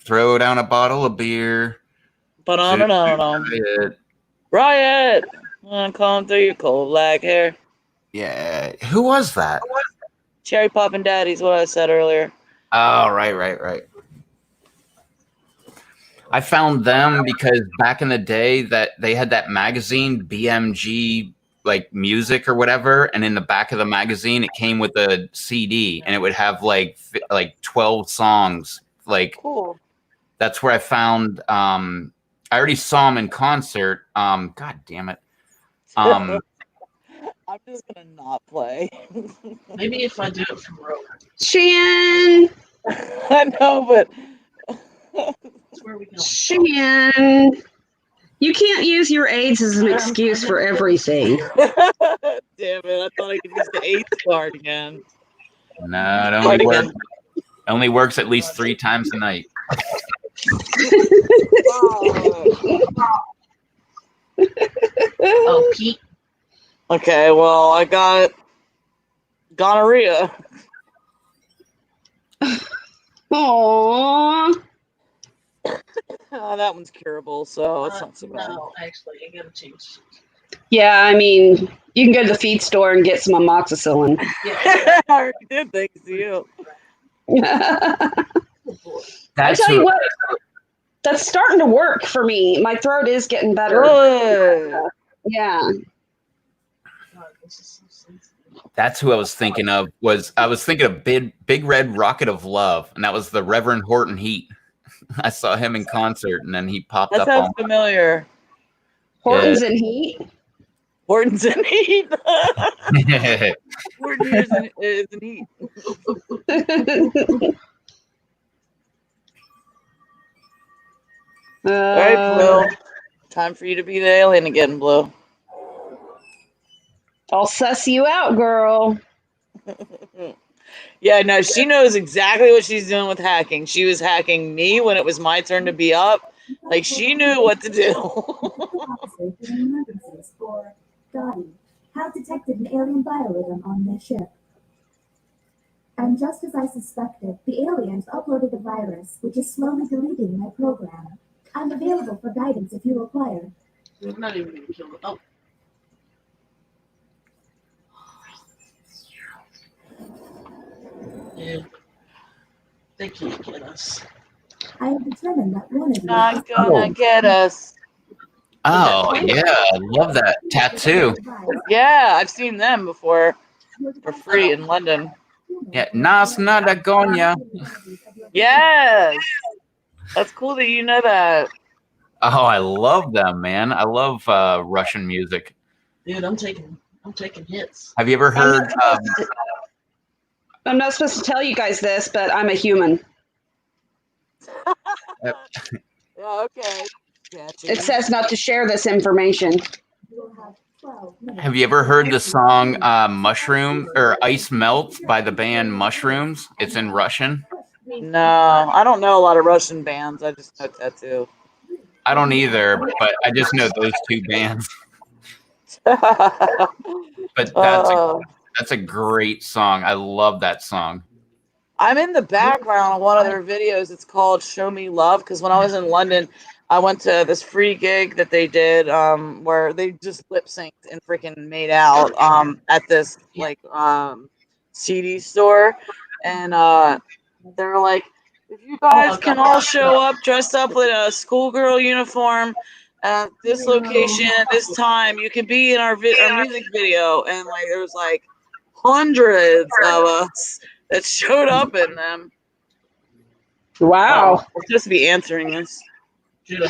A: throw down a bottle of beer.
C: But I don't know.
A: Riot.
C: Riot! I'm coming through your cold black hair.
A: Yeah, who was that?
C: Cherry Poppin' Daddy's what I said earlier.
A: Oh, right. I found them because back in the day that they had that magazine, BMG, like music or whatever, and in the back of the magazine it came with a CD, and it would have like 12 songs. Like,
C: Cool.
A: that's where I found. I already saw them in concert. God damn it.
C: I'm just gonna not play.
F: Maybe if I do it from Rogue.
D: Shan,
C: I know, but
F: That's where we go.
D: Shan, you can't use your AIDS as an excuse for everything.
C: damn it! I thought I could use the 8th card again.
A: No, it only works at least 3 times a night.
F: Oh, Pete.
C: Okay, well, I got gonorrhea.
D: Aww.
C: That one's curable, so it's not so bad.
F: No, actually, I gotta change.
D: Yeah, I mean, you can go to the feed store and get some amoxicillin.
F: Yeah.
C: I already did, thanks to you.
D: I
F: Oh, boy.
A: That's
D: tell you
A: who-
D: what, that's starting to work for me. My throat is getting better.
C: Good.
D: Yeah.
F: God, this is so sensitive.
A: That's who I was thinking of. I was thinking of Big Red Rocket of Love, and that was the Reverend Horton Heat. I saw him in concert, and then he popped
C: That
A: up
C: sounds
A: on.
C: familiar.
D: Hortons in heat.
C: Horton's in heat. Horton is in heat. All right, Blue. Time for you to be the alien again, Blue.
D: I'll suss you out, girl.
C: Yeah, no, she knows exactly what she's doing with hacking. She was hacking me when it was my turn to be up. Like, she knew what to do.
E: Officer during emergencies, or Dottie, have detected an alien biorhythm on their ship. And just as I suspected, the aliens uploaded a virus, which is slowly deleting my program. I'm available for guidance if you require.
F: I'm not even gonna kill it. Oh. Yeah. They can't get us.
E: I am determined that one of you
C: Not gonna get us.
A: Oh yeah, I love that tattoo.
C: Yeah, I've seen them before for free in London.
A: Yeah, Nas Nada Gonya.
C: Yes. That's cool that you know that.
A: Oh, I love them, man. I love Russian music.
F: Dude, I'm taking hits.
A: Have you ever heard?
D: I'm not supposed to tell you guys this, but I'm a human.
C: Yeah, okay. Gotcha.
D: It says not to share this information.
A: Have you ever heard the song "Mushroom" or "Ice Melt" by the band Mushrooms? It's in Russian.
C: No, I don't know a lot of Russian bands. I just know Tattoo.
A: I don't either, but I just know those 2 bands. But that's a great song. I love that song.
C: I'm in the background of one of their videos. It's called Show Me Love, because when I was in London, I went to this free gig that they did where they just lip synced and freaking made out at this CD store. And they were like, if you guys can all show up dressed up with a schoolgirl uniform at this location at this time, you can be in our music video. And like there was like hundreds of us that showed up in them.
D: Wow.
C: We're supposed to be answering this.
F: Dude,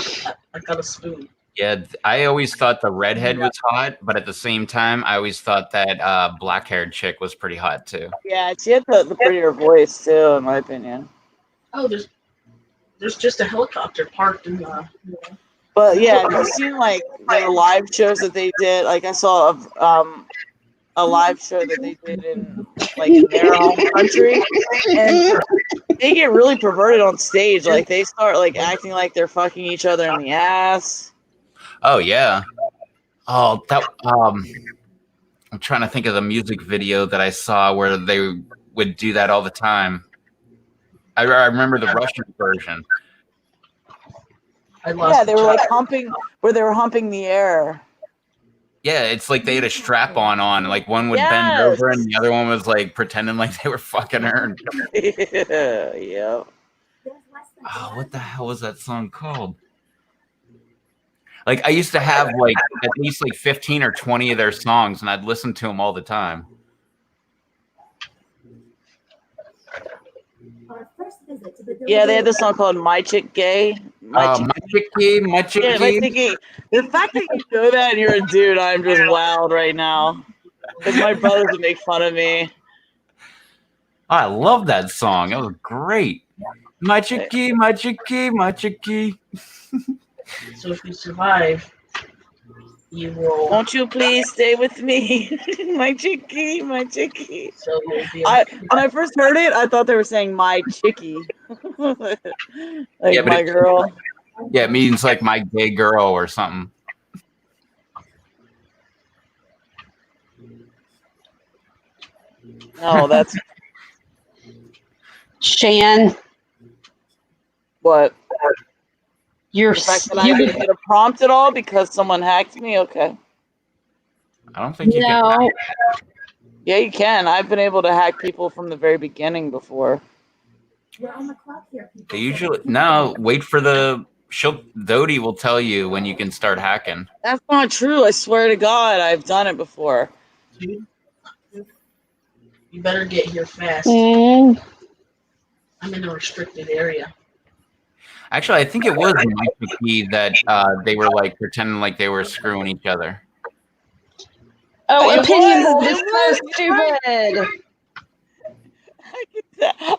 F: I got a spoon.
A: Yeah, I always thought the redhead was hot, but at the same time, I always thought that black-haired chick was pretty hot too.
C: Yeah, she had the prettier voice too, in my opinion.
F: Oh, there's just a helicopter parked in the.
C: But yeah, have you seen like their live shows that they did? Like I saw a live show that they did in their home country, and they get really perverted on stage. Like they start like acting like they're fucking each other in the ass.
A: Oh yeah. Oh, that I'm trying to think of the music video that I saw where they would do that all the time. I remember the Russian version.
F: I lost
C: Yeah, they
F: the
C: were like
F: track.
C: humping, where they were humping the air.
A: Yeah, it's like they had a strap on. Like one would bend
C: Yes.
A: over and the other one was like pretending like they were fucking her.
C: Yeah.
E: There's less than
A: Oh,
E: one
A: what the hell was that song called? Like I used to have like at least like 15 or 20 of their songs, and I'd listen to them all the time.
E: Our first visit to the
C: Yeah, they had this song called "My Chick Gay."
A: My chicky, my
C: Yeah, my
A: chicky.
C: chicky. The fact that you know that and you're a dude, I'm just wowed right now. Because my brothers would make fun of me.
A: I love that song. That was great. My chicky, my chicky, my chicky.
F: So if you survive, you will.
C: Won't you please stay with me, my chicky, my chicky?
F: So you'll be.
C: When I first heard it, I thought they were saying "my chickie," like
A: Yeah, but
C: my
A: it-
C: girl.
A: Yeah, it means like my gay girl or something.
C: No, that's
D: Shan,
C: what.
D: you're
C: The fact that I didn't get a prompt at all because someone hacked me. Okay.
A: I don't think you can.
D: no.
C: Yeah, you can. I've been able to hack people from the very beginning before.
E: We're on the clock here, people.
A: They usually no. Wait for the. Dodie will tell you when you can start hacking.
C: That's not true. I swear to God, I've done it before.
F: You better get here fast.
D: Mm,
F: I'm in a restricted area.
A: Actually, I think it was my chicky that they were like pretending like they were screwing each other.
D: oh,
C: It
D: opinion
C: was,
D: hold
C: it
D: is
C: was,
D: so stupid.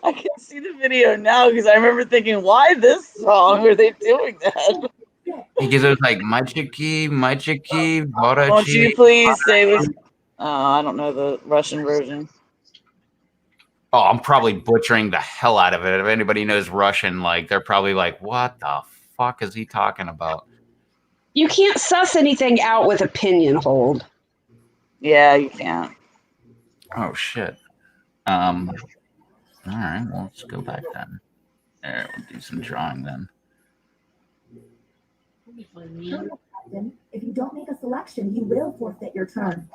C: I can see the video now because I remember thinking, why this song? Are they doing that?
A: Because it was like my chicky,
C: Won't you
A: Borachi.
C: please stay with? I don't know the Russian version.
A: Oh, I'm probably butchering the hell out of it. If anybody knows Russian, like they're probably like, "What the fuck is he talking about?"
D: You can't suss anything out with opinion hold.
C: Yeah, you can't.
A: Oh shit. All right. Well, let's go back then. There, we'll do some drawing then.
F: Let me find me.
E: Captain, if you don't make a selection, you will forfeit your turn.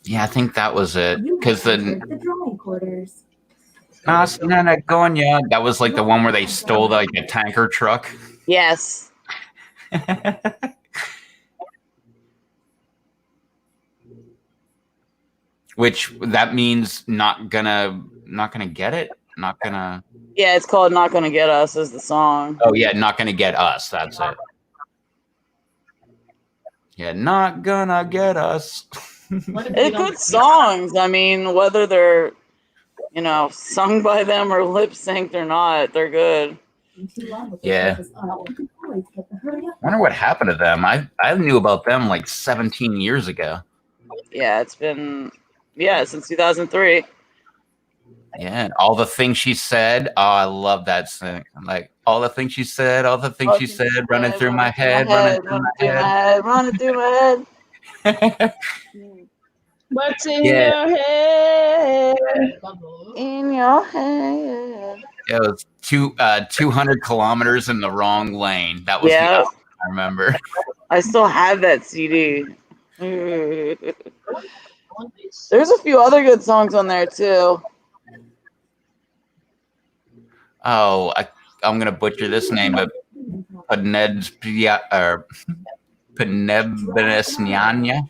A: Yeah, I think that was it.
E: You
A: Because
E: have
A: the
E: entered the drawing quarters.
A: Gonya, that was like the one where they stole like a tanker truck.
C: Yes.
A: Which that means not gonna get it. Not gonna.
C: Yeah, it's called "Not Gonna Get Us" is the song.
A: Oh yeah, not gonna get us. That's it. Yeah, not gonna get us.
F: What if
C: They're
F: we don't
C: good songs. I mean, whether they're, sung by them or lip synced or not, they're good.
E: Too long with
A: Yeah.
E: this up. You can always hit the hurry up.
A: Wonder what happened to them. I knew about them like 17 years ago.
C: Yeah, it's been since 2003.
A: Yeah, and all the things she said. Oh, I love that song. I'm like all the things she said, running through my head, running through
C: my head.
D: What's in
A: Yeah.
D: your head?
C: In your head.
A: It was 200 kilometers in the wrong lane. That was the
C: Yeah,
A: album I remember.
C: I still have that CD. There's a few other good songs on there too.
A: Oh, I'm gonna butcher this name, but Penebnesnyanya.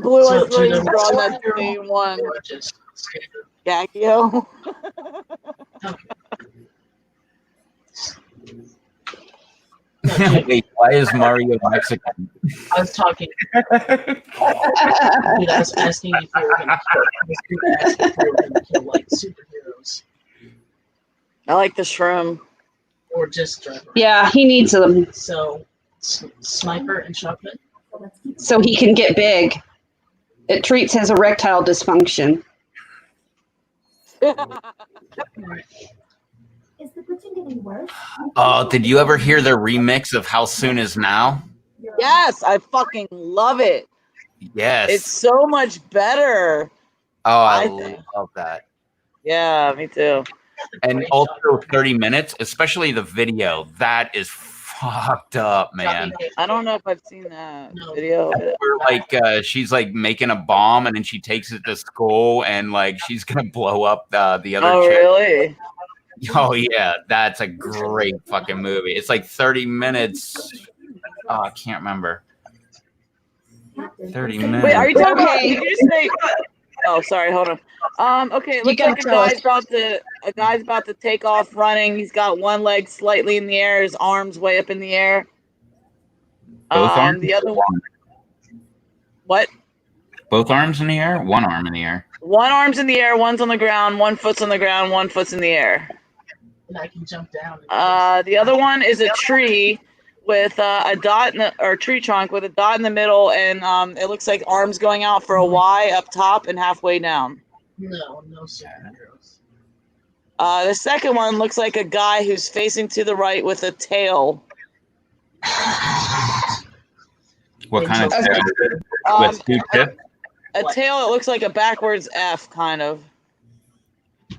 C: Blue
F: So,
C: Eyes Rose
F: to
C: drawn
F: the-
C: that same one.
F: Just standard.
C: Gakio.
A: Wait, why is Mario Mexican?
F: I was talking. Dude, I was asking if you were going to kill like superheroes
C: I like the shroom.
F: or just
D: Yeah, he needs them
F: so sniper and shotgun.
E: So let's keep
D: so he can get big. It treats his erectile dysfunction.
E: Is the glitching getting worse?
A: Oh, did you ever hear the remix of How Soon Is Now?
C: Yes, I fucking love it.
A: Yes.
C: It's so much better.
A: Oh,
C: I
A: I
C: think.
A: love that.
C: Yeah, me too.
A: And also 30 minutes, especially the video. That is fucked up, man.
C: I don't know if I've seen that
F: No.
C: video of it.
A: Where, like she's like making a bomb and then she takes it to school and like she's gonna blow up the other
C: Oh,
A: chick.
C: really?
A: Oh yeah, that's a great fucking movie. It's like 30 minutes. Oh, I can't remember. 30 minutes.
C: Wait, are you talking about?
D: Okay.
C: Did you say? Oh, sorry. Hold on. Okay, it
D: You
C: looks
D: gotta
C: like
D: tell us.
C: a guy's about to take off running. He's got one leg slightly in the air, his arms way up in the air.
A: Both arms?
C: The other one. What?
A: Both arms in the air? One arm in the air.
C: One arm's in the air, one's on the ground, one foot's on the ground, one foot's in the air.
F: And I can jump down.
C: The other one is a tree with a dot or tree trunk with a dot in the middle, and it looks like arms going out for a Y up top and halfway down.
F: No superheroes.
C: The second one looks like a guy who's facing to the right with a tail.
A: What kind of
D: Okay.
A: tail? With two tips?
C: A tail that looks like a backwards F, kind of.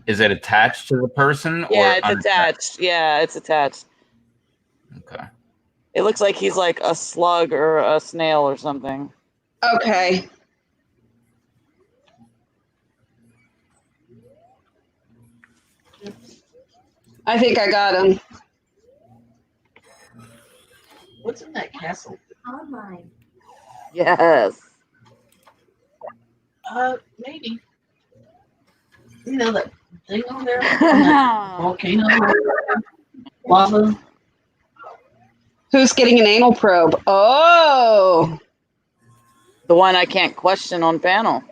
A: Is it attached to the person?
C: Yeah,
A: or
C: it's attached. Yeah, it's attached.
A: Okay.
C: It looks like he's like a slug or a snail or something.
D: Okay. I think I got him.
F: What's in that castle?
E: Online.
C: Yes.
F: Maybe. You know that thing on there? On that volcano? Lava?
D: Who's getting an anal probe? Oh.
C: The one I can't question on panel.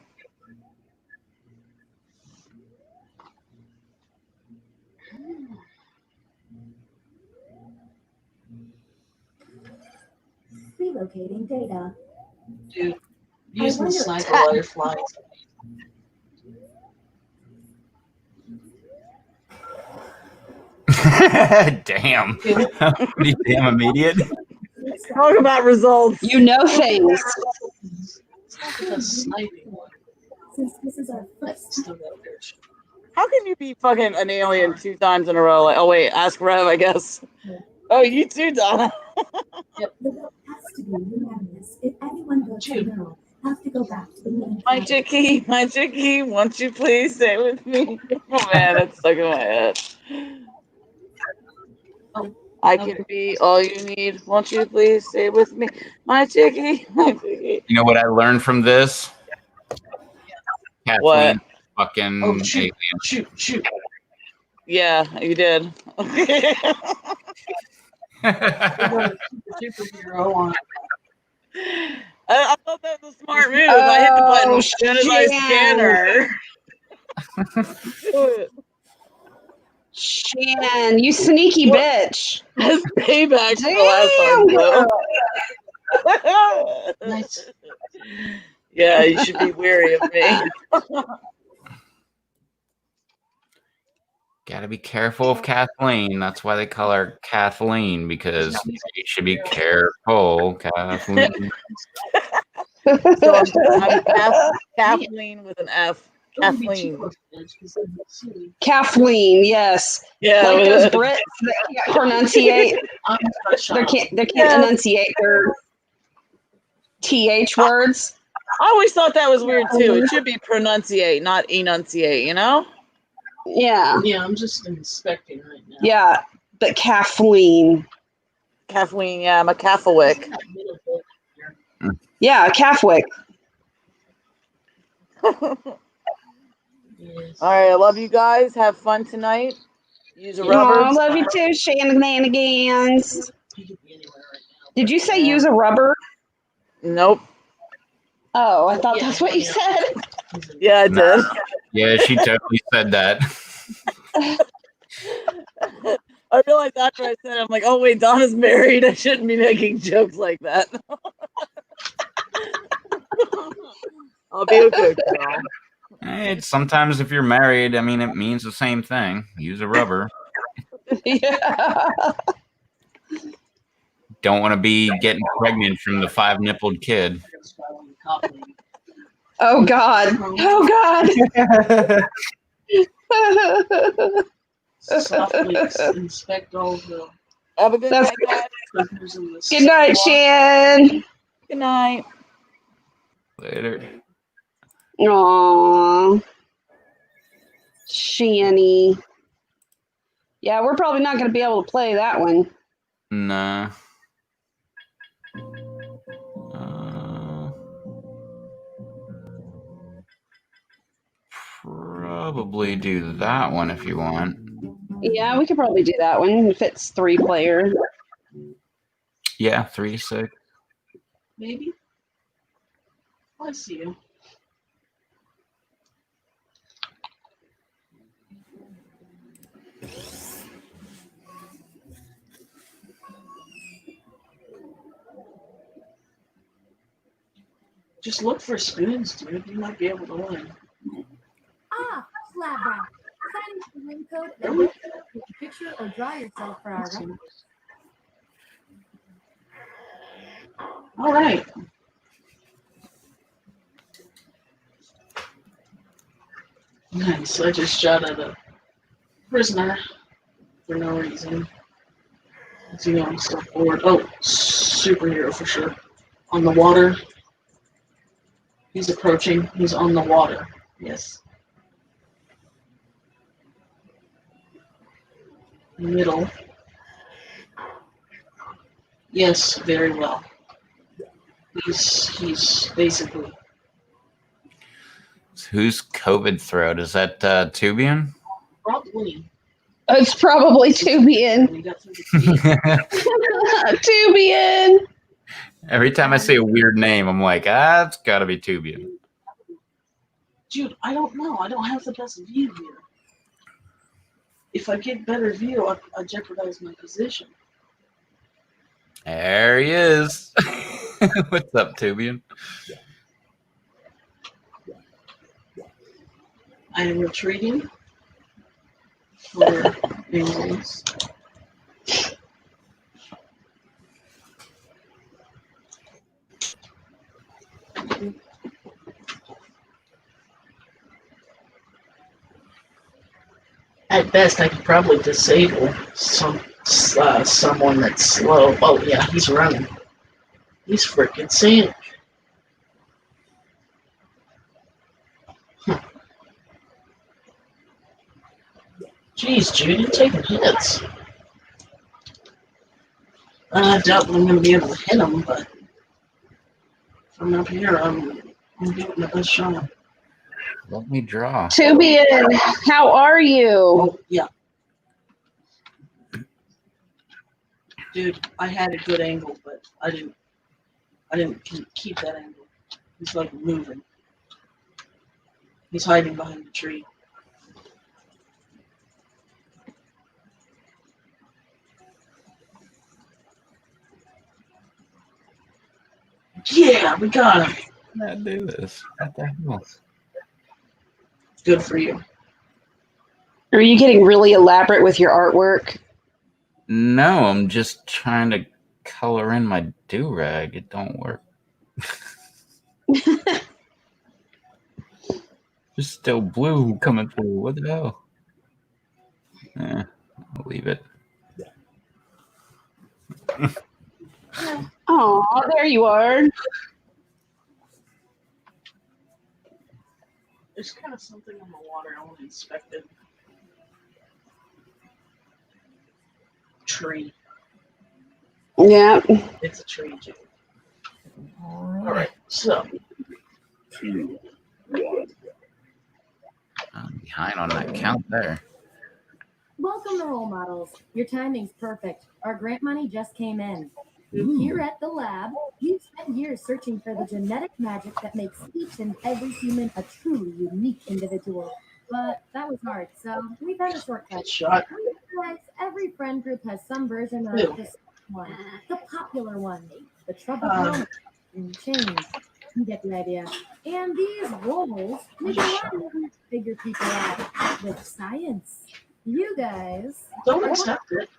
E: Relocating data.
F: Dude, using the
E: wonder-
F: sniper while you're flying.
A: Damn. Pretty damn immediate.
C: Talk about results.
D: You know things.
F: It's not the sniping one.
E: Since this is our
F: That's
E: first
F: still that there.
C: How can you be fucking an alien 2 times in a row? Like, oh wait, ask Rev, I guess. Oh, you too, Donna.
E: The vote has to be unanimous. If anyone votes no, have to go back to the main.
C: My
E: panel.
C: Chicky, won't you please stay with me? Oh man, that's stuck in my head. I can be all you need. Won't you please stay with me? My Chicky, my Chicky.
A: You know what I learned from this? Kathleen,
C: What?
A: fucking
F: Oh, shoot.
A: alien.
F: Shoot.
C: Yeah, you did.
F: Superhero on.
C: I thought that was a smart move. I hit the button
D: Oh,
C: as soon as I scan her.
D: Shan, you sneaky bitch.
C: That's payback for the last time, though.
F: Nice.
C: Yeah, you should be wary of me.
A: Gotta be careful of Kathleen. That's why they call her Kathleen, because you should be careful, Kathleen.
C: So I'm Kathleen with an F. Kathleen.
D: Kathleen, yes.
C: Yeah.
D: Like those Brits that can't pronunciate. They can't enunciate their TH words.
C: I always thought that was weird too. It should be pronunciate, not enunciate, you know?
D: Yeah.
F: Yeah, I'm just inspecting right now.
D: Yeah. But Kathleen.
C: Kathleen, yeah, I'm a Catholic.
F: That middle bit there.
D: Yeah, Catholic.
F: Yes.
C: All right, I love you guys. Have fun tonight. Use a
D: Oh,
C: rubber.
D: I love you too, shenanigans.
F: He could be anywhere right now.
D: Did you say use a rubber?
C: Nope.
D: Oh, I thought that's what you said.
F: He's in-
C: Yeah, I did.
A: Yeah, she totally said that.
C: I realized after I said it, I'm like, oh wait, Donna's married. I shouldn't be making jokes like that. I'll be a good girl.
A: Sometimes if you're married, I mean, it means the same thing. Use a rubber.
D: Yeah.
A: Don't want to be getting pregnant from the 5-nippled kid.
D: Oh God. Oh God.
F: Softly inspect all the
C: Have a good
D: That's
C: night, guys.
F: prisoners in the
D: Good night, Shan.
C: Good night.
A: Later.
D: Aww. Shanny. Yeah, we're probably not going to be able to play that one.
A: Nah. Probably do that one if you want.
D: Yeah, we could probably do that one if it's 3 player.
A: Yeah, 3 to 6.
F: Maybe. I see you. Just look for spoons, dude. You might be able to win.
E: Ah, Lab Rat. Sign the room code and then take a picture or draw yourself for our record.
F: All right. Nice. I just shot at a prisoner for no reason. Is he on step forward? Oh, superhero for sure. On the water. He's approaching. He's on the water. Yes. Middle. Yes, very well. He's basically.
A: Who's COVID throat? Is that Tubian?
F: Probably.
D: It's probably Tubian.
F: When he got through the teeth.
D: Tubian.
A: Every time I see a weird name, I'm like, it's got to be Tubian.
F: Dude, I don't know. I don't have the best view here. If I get better view, I jeopardize my position.
A: There he is. What's up, Tubian?
F: I am retreating for angles. At best, I could probably disable someone that's slow. Oh yeah, he's running. He's freaking seeing. Jeez, Jude, you're taking hits. I doubt that I'm going to be able to hit him, but from up here, I'm giving my best shot.
A: Let me draw.
D: Tubian, how are you?
F: Oh, yeah. Dude, I had a good angle, but I didn't keep that angle. He's like moving. He's hiding behind the tree. Yeah, we got him.
A: Not do this. What the hell?
F: Good for you.
D: Are you getting really elaborate with your artwork?
A: No, I'm just trying to color in my do-rag. It don't work. There's still blue coming through. What the hell? I'll leave it.
D: Oh, there you are.
F: There's kind of something on the water I want to inspect it. Tree.
D: Yeah.
F: It's a tree, Jake. Alright, so.
B: 2, 1.
A: I'm behind on that count there.
E: Welcome to Role Models. Your timing's perfect. Our grant money just came in. Here at the lab, we've spent years searching for the genetic magic that makes each and every human a truly unique individual. But that was hard, so we found a shortcut.
F: Good shot.
E: We realized every friend group has some version of
F: Ew.
E: this one, the popular one, the troubled moment, and change. You get the idea. And these roles make it a lot easier to figure people out with science. You guys
F: Don't accept it.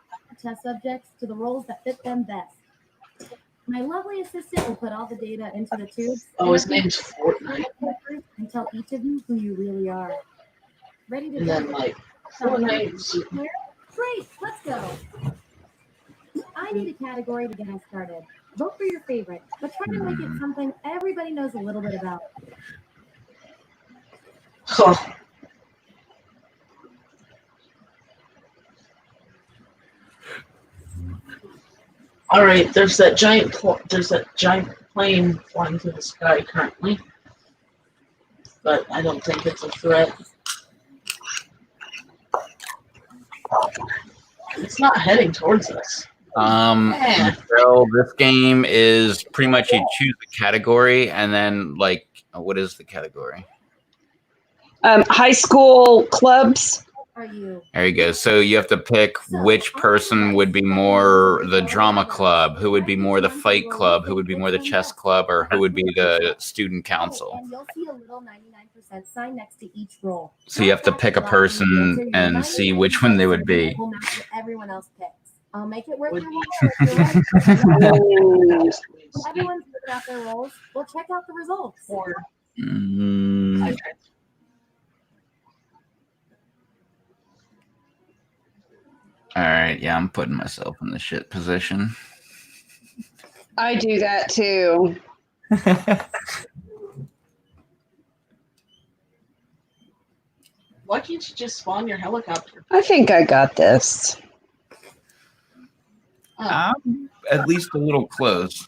E: test subjects to the roles that fit them best. My lovely assistant will put all the data into the tubes
F: Oh, his name's Fortnite.
E: and tell each of you who you really are. Ready to
F: And
E: go?
F: then like Fortnite.
E: Great, let's go. I need a category to get us started. Vote for your favorite, but try to make it something everybody knows a little bit about.
F: Oh, all right. There's that giant plane flying through the sky currently, but I don't think it's a threat. It's not heading towards us.
A: So this game is pretty much you choose a category and then like, what is the category?
D: High school clubs.
E: Are you?
A: There you go. So you have to pick which person would be more the drama club, who would be more the fight club, who would be more the chess club, or who would be the student council.
E: And you'll see a little 99% sign next to each role.
A: So you have to pick a person and see which one they would be.
E: We'll match what everyone else picks. I'll make it worth your while. Everyone's figured out their roles. We'll check out the results.
F: Or
A: Mm, all right. Yeah, I'm putting myself in the shit position.
D: I do that too.
F: why can't you just spawn your helicopter?
D: I think I got this.
F: Oh,
A: I'm at least a little close.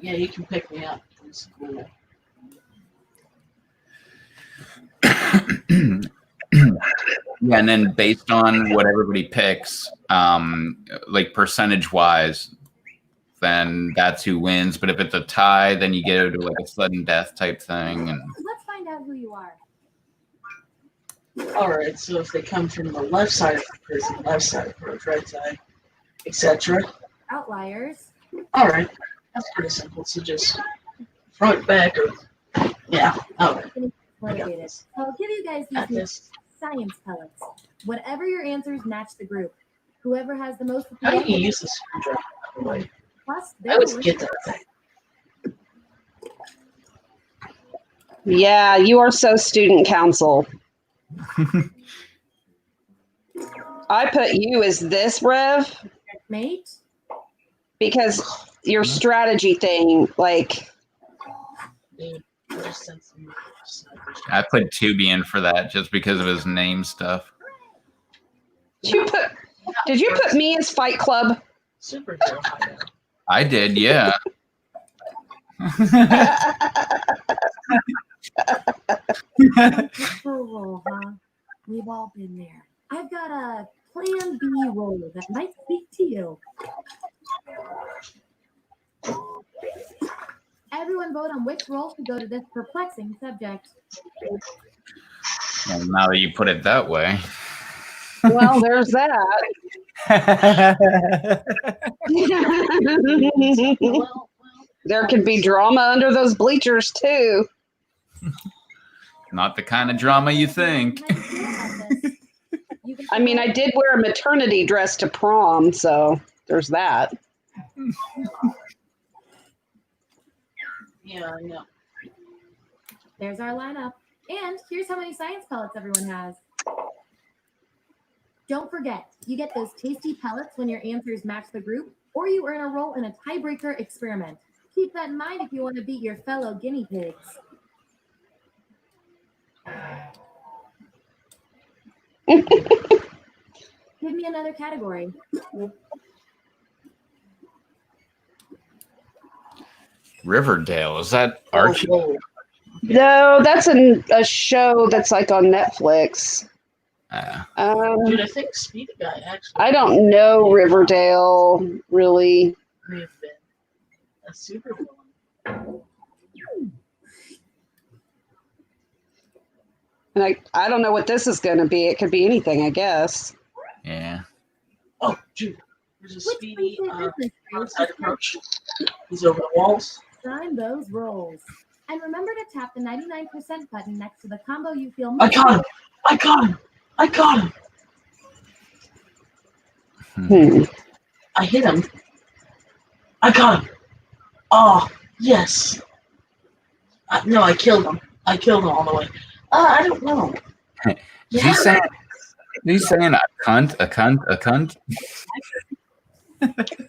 F: yeah, you can pick me up from school.
A: Yeah, and then based on what everybody picks, like percentage wise, then that's who wins. But if it's a tie, then you go to like a sudden death type thing. And
E: Let's find out who you are.
F: All right, so if they come from the left side of the prison, left side of the road, right side, etc.
E: Outliers.
F: All right, that's pretty simple. So just front, back, or yeah. All right.
E: Motivated. I'll give you guys
F: Got
E: these
F: this.
E: science pellets. Whatever your answers match the group. Whoever has the most.
F: How do you use the screwdriver? By the way?
E: Plus,
F: I always get that thing.
D: Yeah, you are so student council. I put you as this, Rev,
E: mate.
D: because your strategy thing, like,
F: Dude, I just sent some snipers.
A: I put Tubi in for that just because of his name stuff.
D: did you put me as Fight Club?
F: Superhero hideout.
A: I did, yeah.
E: For a role, huh? We've all been there. I've got a plan B role that might speak to you. Everyone vote on which role should go to this perplexing subject.
A: Well, now that you put it that way.
D: Well, there's that.
F: Well,
D: There could be drama under those bleachers, too.
A: Not the kind of drama you think.
D: I mean, I did wear a maternity dress to prom, so there's that.
F: yeah, I know.
E: There's our lineup. And here's how many science pellets everyone has. Don't forget, you get those tasty pellets when your answers match the group, or you earn a role in a tiebreaker experiment. Keep that in mind if you want to beat your fellow guinea pigs. Give me another category.
A: Riverdale, is that Archie?
F: Whoa.
D: No, that's a show that's like on Netflix.
F: Dude, I think Speedy Guy actually
D: I don't know Riverdale, really.
F: may have been a supervillain.
D: And I don't know what this is going to be. It could be anything, I guess.
A: Yeah.
F: Oh, dude, there's a
E: Which
F: Speedy
E: brings me business
F: outside approach. He's over the walls.
E: Sign those roles. And remember to tap the 99% button next to the combo you feel
F: I got him! I got him! I got him! I hit him. I got him! Oh, yes! No, I killed him. I killed him all the way. I don't know.
A: He's saying a cunt, a cunt, a cunt.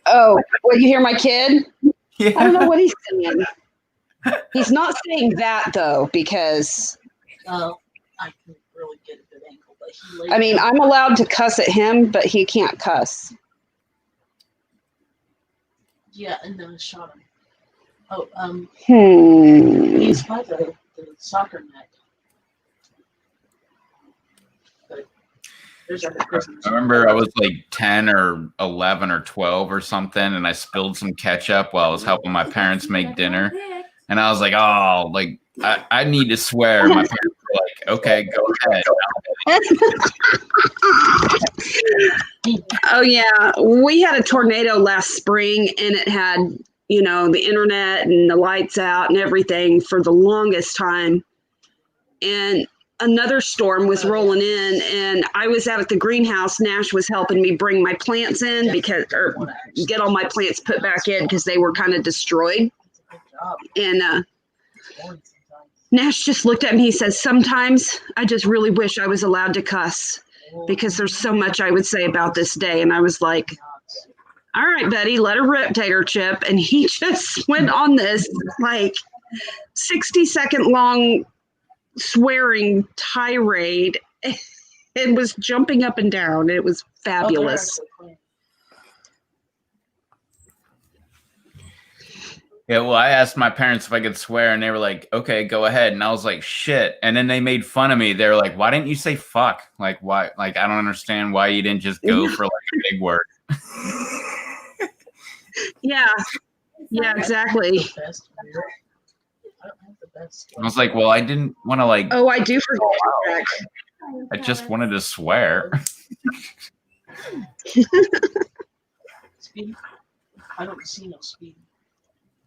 D: Oh, well, you hear my kid?
A: Yeah.
D: I don't know what he's saying. He's not saying that though, because
F: I can really get a good angle, but he laid
D: I mean,
F: down.
D: I'm allowed to cuss at him, but he can't cuss.
F: Yeah, and then I shot him. Oh,
D: Hmm.
F: he's by the soccer net. But there's other prisoners.
A: I remember I was like 10 or 11 or 12 or something, and I spilled some ketchup while I was helping my parents make dinner. And I was like, oh, like, I need to swear. My parents were like, okay, go ahead.
D: Oh, yeah. We had a tornado last spring, and it had, you know, the internet and the lights out and everything for the longest time. And another storm was rolling in, and I was out at the greenhouse. Nash was helping me bring my plants in or get all my plants put back in because they were kind of destroyed. And Nash just looked at me. He says, sometimes I just really wish I was allowed to cuss because there's so much I would say about this day. And I was like, all right, buddy, let her rip, Tater Chip. And he just went on this like 60-second long swearing tirade and was jumping up and down. It was fabulous.
A: Yeah, well, I asked my parents if I could swear, and they were like, okay, go ahead. And I was like, shit. And then they made fun of me. They were like, why didn't you say fuck? Like, why? Like, I don't understand why you didn't just go for like a big word.
D: Yeah. Yeah, exactly.
A: I was like, well, I didn't want to like,
D: Oh, I do forget that.
A: I just wanted to swear.
F: Speed? I don't see no speed.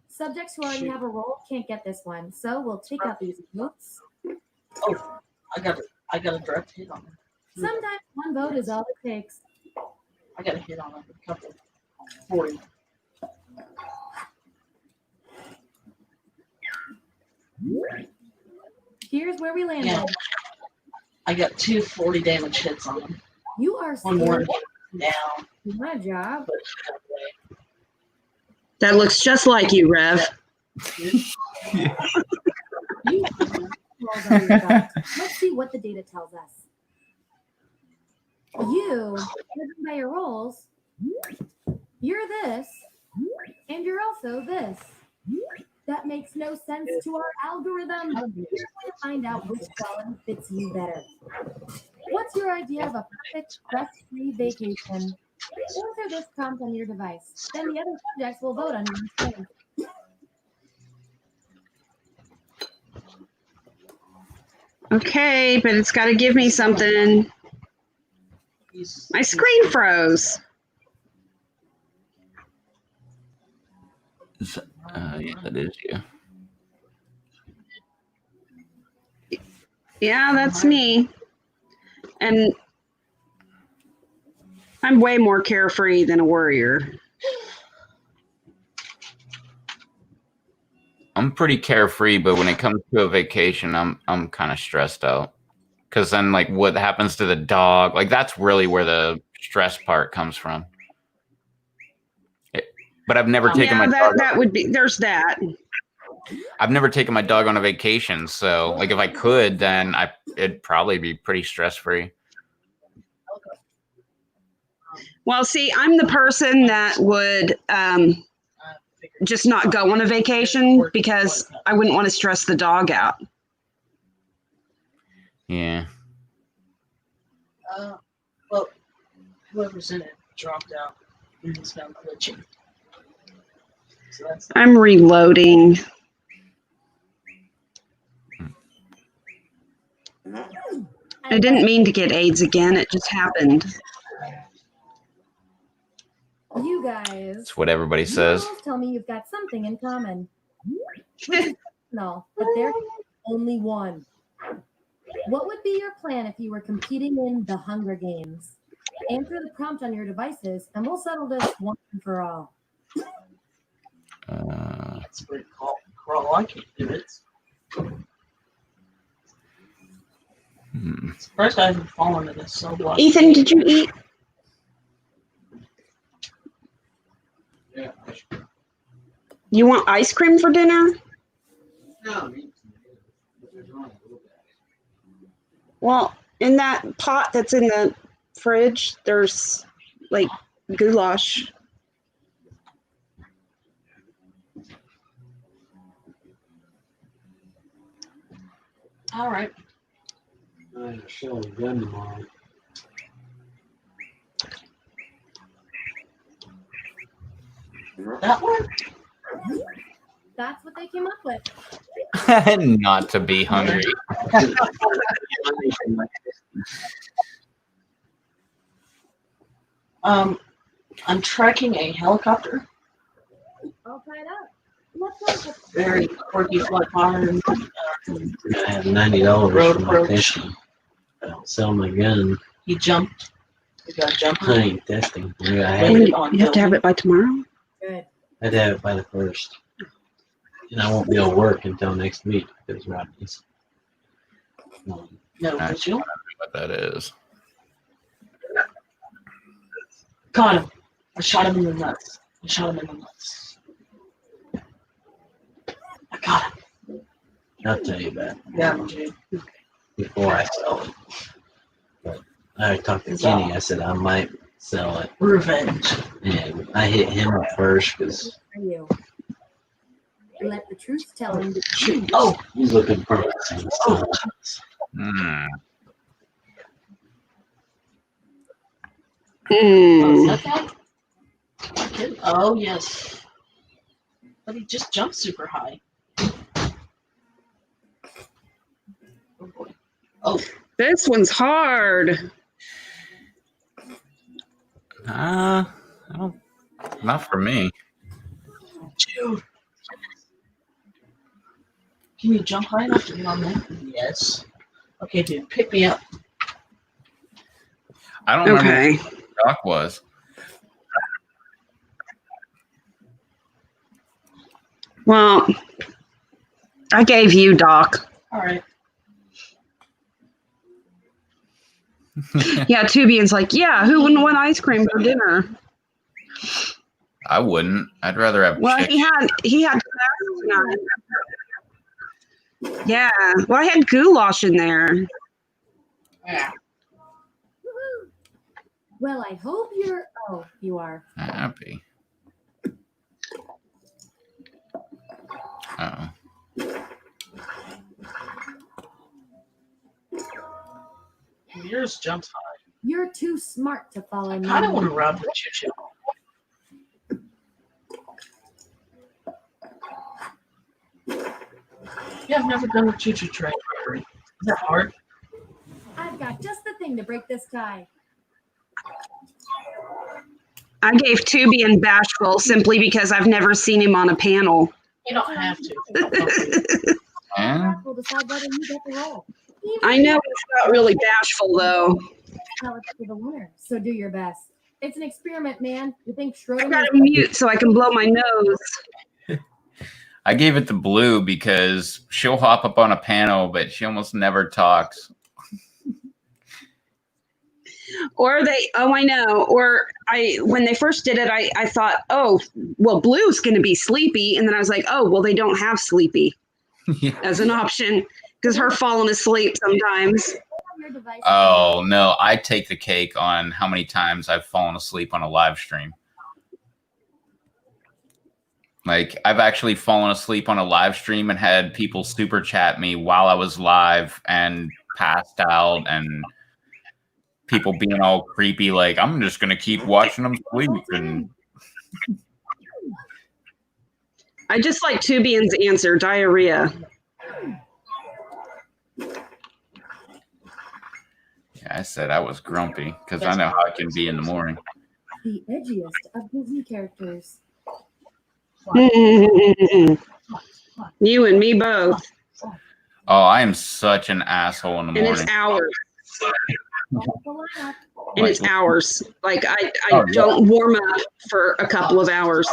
E: Subjects who already have a role can't get this one, so we'll take out these votes.
F: Oh, I got a direct hit on him.
E: Sometimes one vote is all it takes.
F: I got a hit on him. A couple. 40.
E: Here's where we landed.
F: Yeah. I got 2 40 damage hits on him.
E: You are
F: One more
E: scared.
F: down.
E: Good job.
F: But
D: That looks just like you, Rev.
E: You rolled on your belt. Let's see what the data tells us. You, judging by your rolls, you're this, and you're also this. That makes no sense to our algorithm. We're going to find out which quality fits you better. What's your idea of a perfect stress-free vacation? Answer this prompt on your device. Then the other subjects will vote on your response.
D: Okay, but it's got to give me something. My screen froze.
A: Yeah, that is you.
D: Yeah, that's me. And I'm way more carefree than a warrior.
A: I'm pretty carefree, but when it comes to a vacation, I'm kind of stressed out. Because then, like, what happens to the dog? Like, that's really where the stress part comes from. But I've never taken my dog.
D: That would be, there's that.
A: I've never taken my dog on a vacation, so like if I could, then it'd probably be pretty stress free.
D: Well, see, I'm the person that would just not go on a vacation because I wouldn't want to stress the dog out.
A: Yeah.
F: Well, whoever's in it dropped out and it's now glitching. So that's
D: I'm reloading. I didn't mean to get AIDS again. It just happened.
E: You guys.
A: That's what everybody says.
E: Tell me you've got something in common.
G: No, but there's only one. What would be your plan if you were competing in the Hunger Games? Answer the prompt on your devices, and we'll settle this once and for all.
F: That's a great call. Crawl, I can't do it. Surprised I haven't fallen into this so well.
D: Ethan, did you eat?
H: Yeah.
D: You want ice cream for dinner?
H: No,
D: Well, in that pot that's in the fridge, there's like goulash.
F: All right.
H: I'm showing a gun tomorrow.
F: That one?
G: That's what they came up with.
A: Not to be hungry.
F: I'm tracking a helicopter.
G: All tied up. Let's go.
F: Very quirky flight pattern.
H: I have $90
F: Road
H: for my
F: approach.
H: testing. I don't sell my gun.
F: He jumped. We got jump.
H: I ain't testing. I
F: Wait.
D: You have to have it by tomorrow?
G: Good.
H: had to have it by the 1st. And I won't be able to work until next week because Rodney's.
F: No,
A: I
F: did you?
A: don't know what that is.
F: Got him. I shot him in the nuts. I got him.
H: I'll tell you that
F: Yeah, dude.
H: before I sell it. But I talked to Kenny. I said I might sell it.
F: Revenge.
H: And I hit him at first because
G: For you. Let the truth tell him.
F: Shoot. Oh,
H: he's looking for it.
A: Hmm.
F: is that that? Kid? Oh, yes. But he just jumped super high. Oh, boy. Oh,
D: This one's hard.
A: I don't. Not for me.
F: dude. Can you jump high enough to get on there? Yes. Okay, dude, pick me up.
A: I don't remember
D: Okay.
A: what Doc was.
D: Well, I gave you Doc.
F: All right.
D: Yeah, Tubian's like, yeah, who wouldn't want ice cream for dinner?
A: I wouldn't. I'd rather have
D: Well,
A: chicken.
D: he had tonight. Yeah. Well, I had goulash in there.
F: Yeah.
G: Woohoo. Well, I hope you're. Oh, you are.
A: Happy. Uh-oh.
F: Yours jumps high.
G: You're too smart to follow
F: I
G: me.
F: kind of want to rub the choo choo. Yeah, I've never done a choo choo train. Is that hard?
G: I've got just the thing to break this tie.
D: I gave Tubian Bashful simply because I've never seen him on a panel.
F: You don't have to.
A: Yeah?
G: We'll decide whether you get the role. Even
D: I know he's not really bashful, though.
G: tell it to the winner, so do your best. It's an experiment, man. You think
D: I
G: Schroeder?
D: got to mute so I can blow my nose.
A: I gave it to Blue because she'll hop up on a panel, but she almost never talks.
D: Or I know. Or when they first did it, I thought, oh, well, Blue's going to be Sleepy. And then I was like, oh, well, they don't have Sleepy
A: Yeah.
D: as an option because her falling asleep sometimes.
G: Your device.
A: Oh, no. I take the cake on how many times I've fallen asleep on a live stream. Like, I've actually fallen asleep on a live stream and had people super chat me while I was live and passed out, and people being all creepy, like, I'm just going to keep watching them sleep. And
D: I just like Tubian's answer, diarrhea.
A: yeah, I said I was grumpy because I know how it can be in the morning.
G: The edgiest of Disney characters.
D: You and me both.
A: Oh, I am such an asshole in the
D: And
A: morning.
D: it's hours. And
A: Like,
D: it's hours. Like I
A: Oh, yeah.
D: don't warm up for a couple of hours.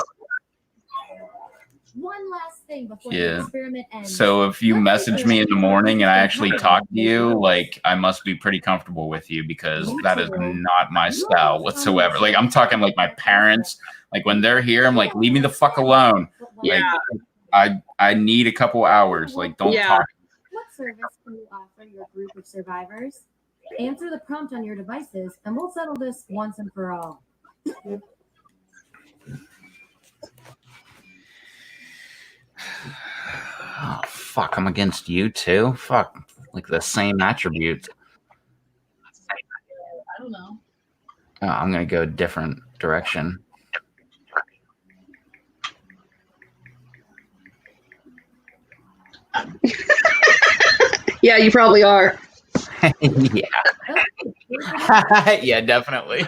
E: One last thing before
A: Yeah.
E: the experiment ends.
A: So if you message me in the morning and I actually talk to you, like I must be pretty comfortable with you because that is not my style whatsoever. Like I'm talking like my parents, like when they're here, I'm like, leave me the fuck alone. Like I need a couple hours. Like don't
D: Yeah.
A: talk.
E: What service can you offer your group of survivors? Answer the prompt on your devices, and we'll settle this once and for all.
A: Oh fuck, I'm against you too. Fuck. Like the same attributes.
F: I don't know.
A: Oh, I'm gonna go a different direction.
D: Yeah, you probably are.
A: Yeah. Yeah, definitely.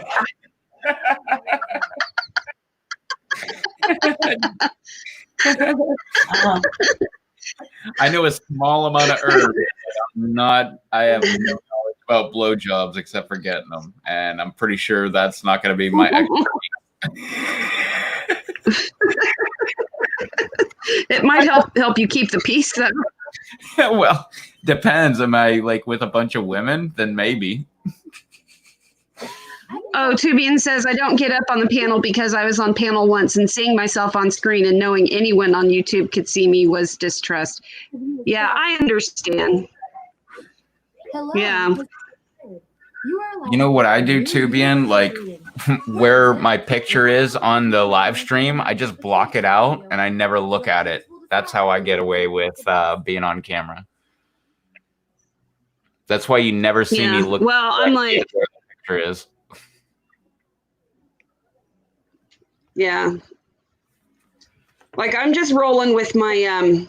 A: I know a small amount of herbs. I have no knowledge about blowjobs except for getting them, and I'm pretty sure that's not going to be my expertise.
D: It might help you keep the peace though.
A: Well, depends. Am I like with a bunch of women? Then maybe.
D: Oh, Tubian says, I don't get up on the panel because I was on panel once and seeing myself on screen and knowing anyone on YouTube could see me was distrust. Yeah, I understand.
E: Hello.
D: Yeah.
A: You know what I do, Tubian? Like where my picture is on the live stream, I just block it out and I never look at it. That's how I get away with being on camera. That's why you never see me look.
D: Well, I'm like,
A: where the picture is.
D: Yeah. Like I'm just rolling with my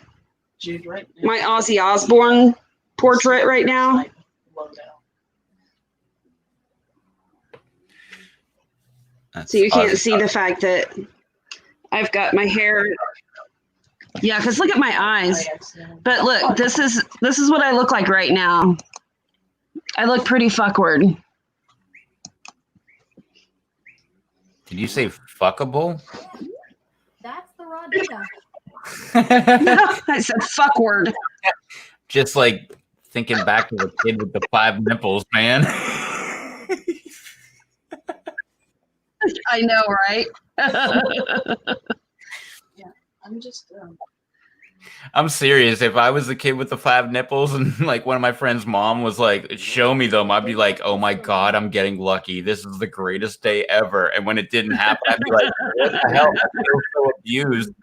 F: Jude, right now.
D: my Ozzy Osbourne portrait right now.
F: Low down.
A: That's
D: So you can't
A: Ozzy.
D: see the fact that I've got my hair. Yeah, because look at my eyes. But look, this is what I look like right now. I look pretty fuckward.
A: Did you say fuckable?
E: That's the raw data.
D: I said fuckward.
A: Just like thinking back to the kid with the 5 nipples, man.
D: I know, right?
F: I'm just
A: I'm serious. If I was the kid with the 5 nipples and like one of my friend's mom was like, show me them, I'd be like, oh my God, I'm getting lucky. This is the greatest day ever. And when it didn't happen, I'd be like, what the hell? I feel so abused.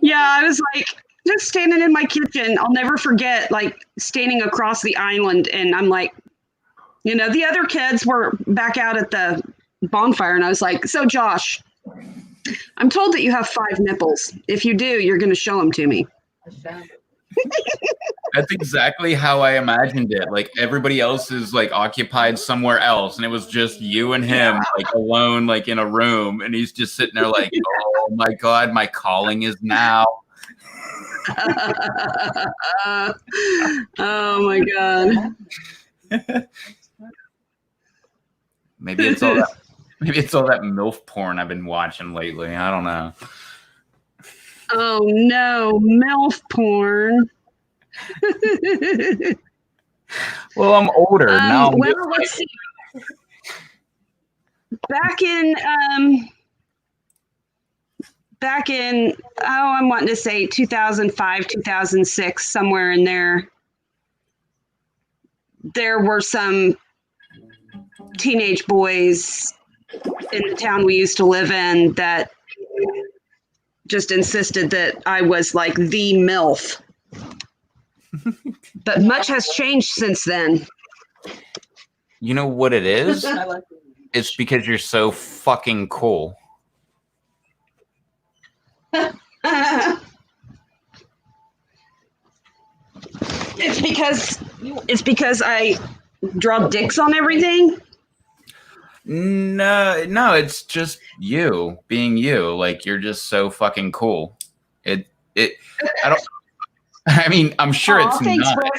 D: Yeah, I was like just standing in my kitchen. I'll never forget like standing across the island and I'm like, you know, the other kids were back out at the bonfire and I was like, so Josh, I'm told that you have 5 nipples. If you do, you're going to show them to me.
F: I found it.
A: That's exactly how I imagined it. Like everybody else is like occupied somewhere else, and it was just you and him, like alone, like in a room, and he's just sitting there, like, "Oh my God, my calling is now."
D: Oh my God!
A: Maybe it's all that. Maybe it's all that MILF porn I've been watching lately. I don't know.
D: Oh no, MILF porn.
A: Well, I'm older now. I'm
D: Well,
A: just
D: let's see. Back in, I'm wanting to say 2005, 2006, somewhere in there. There were some teenage boys in the town we used to live in that just insisted that I was like the MILF. But much has changed since then.
A: You know what it is?
F: I like the
A: It's because you're so fucking cool.
D: It's because I draw dicks on everything.
A: No, it's just you being you. Like, you're just so fucking cool. I don't, I mean, I'm sure
D: Aw,
A: it's
D: thanks,
A: not.
D: Brooke.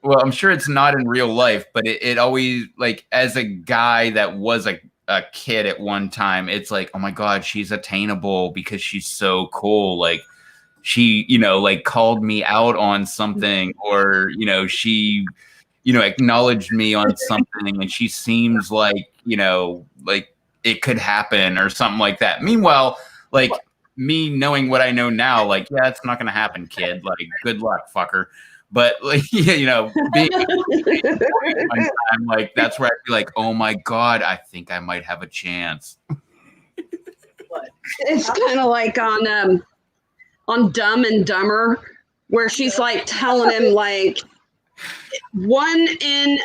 A: Well, I'm sure it's not in real life, but it always, like, as a guy that was a kid at one time, it's like, oh my God, she's attainable because she's so cool. Like, she, like, called me out on something, or, she, acknowledged me on something, and she seems like, like it could happen or something like that. Meanwhile, like, me knowing what I know now, like, yeah, it's not going to happen, kid. Like, good luck, fucker. But, like, being one time, like, that's where I feel like, oh my God, I think I might have a chance.
D: It's kind of like on Dumb and Dumber, where she's like telling him like 1 in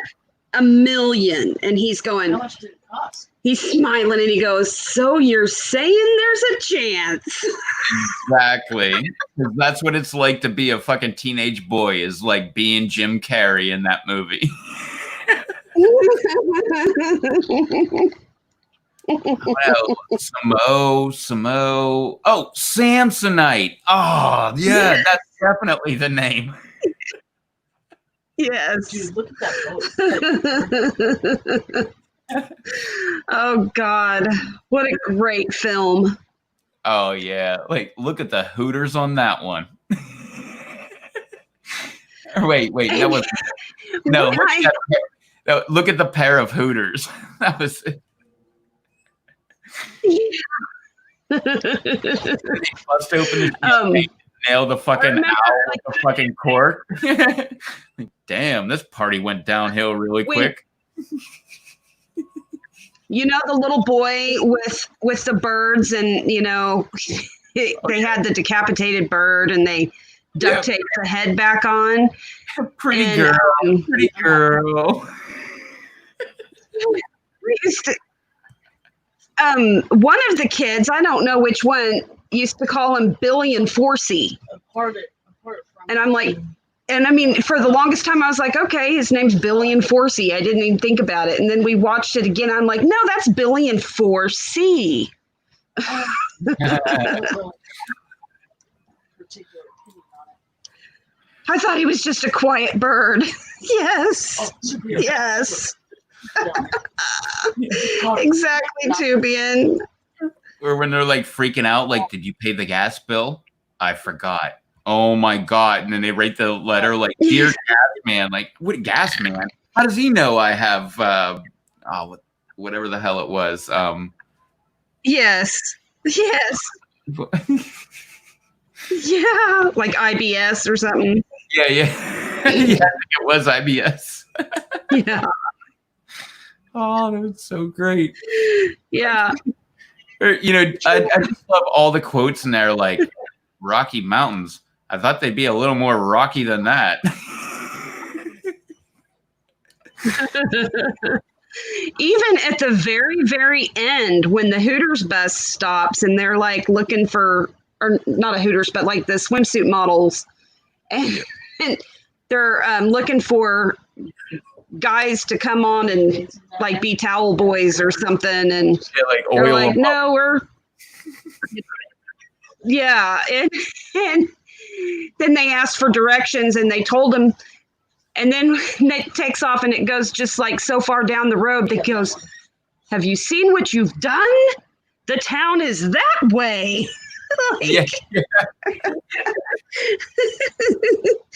D: a million, and he's going,
F: How much did it cost?
D: he's smiling, and he goes, so you're saying there's a chance?
A: Exactly. 'Cause that's what it's like to be a fucking teenage boy, is like being Jim Carrey in that movie. Well, Samo. Oh, Samsonite. Oh, yeah, that's definitely the name.
D: Yes.
F: Dude, look at that boat.
D: Oh God, what a great film.
A: Oh yeah, like, look at the Hooters on that one. wait, that was no. Look at the pair of Hooters. That was it. Bust open the champagne, nail the fucking owl with the fucking cork. Like, damn, this party went downhill really quick.
D: You know, the little boy with the birds, and they had the decapitated bird, and they duct taped the head back on.
A: Pretty girl.
D: We used to, one of the kids, I don't know which one, used to call him Billy and Forsey. And I'm like, and I mean, for the longest time, I was like, okay, his name's Billy and Forsey. I didn't even think about it. And then we watched it again. I'm like, no, that's Billy and Forsey. I thought he was just a quiet bird. Yes. Yes. Exactly, Tubian.
A: Or when they're like freaking out, like, did you pay the gas bill? I forgot. Oh my God. And then they write the letter like, dear gas man. Like, what gas man? How does he know I have whatever the hell it was?
D: Yes. Yeah, like IBS or something.
A: Yeah. Yeah, I think it was IBS.
D: Yeah.
A: Oh, that was so great.
D: Yeah.
A: I just love all the quotes in there, like, Rocky Mountains. I thought they'd be a little more rocky than that.
D: Even at the very, very end, when the Hooters bus stops and they're like looking for, or not a Hooters, but like the swimsuit models, and they're looking for guys to come on and like be towel boys or something, and
A: like
D: they're
A: oil
D: like, no, we're and then they asked for directions, and they told them, and then it takes off, and it goes just like so far down the road that goes, have you seen what you've done? The town is that way. Like,
A: yeah.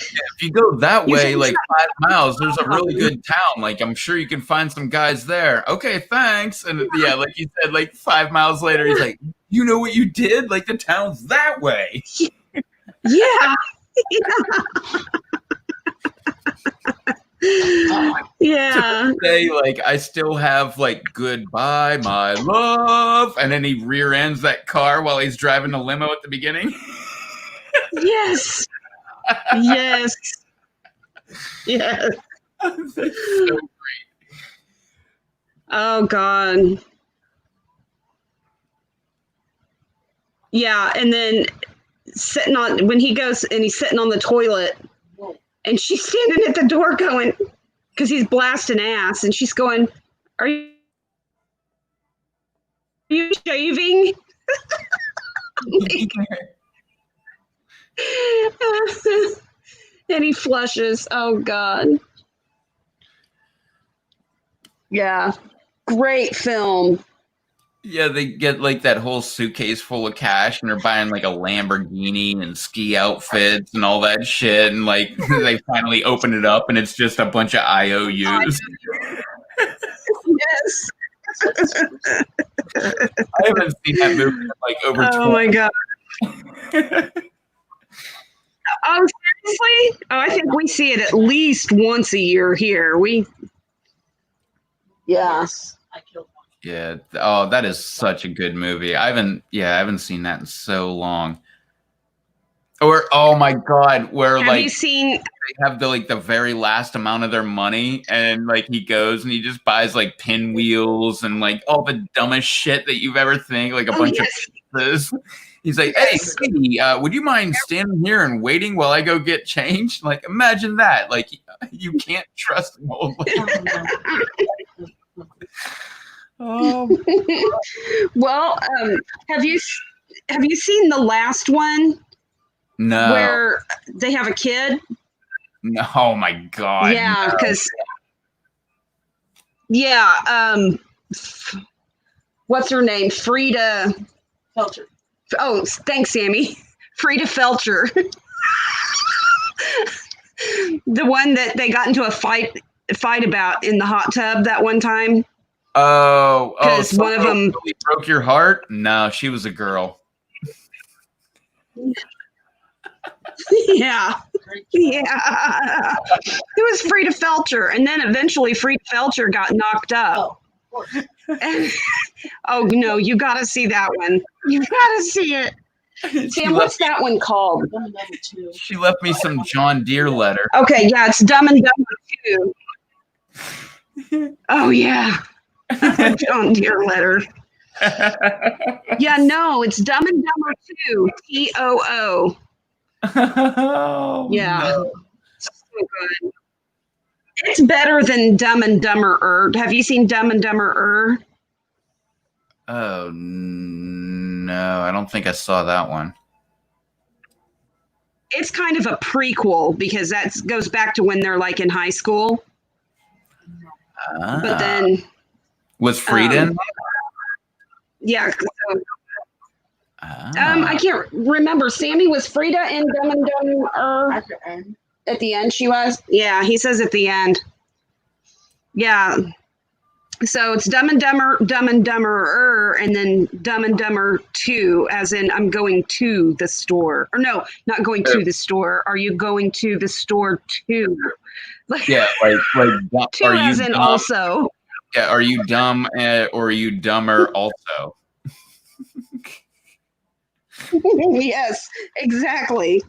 A: If you go that way, like 5 miles, there's a really good town. Like, I'm sure you can find some guys there. Okay, thanks. And yeah, like you said, like 5 miles later, he's like, you know what you did? Like, the town's that way.
D: Yeah. Yeah.
A: Say, like, I still have like goodbye, my love. And then he rear ends that car while he's driving the limo at the beginning.
D: Yes. Yes. Yes.
A: That's so great.
D: Oh God. Yeah, and then when he goes and he's sitting on the toilet, and she's standing at the door going, because he's blasting ass, and she's going, are you you shaving? And he flushes. Oh God. Yeah. Great film.
A: Yeah, they get like that whole suitcase full of cash and they're buying like a Lamborghini and ski outfits and all that shit. And like they finally open it up and it's just a bunch of IOUs.
D: Yes.
A: I haven't seen that movie in like over 20
D: Oh my God. Oh, seriously? Oh, I think we see it at least once a year here.
F: Yes. I killed one.
A: Yeah. Oh, that is such a good movie. I haven't seen that in so long. Or oh my God, where
D: Have
A: like
D: you seen?
A: they have the very last amount of their money and like he goes and he just buys like pinwheels and like all the dumbest shit that you've ever think, like a bunch of pizzas. He's like, hey, sweetie, would you mind standing here and waiting while I go get changed? Like, imagine that. Like, you can't trust an old lady.
D: Well, have you seen the last one
A: No.
D: where they have a kid?
A: No, oh my God.
D: Yeah,
A: no.
D: because what's her name? Frida
F: Felcher.
D: Oh, thanks, Sammy. Frida Felcher. The one that they got into a fight about in the hot tub that one time.
A: Oh,
D: because one of them
A: really broke your heart. No, she was a girl.
D: Yeah. Yeah. It was Frida Felcher. And then eventually Frida Felcher got knocked up.
F: Oh,
D: And, oh, no, you got to see that one. You got to see it. Sam, what's that one called?
F: Dumb and Dumber 2.
A: She left me some John Deere letter.
D: Okay, yeah, it's Dumb and Dumber 2. Oh, yeah. John Deere letter. Yeah, no, it's Dumb and Dumber 2. TOO.
A: Oh,
D: Yeah.
A: no.
D: So good. It's better than Dumb and Dumber. Have you seen Dumb and Dumber?
A: Oh, no, I don't think I saw that one.
D: It's kind of a prequel because that goes back to when they're like in high school. But then
A: was Frida in that?
D: yeah. So, I can't remember. Sammy, was Frida in Dumb and Dumber?
F: At the end.
D: At the end, she was. Yeah, he says at the end. Yeah. So it's Dumb and Dumber, and then Dumb and Dumber 2, as in I'm going to the store. Or no, not going to the store. Are you going to the store too?
A: Yeah, like
D: two
A: are you
D: as in
A: dumb?
D: also.
A: Yeah, are you dumb or are you dumber also?
D: Yes, exactly.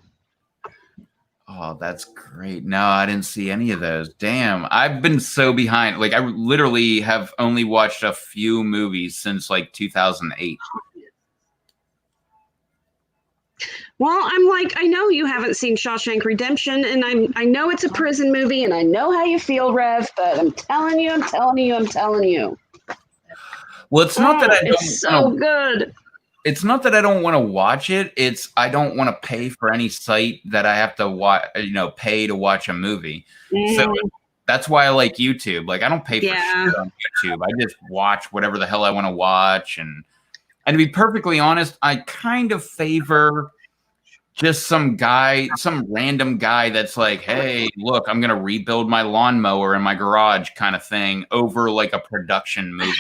A: Oh, that's great. No, I didn't see any of those. Damn, I've been so behind. Like, I literally have only watched a few movies since like 2008.
D: Well, I'm like, I know you haven't seen Shawshank Redemption, and I know it's a prison movie, and I know how you feel, Rev, but I'm telling you.
A: Well, it's not that I don't.
D: It's so good.
A: It's not that I don't want to watch it. It's I don't want to pay for any site that I have to watch. Pay to watch a movie. So that's why I like YouTube. Like, I don't pay for shit on YouTube. I just watch whatever the hell I want to watch. And to be perfectly honest, I kind of favor just some random guy that's like, hey, look, I'm going to rebuild my lawnmower in my garage kind of thing over like a production movie.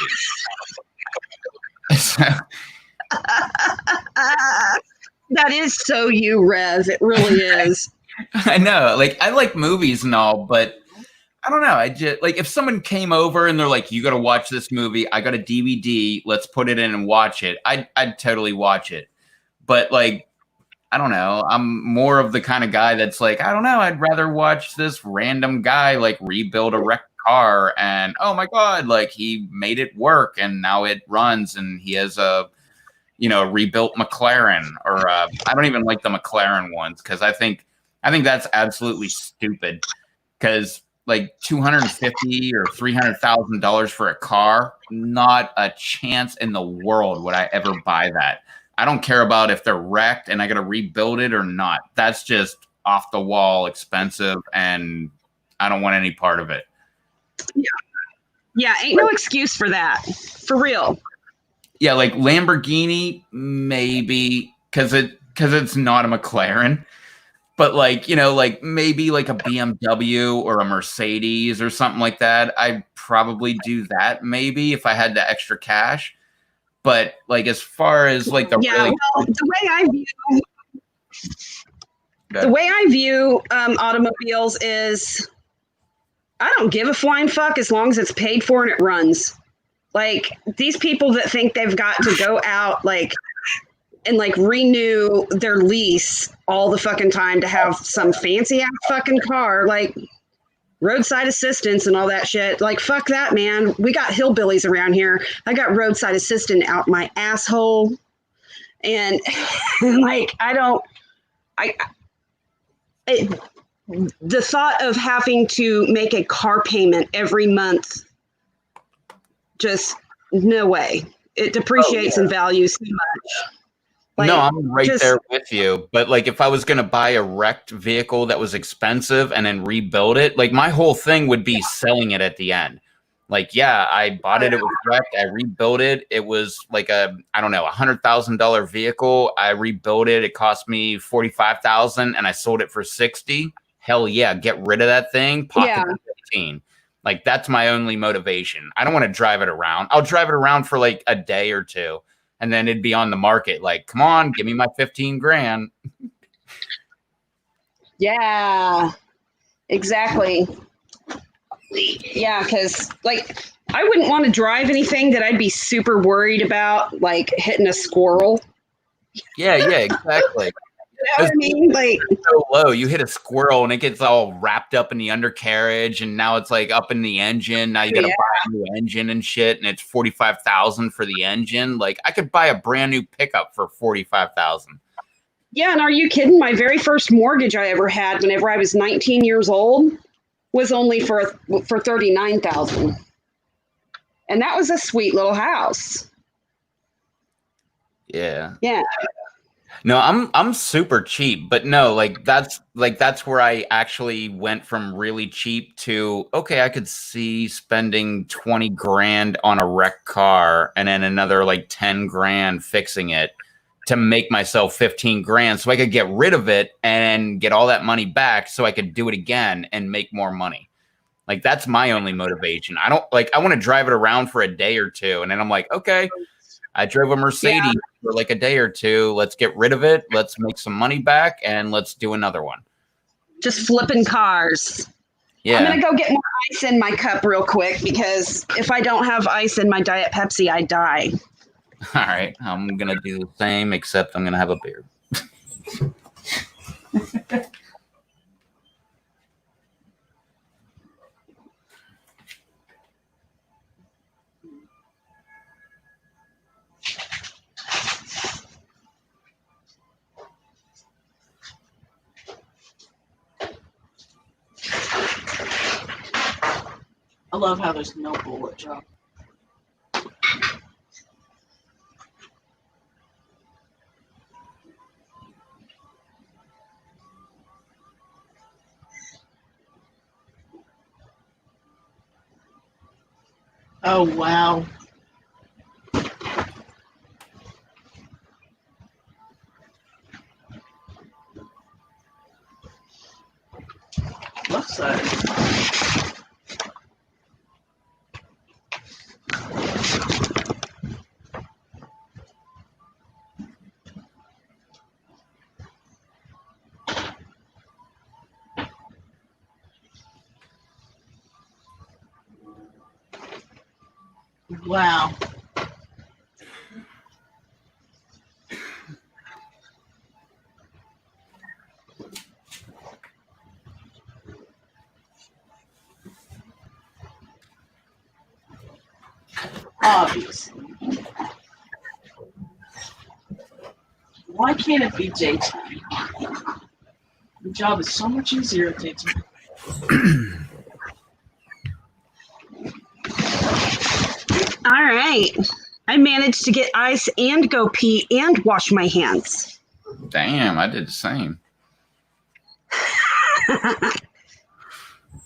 D: That is so you, Rev. It really is.
A: I know. Like, I like movies and all, but I don't know. I just like if someone came over and they're like, you got to watch this movie. I got a DVD. Let's put it in and watch it. I'd totally watch it. But like, I don't know. I'm more of the kind of guy that's like, I don't know. I'd rather watch this random guy like rebuild a wrecked car and oh my God, like he made it work and now it runs and he has a rebuilt McLaren or I don't even like the McLaren ones because I think that's absolutely stupid because like $250,000 or $300,000 for a car, not a chance in the world would I ever buy that. I don't care about if they're wrecked and I got to rebuild it or not. That's just off the wall expensive, and I don't want any part of it.
D: Yeah, ain't no excuse for that. For real.
A: Yeah, like Lamborghini, maybe because it's not a McLaren. But like, you know, like maybe like a BMW or a Mercedes or something like that. I'd probably do that maybe if I had the extra cash. But like as far as like the really
D: well, the way I view automobiles is I don't give a flying fuck as long as it's paid for and it runs. Like these people that think they've got to go out like and like renew their lease all the fucking time to have some fancy ass fucking car, like roadside assistance and all that shit. Like, fuck that, man. We got hillbillies around here. I got roadside assistant out my asshole. And like, the thought of having to make a car payment every month, just no way. It depreciates in value so much. Like,
A: no, I'm right there with you. But like, if I was going to buy a wrecked vehicle that was expensive and then rebuild it, like my whole thing would be selling it at the end. Like, yeah, I bought it. It was wrecked. I rebuilt it. It was like $100,000 vehicle. I rebuilt it. It cost me $45,000 and I sold it for $60,000. Hell yeah. Get rid of that thing. Pocket $15,000. Like that's my only motivation. I don't want to drive it around. I'll drive it around for like a day or two. And then it'd be on the market. Like, come on, give me my $15,000.
D: Yeah, exactly. Yeah, because like I wouldn't want to drive anything that I'd be super worried about, like hitting a squirrel.
A: Yeah, exactly.
D: You know what I mean? Like
A: so low, you hit a squirrel and it gets all wrapped up in the undercarriage, and now it's like up in the engine. Now you got to buy a new engine and shit, and it's $45,000 for the engine. Like I could buy a brand new pickup for $45,000.
D: Yeah, and are you kidding? My very first mortgage I ever had, whenever I was 19 years old, was only for $39,000, and that was a sweet little house.
A: Yeah.
D: Yeah.
A: No, I'm super cheap, but no, that's where I actually went from really cheap to, okay, I could see spending $20,000 on a wrecked car and then another like $10,000 fixing it to make myself $15,000 so I could get rid of it and get all that money back so I could do it again and make more money. Like that's my only motivation. I want to drive it around for a day or two and then I'm like, okay, I drove a Mercedes for like a day or two. Let's get rid of it. Let's make some money back and let's do another one.
D: Just flipping cars.
A: Yeah.
D: I'm going to go get more ice in my cup real quick because if I don't have ice in my Diet Pepsi, I die.
A: All right. I'm going to do the same, except I'm going to have a beer.
F: I love how there's no bullet drop. Oh, wow. Left side. Wow. Obviously. Why can't it be daytime? The job is so much easier at daytime.
D: All right. I managed to get ice and go pee and wash my hands.
A: Damn, I did the same.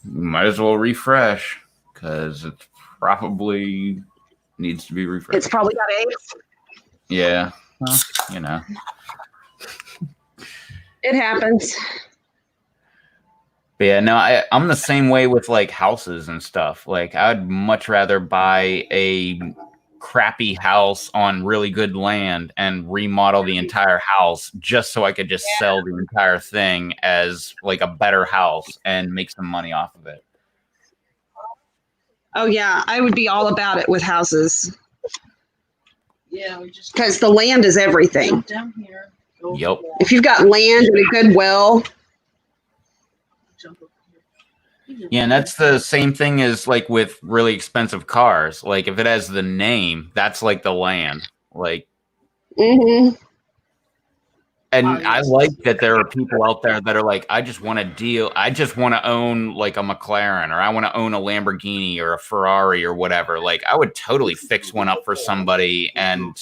A: Might as well refresh because it probably needs to be refreshed.
D: It's probably got AIDS.
A: Yeah, well, you know.
D: It happens.
A: But yeah, no, I'm the same way with like houses and stuff. Like I'd much rather buy a crappy house on really good land and remodel the entire house just so I could just sell the entire thing as like a better house and make some money off of it.
D: Oh, yeah. I would be all about it with houses
F: Yeah, we just
D: because the land is everything.
F: jump down here. Go
A: Yep.
D: If you've got land and a good well,
F: jump up here.
A: Yeah, and that's the same thing as like with really expensive cars. Like if it has the name, that's like the land. Like,
D: mhm.
A: and I like that there are people out there that are like, I just want to deal. I just want to own like a McLaren, or I want to own a Lamborghini or a Ferrari or whatever. Like I would totally fix one up for somebody and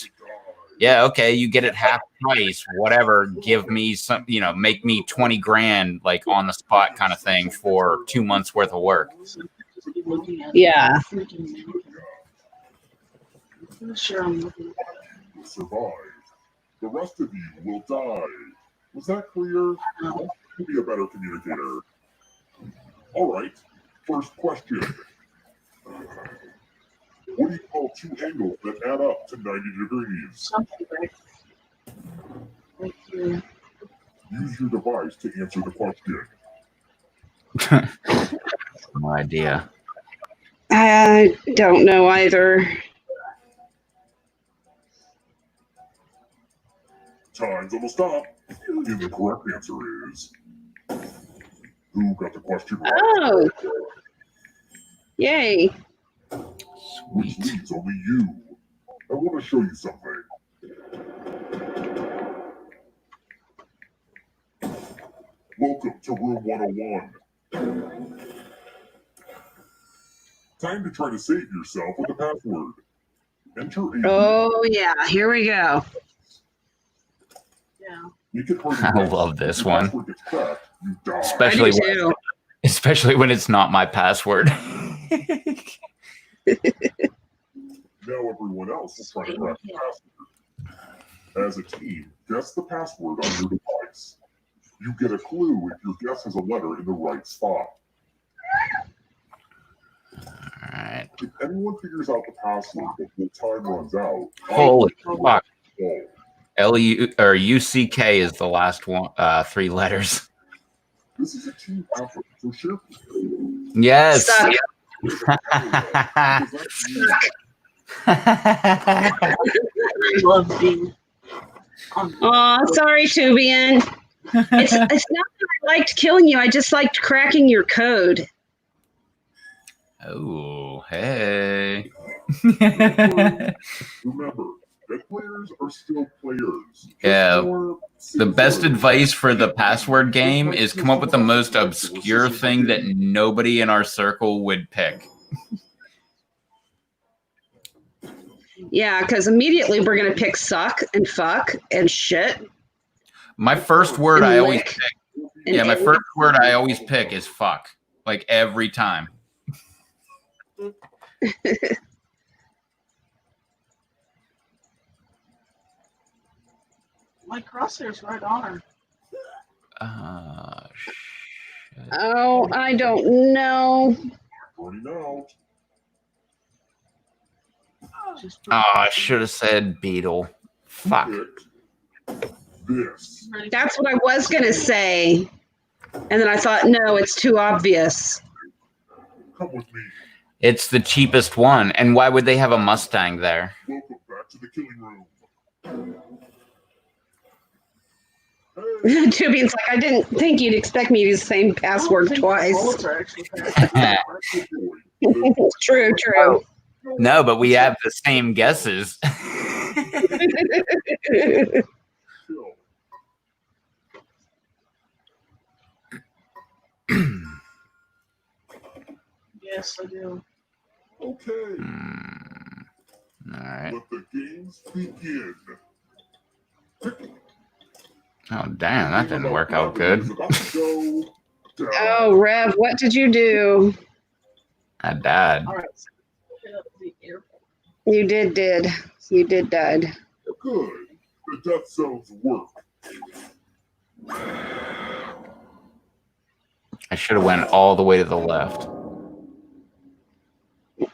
A: yeah, okay, you get it half price, whatever. Give me some, make me 20 grand, like on the spot kind of thing for 2 months worth of work.
D: Yeah.
F: Sure, I'm looking.
B: Will survive. The rest of you will die. Was that clear? To be a better communicator. All right. First question. What do you call two angles that add up to 90 degrees?
F: Something right here.
B: Use your device to answer the question.
A: No idea.
D: I don't know either.
B: Time's almost up. And the correct answer is... Who got the question right?
D: Oh. Yay.
B: Which means only you. I want to show you something. Welcome to room 101. Time to try to save yourself with a password. Enter a...
D: Oh, yeah. Here we go.
F: Yeah.
B: You can hardly
A: I
B: guess.
A: love this
B: If the
A: one.
B: password gets cracked, you die.
A: Especially when it's not my password.
B: Now everyone else will try to crack the password. As a team, guess the password on your device. You get a clue if your guess has a letter in the right spot.
A: Alright.
B: If anyone figures out the password before time runs out,
A: Holy fuck.
B: oh,
A: UCK is the last one, 3 letters.
B: this is a team effort, so share.
A: Yes.
D: Suck.
F: I love being on
D: Aw, sorry, Tubian. It's not that I liked killing you. I just liked cracking your code.
A: Oh, hey.
B: Remember, that players are still players. Just
A: Yeah.
B: more
A: The best
B: sincerely.
A: advice for the password game is come up with the most obscure thing that nobody in our circle would pick.
D: Yeah, because immediately we're going to pick suck and fuck and shit.
A: My first word
D: And
A: I always
D: lick.
A: pick.
D: And
A: Yeah, my first word I always pick is fuck. Like every time.
F: my crosshair's right on her.
A: Shit.
D: Oh, I don't know.
B: Running out.
F: Just
A: Oh, I should have said beetle. Fuck.
B: Picked this.
F: ready.
D: That's what I was going to say. And then I thought, no, it's too obvious.
B: Come with me.
A: It's the cheapest one. And why would they have a Mustang there?
B: Welcome back to the killing room. Hey,
D: Tubian's like, I didn't think you'd expect me to use the same password twice.
F: Bullets are actually fast.
D: True, true.
A: No, but we have the same guesses.
B: Kill.
F: Yes, I do.
B: Okay.
A: All right.
B: Let the games begin.
A: Oh, damn, that didn't work out good.
D: Oh, Rev, what did you do?
A: I died.
F: All right. So pick up the airport.
D: You did. You did died.
B: Good. The death zones work.
A: I should have went all the way to the left.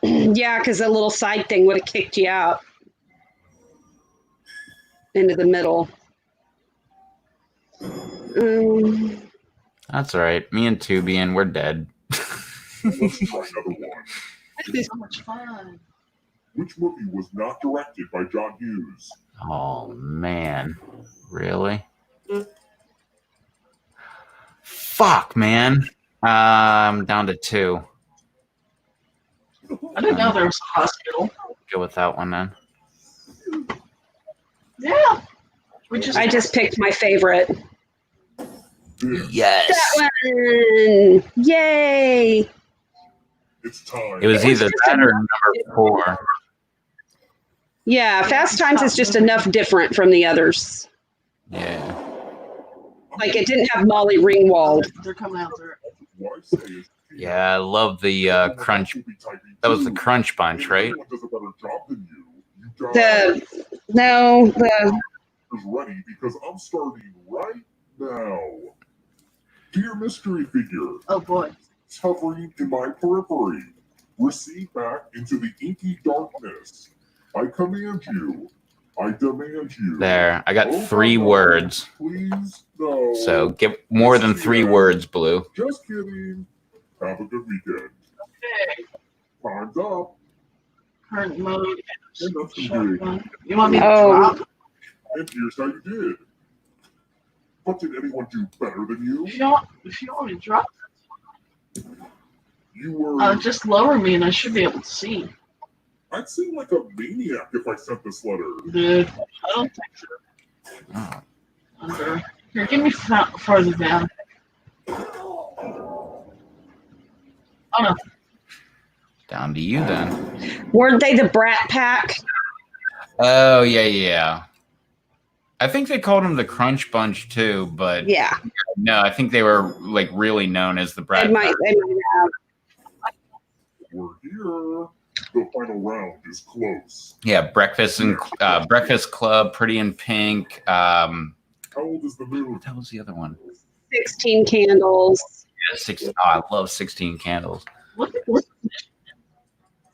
D: Yeah, because a little side thing would have kicked you out into the middle.
A: That's all right. Me and Tubian, we're dead.
B: Let's try another one.
F: This is so much fun.
B: Which movie was not directed by John Hughes?
A: Oh, man. Really? Fuck, man. I'm down to 2.
F: I didn't know there was a hospital.
A: Go with that one then.
F: Yeah.
D: I just picked my favorite.
A: Yes.
D: That one! Yay!
B: It's time.
A: It was either that or number 4.
D: Yeah, Fast Times is just enough different from the others.
A: Yeah.
D: Like it didn't have Molly Ringwald.
F: They're coming out there.
B: What I say is,
A: Yeah, I love the crunch. That was the Crunch Bunch, right?
B: Anyone does a better job than you. You is ready because I'm starting right now. Dear mystery figure,
F: Oh boy.
B: it's hovering in my periphery. Recede back into the inky darkness. I command you. I demand you.
A: There. I got
B: Oh,
A: 3
B: no.
A: words.
B: Please, no.
A: So get more than 3 words, Blue.
B: Just kidding. Have a good weekend.
F: Okay.
B: Time's up.
F: Current mode.
B: And that's the
F: Shotgun. You want me to
D: Oh.
F: drop?
B: And here's how you did. But did anyone do better than you?
F: If you want me to drop,
B: You were.
F: just lower me and I should be able to see.
B: I'd seem like a maniac if I sent this letter.
F: Dude, I don't think so.
A: Oh,
F: Under. Here, give me farther down. Oh no.
A: down to you then.
D: Weren't they the Brat Pack?
A: Oh, yeah. I think they called them the Crunch Bunch too, but
D: Yeah.
A: no, I think they were like really known as the Brad.
D: They might have.
B: We're here. The final round is close.
A: Yeah, Breakfast Club, Pretty in Pink.
B: How old is the moon?
A: What the hell was the other one?
D: 16 Candles.
A: Yeah, I love 16 Candles.
F: What?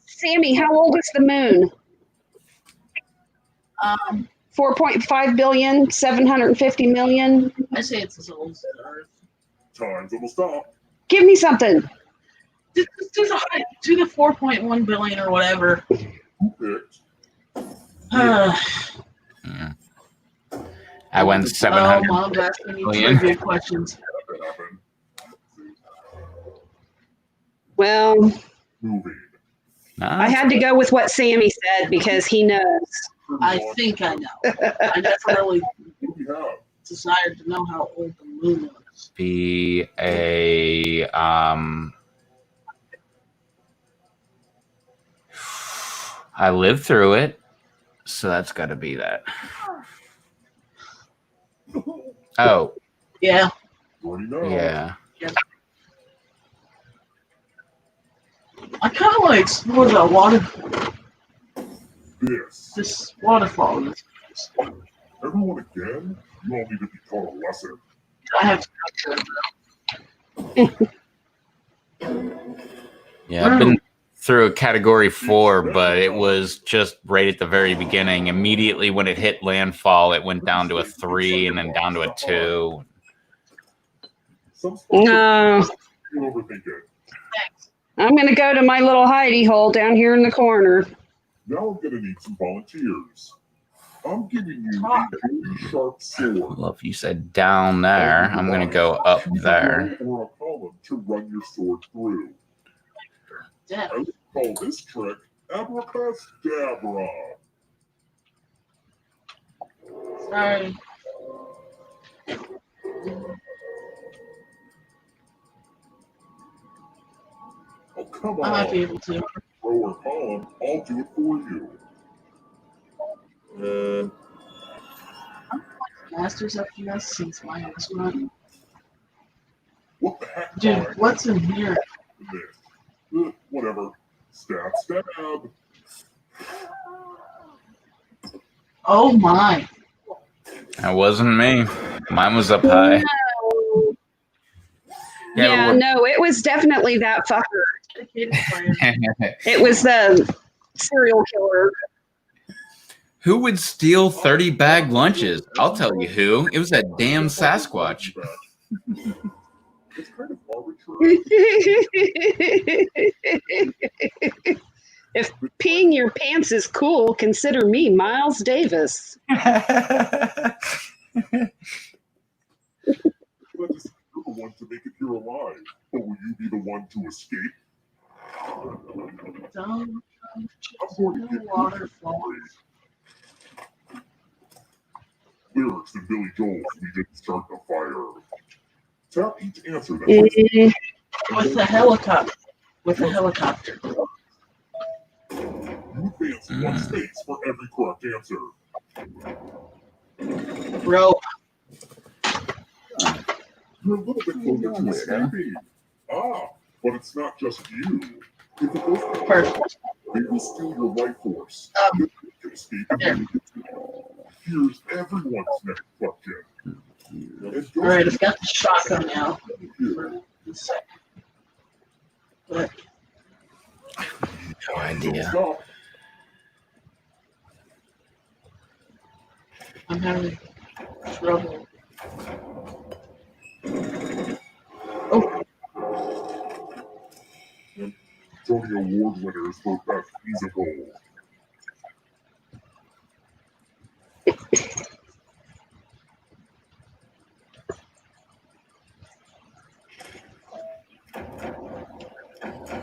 D: Sammy, how old is the moon? 4.5 billion, 750 million.
F: I say it's as old as the Earth.
B: Time's almost up.
D: Give me something.
F: Do the 4.1 billion or whatever.
B: Who picked?
A: Yeah. I went 700
F: Mom's asking me
A: million.
F: trivia questions.
B: That happened.
D: Well,
B: Moving.
D: I had to go with what Sammy said because he knows.
F: I think I know. I never really
B: What do we have?
F: desired to know how old the moon was.
A: Be a I lived through it, so that's got to be that. Oh,
F: Yeah.
B: You already know.
A: yeah.
F: I kind of want to explore the water.
B: This.
F: Waterfall.
B: Everyone again? You all need to be taught a lesson.
F: I have to.
A: Yeah, I've been through a category 4, but it was just right at the very beginning. Immediately when it hit landfall, it went down to a 3 and then down to a 2.
B: Some
D: No,
B: you overthink it.
F: Thanks.
D: I'm going to go to my little hidey hole down here in the corner.
B: Now I'm gonna need some volunteers. I'm giving you a very sharp sword.
A: Well, if you said down there, I'm going to go up
B: Use a
A: there.
B: roll or a column to run your sword through.
F: Yeah.
B: I would call this trick abracadabra.
F: Sorry.
B: Oh, come
F: I might be
B: on.
F: able to.
B: Row or column, I'll do it for you.
F: Masters FPS since my restaurant.
B: What the heck?
F: Dude,
B: Mike?
F: what's in here?
B: Whatever. Stab, stab.
F: Oh my.
A: That wasn't me. Mine was up high.
D: No.
A: Yeah,
D: Yeah,
A: we're-
D: no, it was definitely that fucker.
F: Dedicated player.
D: It was the serial killer.
A: Who would steal 30 bag lunches? I'll tell you who. It was that damn Sasquatch.
B: It's kind of arbitrary.
D: If peeing your pants is cool, consider me Miles Davis.
B: But just you're the one to make it here alive. But will you be the one to escape?
F: Don't the waterfall.
B: Lyrics and Billy Joel's We Didn't Start the Fire. Tap each answer that
F: With the helicopter. With the helicopter.
B: you advance one space for every correct answer.
F: Bro.
B: You're a little bit closer to escaping. But it's not just you. If it goes
F: Perfect.
B: they will steal your life force. You can escape and then here's everyone's next question.
F: Alright, I've got the shotgun now. For a second. But
A: No idea.
B: Stop.
F: I'm having trouble. Oh,
B: Tony Award winners for Best Musical.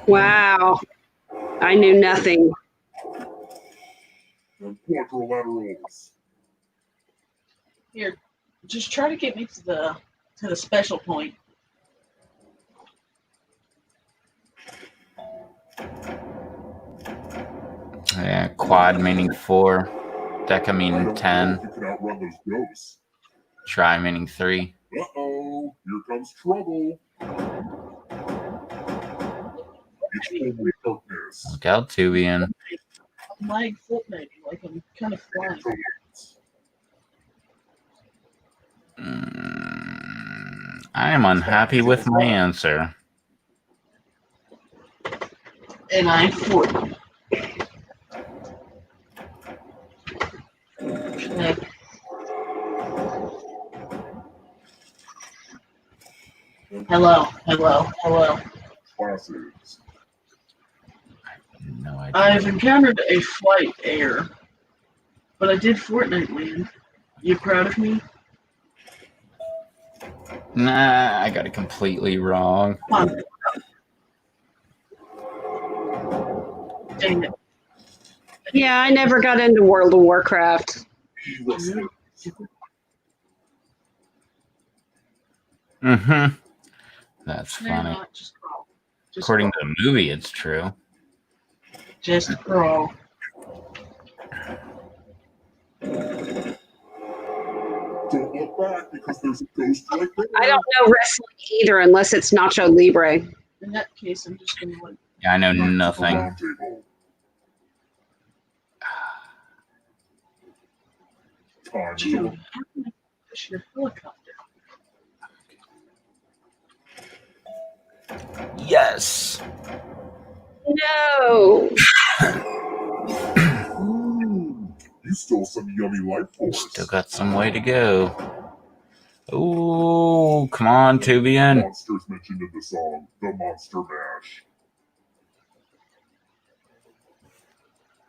D: Wow. I knew nothing.
B: And quadrilaterals.
F: here. Just try to get me to the special point.
A: Yeah, quad meaning 4. Deca
B: I
A: meaning
B: don't
A: 10.
B: know if you can outrun those ghosts.
A: Try meaning 3.
B: Uh-oh, here comes trouble. It's only darkness.
A: Look out, Tubian.
F: My foot maybe, like I'm kind of flying.
A: I am unhappy with my answer.
F: And I'm 40. Okay. Hello.
B: Classes.
A: No idea.
F: I've encountered a flight error, but I did Fortnite land. You proud of me?
A: Nah, I got it completely wrong.
F: Come on. Dang it.
D: Yeah, I never got into World of Warcraft.
A: Mm-hmm. That's
F: No,
A: funny.
F: not just crawl. Just
A: According
F: crawl.
A: to the movie, it's true.
F: Just crawl.
B: Don't look back because there's a ghost right there.
D: I don't know wrestling either unless it's Nacho Libre.
F: In that case, I'm just gonna like.
A: Yeah, I know
B: Back to the
A: nothing.
B: round table. Time is
F: Dude,
B: over.
F: how can I push your helicopter?
A: Yes.
D: No.
B: Ooh, you stole some yummy life force.
A: Still got some way to go. Ooh, come on, Tubian.
B: Monsters mentioned in the song, The Monster Mash.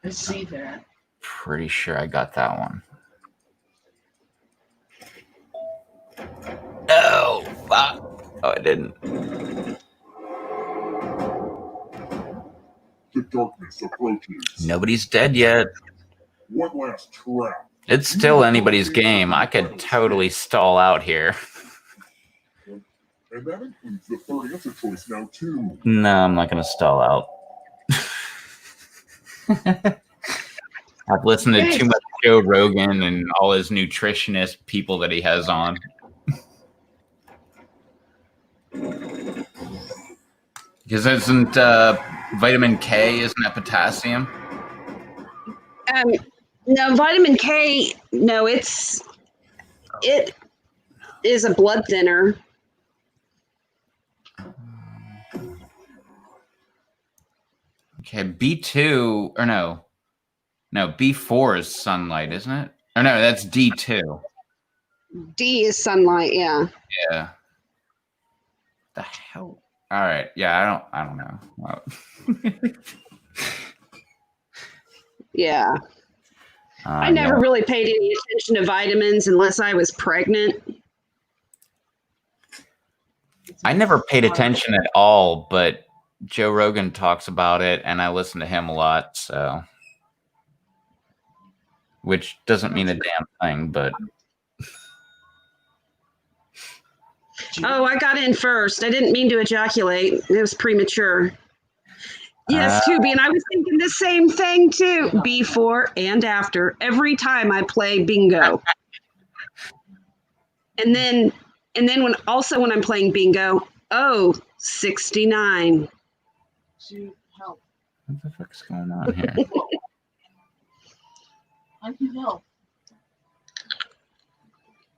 F: I see that.
A: Pretty sure I got that one. Oh, fuck. Oh, I didn't.
B: The darkness approaches.
A: Nobody's dead yet.
B: One last trap.
A: It's still anybody's game. I could totally stall out here.
B: And that includes the third answer choice now, too.
A: No, I'm not going to stall out. I've listened to too much Joe Rogan and all his nutritionist people that he has on. Because isn't vitamin K, isn't that potassium?
D: No, vitamin K. No, it is a blood thinner.
A: Okay, B2 or no, B4 is sunlight, isn't it? Or no, that's D2.
D: D is sunlight. Yeah.
A: Yeah. The hell. All right. Yeah, I don't know. Well,
D: Yeah. I never really paid any attention to vitamins unless I was pregnant.
A: I never paid attention at all, but Joe Rogan talks about it, and I listen to him a lot. So, which doesn't mean a damn thing, but.
D: Oh, I got in first. I didn't mean to ejaculate. It was premature. Yes, Tubi, and I was thinking the same thing too. Before and after, every time I play bingo. And then when I'm playing bingo, 69.
F: To help.
A: What the fuck's going on here?
F: I can help.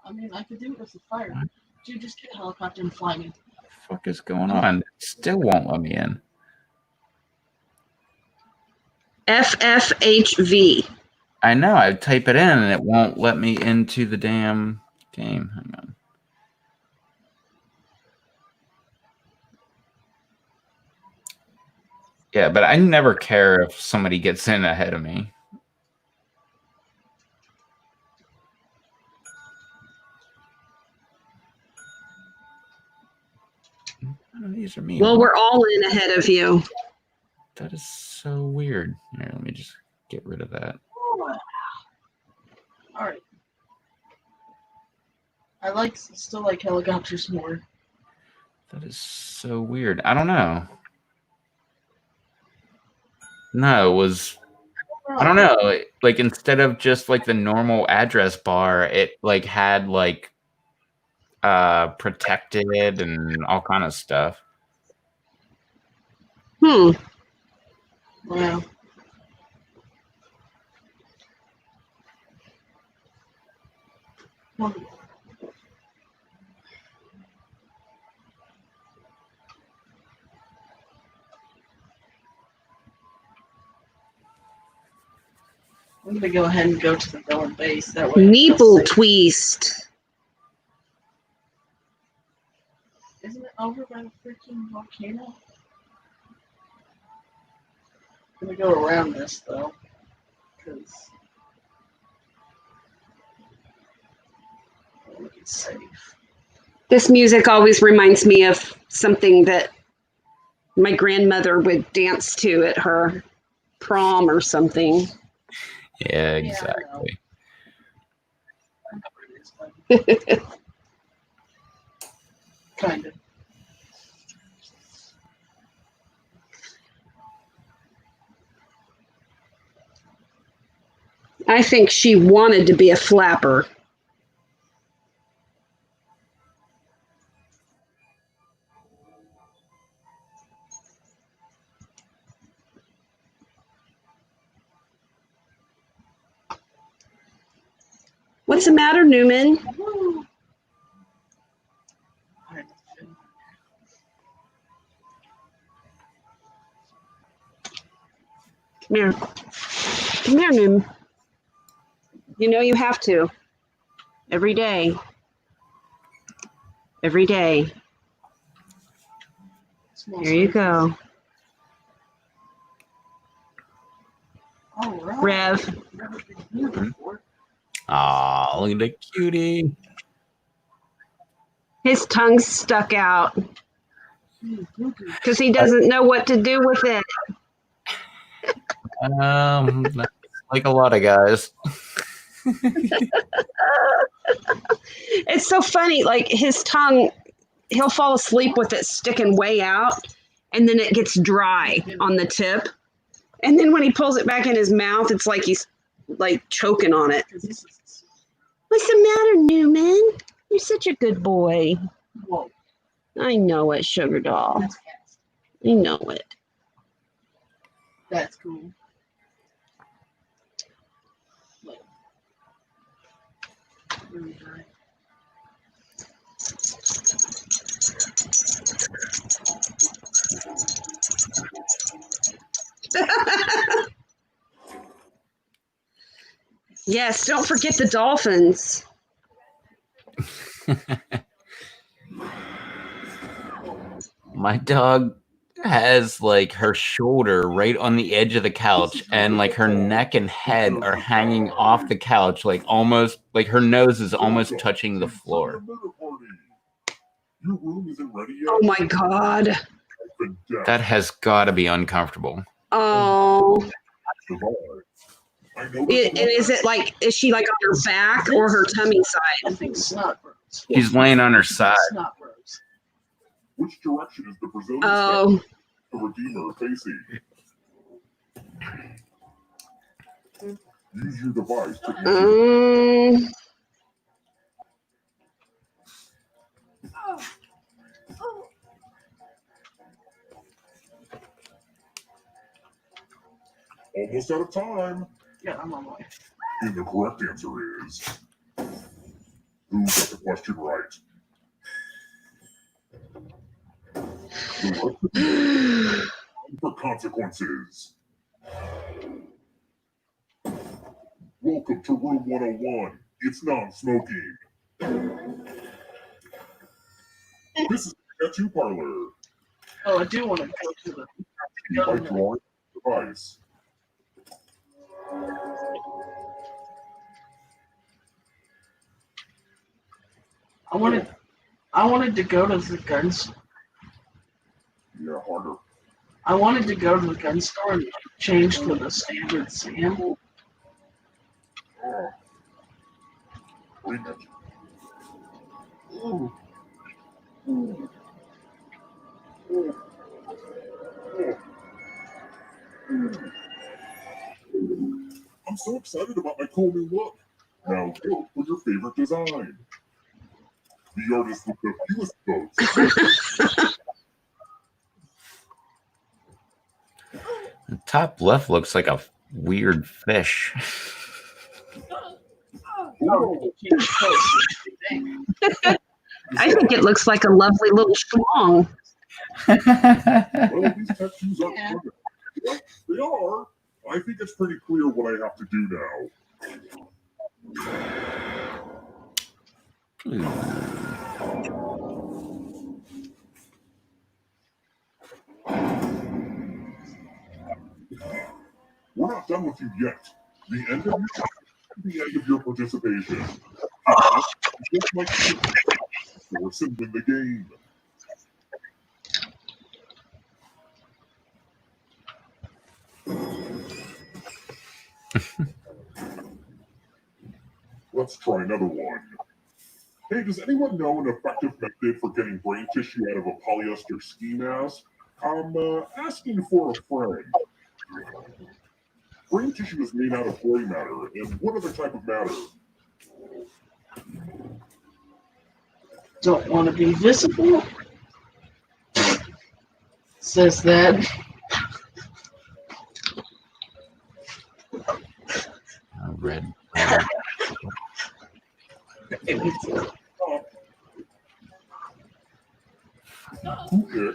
F: I mean, I could do it with the fire. Dude, just get a helicopter and fly me.
A: What the fuck is going on? It still won't let me in.
D: FFHV.
A: I know. I type it in and it won't let me into the damn game. Hang on. Yeah, but I never care if somebody gets in ahead of me. None of these are me.
D: Well, we're all in ahead of you.
A: That is so weird. Here, let me just get rid of that.
F: All right. I still like helicopters more.
A: That is so weird. I don't know. No, it was. I don't know. Like instead of just like the normal address bar, it like had like protected and all kind of stuff.
F: Wow. I'm going to go ahead and go to the villain base. That way.
D: Nipple twist.
F: Isn't it over by the freaking volcano? I'm going to go around this, though. Because it's safe.
D: This music always reminds me of something that my grandmother would dance to at her prom or something.
A: Yeah, exactly.
F: Kind of.
D: I think she wanted to be a flapper. What's the matter, Newman? Come here. Come here, Newman. You know you have to. Every day. Every day. Here you go.
F: All right.
D: Rev.
A: Aw, look at the cutie.
D: His tongue's stuck out because he doesn't know what to do with it.
A: Like a lot of guys.
D: It's so funny. Like his tongue, he'll fall asleep with it sticking way out, and then it gets dry on the tip. And then when he pulls it back in his mouth, it's like he's like choking on it.
F: 'Cause this is
D: What's the matter, Newman? You're such a good boy.
F: whoa.
D: I know it, Sugar Doll.
F: That's fast.
D: I know it.
F: That's cool. Look. Really dry.
D: Yes, don't forget the dolphins.
A: My dog has like her shoulder right on the edge of the couch, and like her neck and head are hanging off the couch, like almost like her nose is almost touching the floor.
B: Your room isn't ready yet.
D: Oh my God.
A: That has got to be uncomfortable.
D: Oh.
B: I know
D: And is it like, is she like on her back or her tummy
F: I
D: side?
F: think snot grows.
A: She's laying on her side.
F: Snot grows.
B: Which direction is the Brazilian
D: Oh.
B: the Redeemer facing? Use your device to almost out of time.
F: Yeah, I'm on my way.
B: And the correct answer is who got the question right? For consequences. Welcome to room 101. It's non-smoking. This is a tattoo parlor.
F: Oh, I do want to go to the.
B: By drawing the device.
F: I wanted to go to the guns.
B: Yeah, harder.
F: I wanted to go to the gun store and change to the standard Sam.
B: Oh. Wait a minute. Ooh. Ooh. Ooh. Ooh. I'm so excited about my cool new look. Now vote for your favorite design. The artist with the fewest votes.
A: The top left looks like a weird fish.
F: Oh,
D: I think it looks like a lovely little schlong.
B: Well, these tattoos aren't fun. Yeah, they are. I think it's pretty clear what I have to do now. We're not done with you yet. The end of your participation. Just like force and win the game. Let's try another one. Hey, does anyone know an effective method for getting brain tissue out of a polyester ski mask? I'm asking for a friend. Brain tissue is made out of gray matter, and what other type of matter?
F: don't want to be visible. Says that.
A: Red.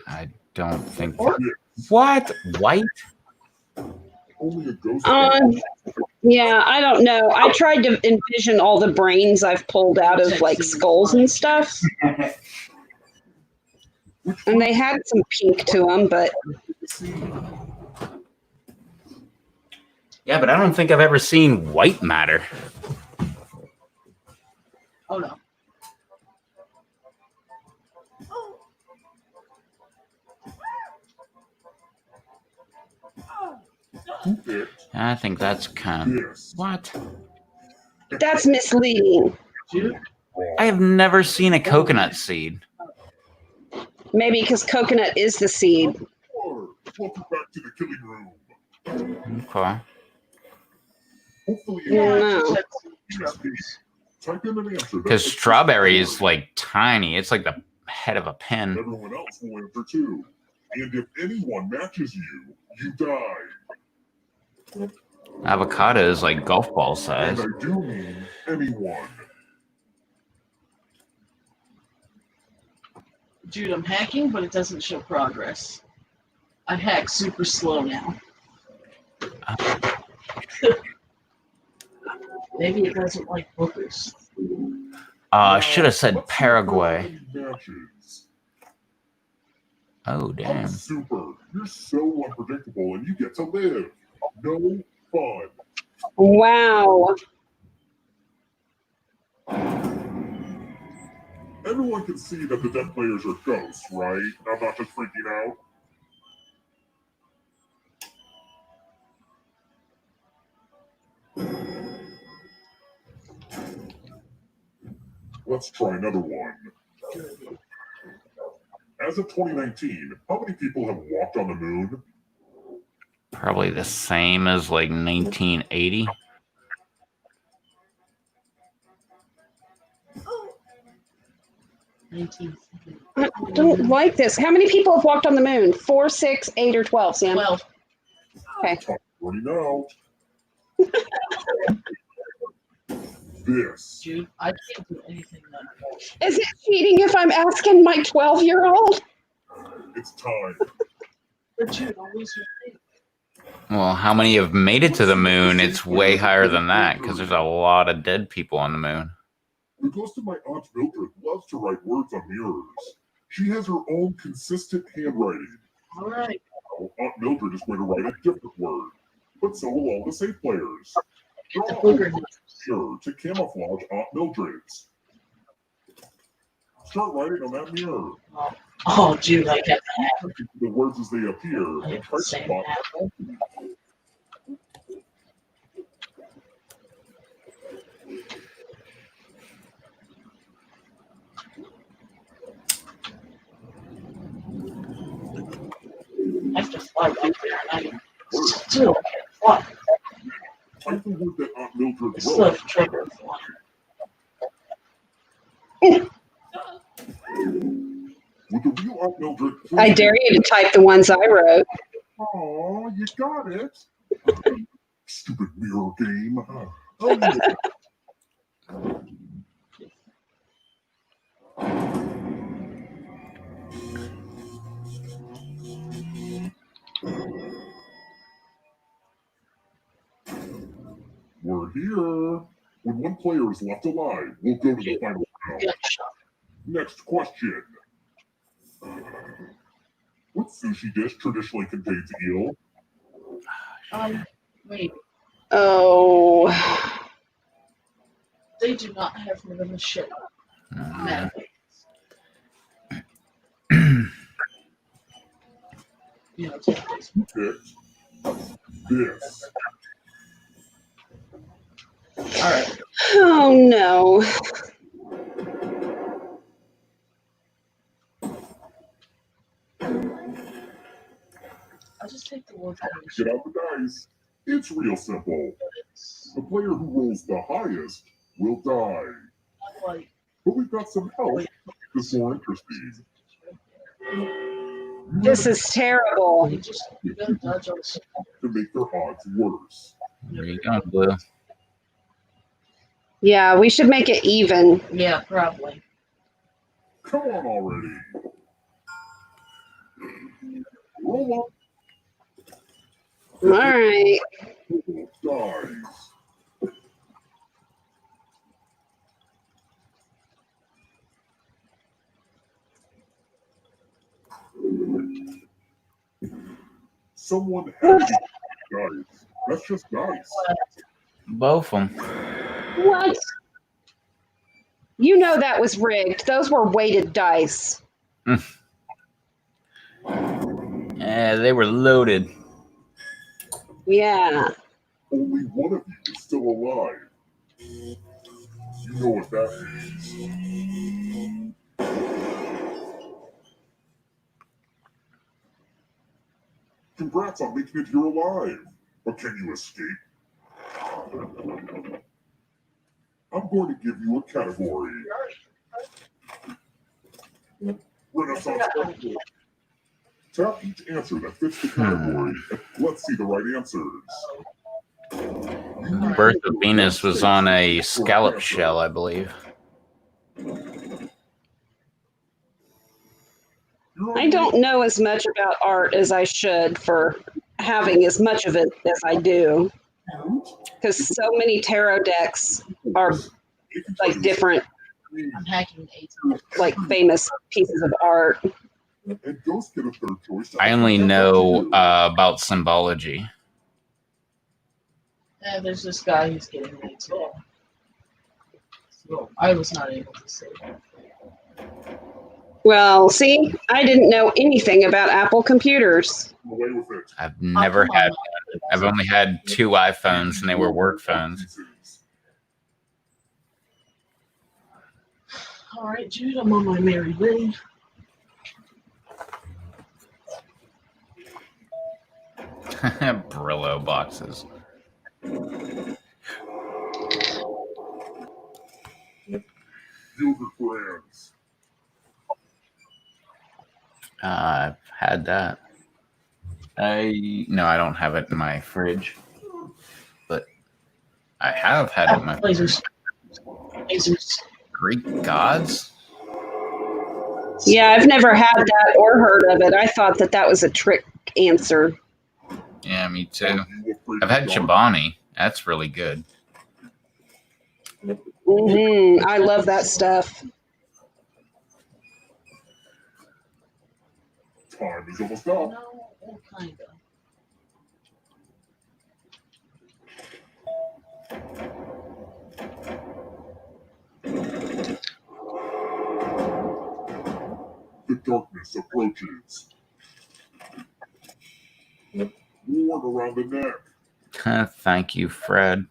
A: I don't think. What? White?
B: Only a ghost.
D: Yeah, I don't know. I tried to envision all the brains I've pulled out of like skulls and stuff. And they had some pink to them, but
A: Yeah, but I don't think I've ever seen white matter.
F: Oh no.
A: I think that's kind of what?
D: that's misleading.
A: I have never seen a coconut seed.
D: Maybe because coconut is the seed.
B: Welcome back to the killing room.
A: Okay.
B: Hopefully,
D: No.
B: type in an answer.
A: Because strawberry is like tiny. It's like the head of a pin.
B: Everyone else will answer too. And if anyone matches you, you die.
A: Avocado is like golf ball
B: And
A: size.
B: I do mean anyone.
F: Dude, I'm hacking, but it doesn't show progress. I hack super slow now. Maybe it doesn't like bookers.
A: I should have said
B: Let's see if there are
A: Paraguay.
B: any matches.
A: Oh,
B: Oh,
A: damn.
B: super. You're so unpredictable and you get to live. No fun.
D: Wow.
B: Everyone can see that the dead players are ghosts, right? I'm not just freaking out. Let's try another one. As of 2019, how many people have walked on the moon?
A: Probably the same as like 1980.
D: I don't like this. How many people have walked on the moon? 4, 6, 8, or 12, Sam?
F: 12.
D: Okay.
B: Already know. This.
F: Dude, I can't do anything now.
D: Is it cheating if I'm asking my 12-year-old?
B: It's time.
F: But dude, I'll lose your thing.
A: Well, how many have made it to the moon? It's way higher than that because there's a lot of dead people on the moon.
B: The ghost of my Aunt Mildred loves to write words on mirrors. She has her own consistent handwriting.
F: All right.
B: Now, Aunt Mildred is going to write a different word, but so will all the safe players.
F: Get the
B: Draw
F: booger.
B: sure to camouflage Aunt Mildred's. Start writing on that mirror.
F: Oh, dude, I get that.
B: The words as they appear
F: I
B: and
F: have
B: try
F: the
B: to
F: same
B: spot
F: apple. I have to fly right there, and I still can't fly.
B: Type the word that Aunt Mildred
F: I still
B: wrote.
F: have trouble flying.
B: With the real Aunt Mildred.
D: I dare you to type the ones I wrote.
B: Oh, you got it. Stupid mirror game. Oh, yeah. We're here. When one player is left alive, we'll go to the final round.
F: Get shot.
B: Next question. What sushi dish traditionally contains eel?
F: Wait,
D: Oh.
F: they do not have them in the show. No. You know, take this.
B: Picked this.
F: All right.
D: Oh, no.
F: I'll just take the word for
B: Get out the dice. It's real simple. The player who rolls the highest will die.
F: like
B: But we've got some help to make this more interesting.
D: This is terrible.
F: you just you gotta dodge on the
B: To make their odds worse.
A: There you go, Blue.
D: Yeah, we should make it even.
F: Yeah, probably.
B: Come on already. Roll up.
D: All right.
B: Dies. Someone had to dice. That's just dice.
A: Both of them.
D: What? You know that was rigged. Those were weighted dice.
A: Yeah, they were loaded.
D: Yeah.
B: Only one of you is still alive. You know what that means. Congrats on making it here alive. But can you escape? I'm going to give you a category. Renaissance Festival. Tap each answer that fits the category. Let's see the right answers.
A: Birth of Venus was on a scallop shell, I believe.
D: I don't know as much about art as I should for having as much of it as I do. Because so many tarot decks are like different,
F: I'm hacking
D: like famous pieces of art.
B: And ghosts get a third choice.
A: I only know about symbology.
F: Yeah, there's this guy who's getting me too. So I was not able to say that.
D: Well, see, I didn't know anything about Apple computers.
B: Away with it.
A: I've never had one. I've only had 2 iPhones, and they were work phones.
F: All right, Jude, I'm on my merry way.
A: Brillo boxes.
B: Gilbert brands.
A: I've had that. No, I don't have it in my fridge, but I have had it in my fridge.
F: Lasers.
A: Greek gods?
D: Yeah, I've never had that or heard of it. I thought that was a trick answer.
A: Yeah, me too. I've had Chobani. That's really good.
D: I love that stuff.
B: Time is almost up.
F: No, kind of.
B: The darkness approaches. Ward around the neck.
A: Thank you, Fred.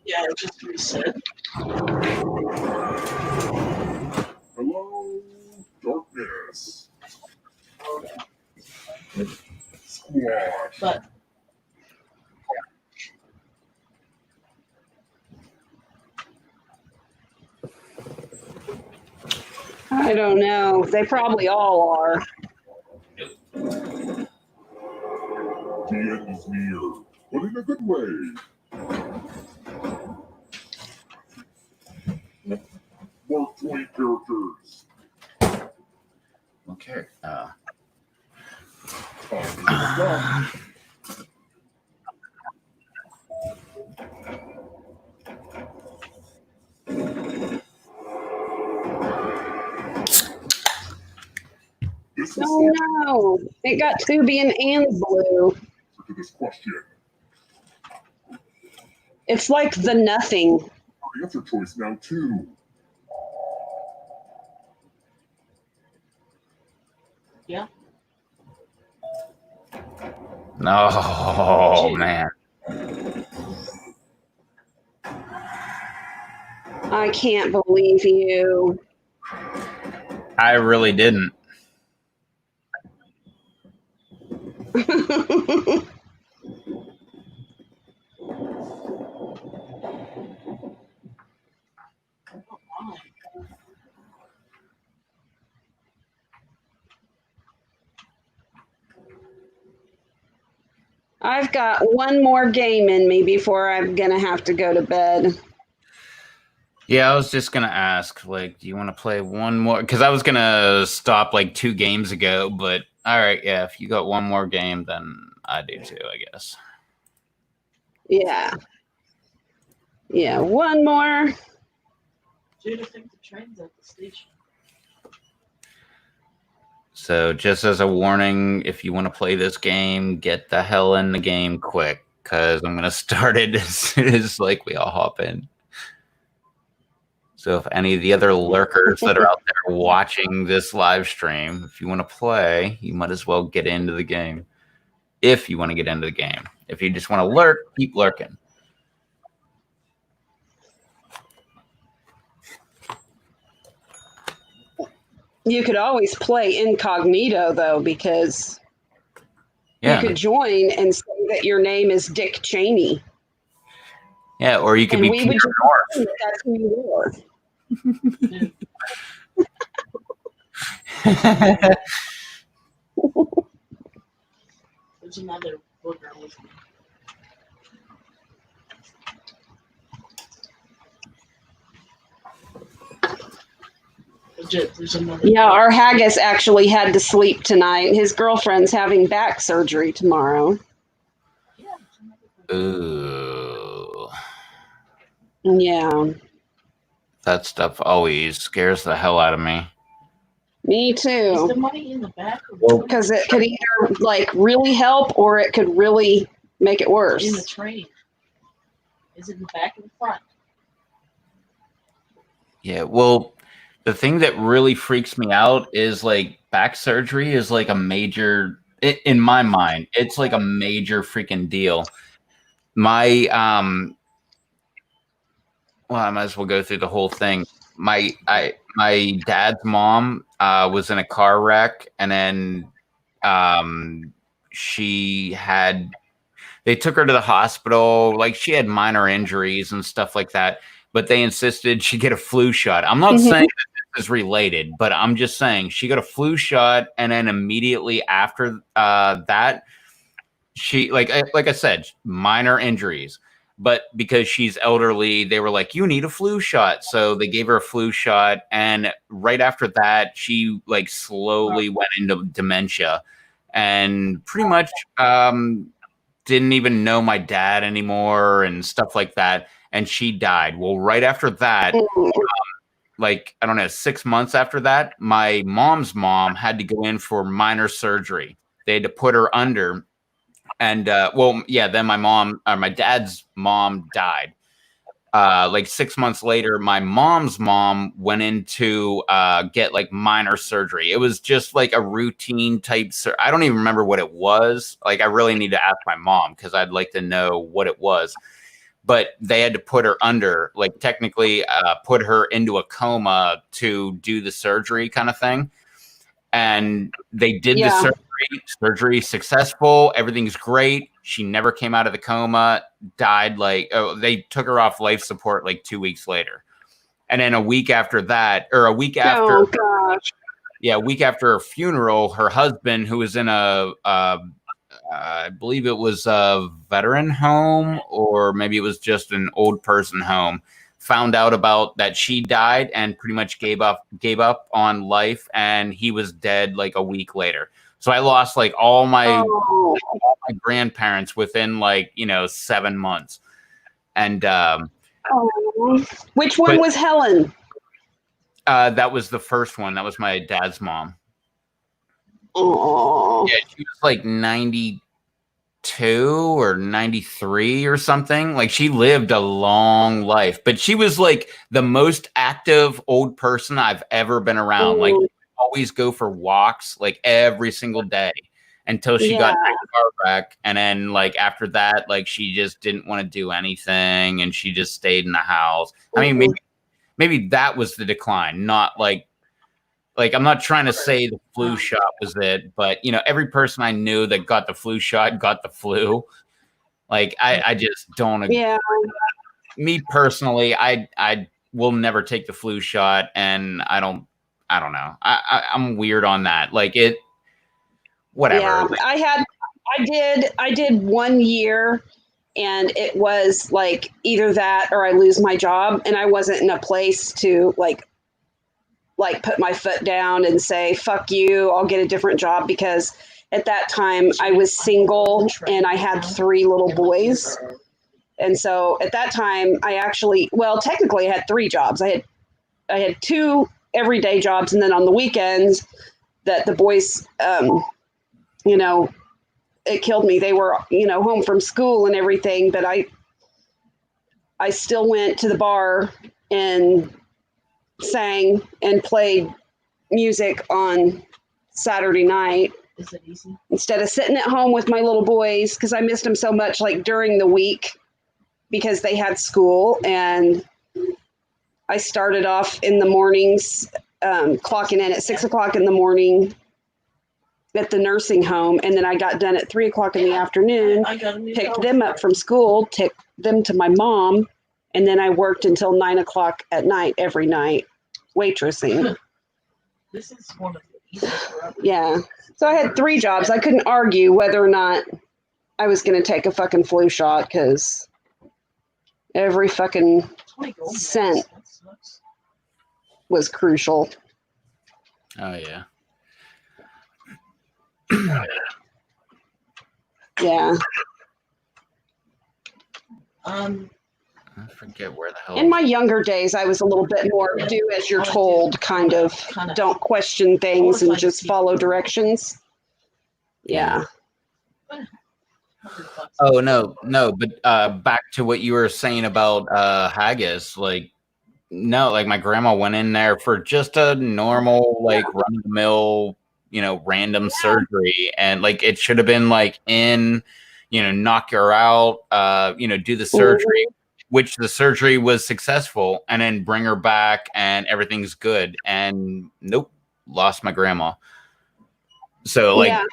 F: Yeah, it just reset.
B: Hello, darkness. Squad.
F: But
D: I don't know. They probably all are.
B: The end is near, but in a good way. Mark Twain characters.
A: Okay.
B: Time is almost up. This is
D: Oh no, it got Tubian and blue.
B: the answer to this question.
D: It's like the nothing.
B: Answer choice now too.
F: yeah,
A: Oh, man.
D: I can't believe you.
A: I really didn't.
D: I've got one more game in me before I'm going to have to go to bed.
A: Yeah, I was just going to ask, like, do you want to play one more? Because I was going to stop like 2 games ago, but all right, yeah, if you got one more game, then I do too, I guess.
D: Yeah. Yeah, one more.
F: Jude, I think the train's at the station.
A: So just as a warning, if you want to play this game, get the hell in the game quick, because I'm going to start it as soon as like we all hop in. So if any of the other lurkers that are out there watching this live stream, if you want to play, you might as well get into the game. If you want to get into the game. If you just want to lurk, keep lurking.
D: You could always play incognito though, because
A: Yeah,
D: you could join and say that your name is Dick Cheney,
A: yeah, or you could
D: and
A: be
D: we would
A: Peter
D: just
A: North.
D: assume that that's who you are.
F: There's another booger with me. Legit, there's another.
D: Yeah, our haggis actually had to sleep tonight. His girlfriend's having back surgery tomorrow.
A: Ooh,
D: Yeah,
A: that stuff always scares the hell out of me.
D: me
F: Is
D: too.
F: the money in the back or
A: Well,
D: Because it could either like really help or it could really make it
F: in the
D: worse.
F: train? Is it in the back or the front?
A: Yeah, well, the thing that really freaks me out is like back surgery is like a major, in my mind, it's like a major freaking deal. My well, I might as well go through the whole thing. My dad's mom was in a car wreck, and then they took her to the hospital. Like, she had minor injuries and stuff like that, but they insisted she get a flu shot. I'm not saying that this is related, but I'm just saying she got a flu shot, and then immediately after that, she like I said, minor injuries. But because she's elderly, they were like, you need a flu shot. So they gave her a flu shot. And right after that, she like slowly went into dementia and pretty much didn't even know my dad anymore and stuff like that. And she died. Well, right after that, like, I don't know, 6 months after that, my mom's mom had to go in for minor surgery. They had to put her under. And well, yeah, then my dad's mom died. Like 6 months later, my mom's mom went in to get like minor surgery. It was just like a routine type. I don't even remember what it was. Like, I really need to ask my mom because I'd like to know what it was. But they had to put her under, like technically put her into a coma to do the surgery kind of thing. And they did the surgery. Surgery successful. Everything's great. She never came out of the coma. Died they took her off life support like 2 weeks later. And then a week after that, or a week after, a week after her funeral, her husband, who was in I believe it was a veteran home, or maybe it was just an old person home, found out about that she died and pretty much gave up on life, and he was dead like a week later. So I lost like all my grandparents within 7 months. And
D: which one was Helen?
A: that was the first one. That was my dad's mom.
D: Oh,
A: Yeah, she was like 92 or 93 or something. Like, she lived a long life, but she was like the most active old person I've ever been around. Like, always go for walks like every single day until she got in a car wreck. And then like after that, like, she just didn't want to do anything and she just stayed in the house. I mean, maybe that was the decline, not like I'm not trying to say the flu shot was it, but every person I knew that got the flu shot got the flu. Like, I just don't agree.
D: yeah.
A: Me personally, I will never take the flu shot, and I don't know. I'm weird on that. Like, it, whatever.
D: Yeah, I did 1 year, and it was like either that or I lose my job, and I wasn't in a place to like put my foot down and say, fuck you, I'll get a different job, because at that time I was single and I had 3 little boys. And so at that time technically I had 3 jobs. I had 2 everyday jobs, and then on the weekends that the boys it killed me. They were home from school and everything, but I still went to the bar and sang and played music on Saturday night.
F: Is it easy?
D: Instead of sitting at home with my little boys, because I missed them so much, like during the week, because they had school. And I started off in the mornings clocking in at 6 o'clock in the morning at the nursing home, and then I got done at 3 o'clock in the afternoon,
F: I got a new
D: picked
F: dog.
D: them up from school, took them to my mom, and then I worked until 9 o'clock at night every night waitressing.
F: This is one of the easiest forever.
D: Yeah. So I had 3 jobs. I couldn't argue whether or not I was going to take a fucking flu shot because every fucking
F: 20 gold
D: cent.
F: That sucks.
D: was crucial.
A: Oh yeah.
D: Yeah.
A: I forget where the hell.
D: In my younger days, I was a little bit more do as you're told, kind of. Don't question things and just follow directions. Yeah.
A: Oh no, but back to what you were saying about haggis, like no, like my grandma went in there for just a normal, like run of the mill, random surgery, and like it should have been like knock her out, do the surgery, which the surgery was successful, and then bring her back and everything's good. And nope, lost my grandma. So like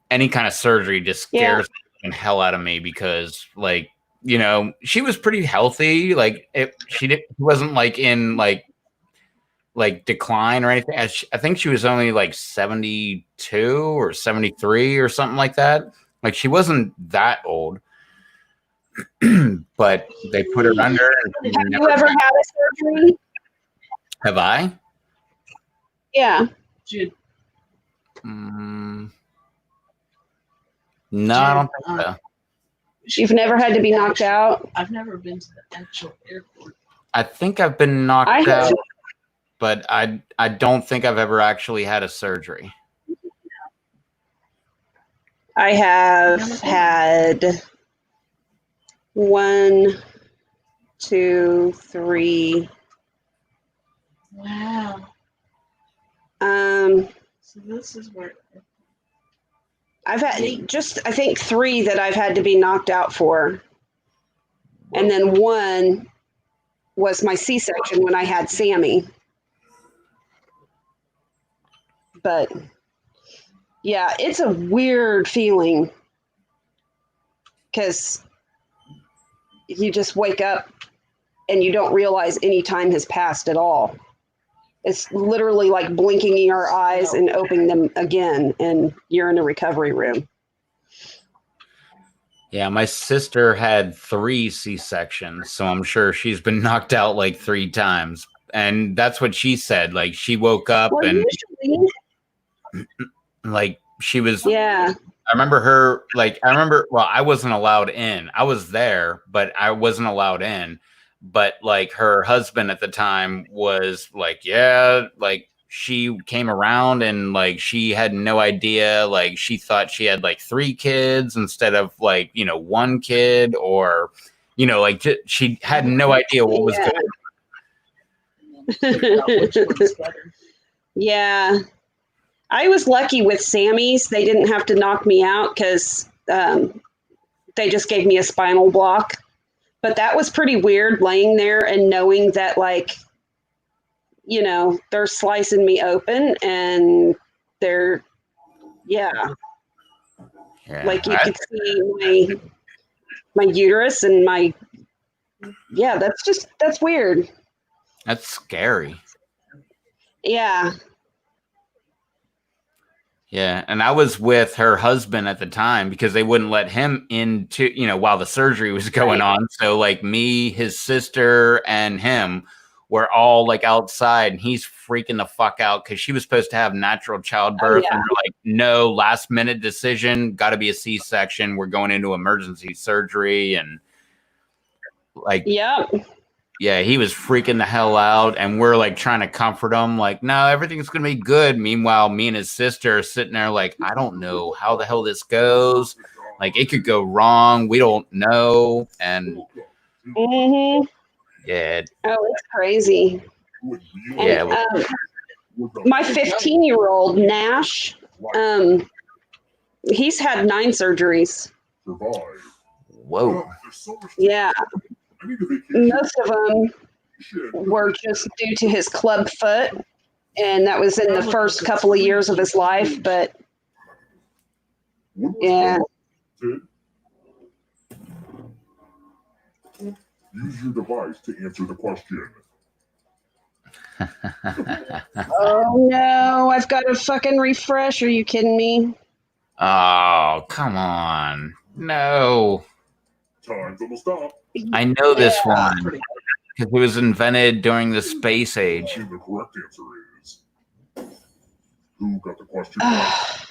A: any kind of surgery just scares the hell out of me because like, she was pretty healthy. Like she wasn't like in like decline or anything. I think she was only like 72 or 73 or something like that. Like she wasn't that old. But they put her under.
D: Have you ever had a surgery?
A: Have I?
D: Yeah.
A: No, I don't think so.
D: You've never had to be knocked out?
F: I've never been to the actual airport.
A: I think I've been knocked out, but I don't think I've ever actually had a surgery.
D: I have had 1, 2, 3.
F: Wow. So this is where
D: I've had just, I think 3 that I've had to be knocked out for. And then 1 was my C-section when I had Sammy. But yeah, it's a weird feeling because you just wake up and you don't realize any time has passed at all. It's literally like blinking your eyes and opening them again, and you're in a recovery room.
A: Yeah, my sister had 3 C-sections, so I'm sure she's been knocked out like 3 times. And that's what she said. Like she woke up and like she was.
D: Yeah.
A: I remember her. Well, I wasn't allowed in. I was there, but I wasn't allowed in. But like her husband at the time was like, yeah, like she came around and like she had no idea. Like she thought she had like 3 kids instead of like, 1 kid, or, like she had no idea what was going on.
D: Yeah. I was lucky with Sammy's. They didn't have to knock me out because they just gave me a spinal block. But that was pretty weird, laying there and knowing that, like, they're slicing me open and they're, like you could see my uterus and that's weird.
A: That's scary.
D: Yeah.
A: Yeah, and I was with her husband at the time because they wouldn't let him into, while the surgery was going on. So like me, his sister, and him were all like outside, and he's freaking the fuck out because she was supposed to have natural childbirth. And they're like, no, last minute decision, got to be a C-section. We're going into emergency surgery. And like, yeah, he was freaking the hell out, and we're like trying to comfort him, like, no, everything's gonna be good. Meanwhile, me and his sister are sitting there like, I don't know how the hell this goes. Like, it could go wrong. We don't know. And yeah,
D: it's crazy.
A: Yeah,
D: my 15-year-old Nash, he's had 9 surgeries.
A: Whoa.
D: Yeah. Most of them were just due to his club foot. and that was in the first couple of years of his life. But
B: What was
D: yeah,
B: Sid? Use your device to answer the question.
D: oh no, I've got to fucking refresh. Are you kidding me?
A: Oh, come on. No.
B: Time's almost up.
A: I know this
D: Yeah.
A: one because it was invented during the space age.
B: And the correct answer is... Who got the question right?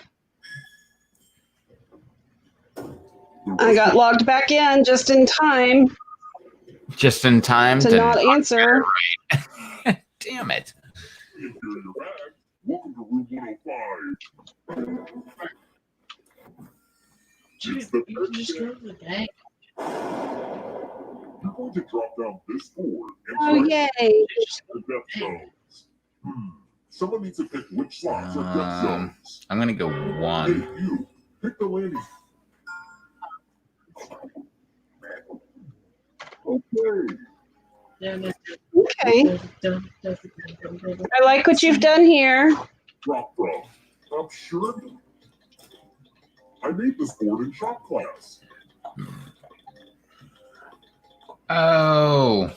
D: I got logged back in just in time
A: Just in time
D: to not answer.
A: Damn it.
B: If you're in your bag, welcome to room 105. It's the
F: You just go to the bank.
B: You're going to drop down this board and
D: Oh
B: try
D: yay!
B: the death zones. Someone needs to pick which slots are death zones.
A: I'm going to go
B: Hey,
A: 1.
B: you. Pick the landing. Okay.
D: Okay, I like what you've done here.
B: Drop from. I'm sure. I made this board in shop class.
A: Oh.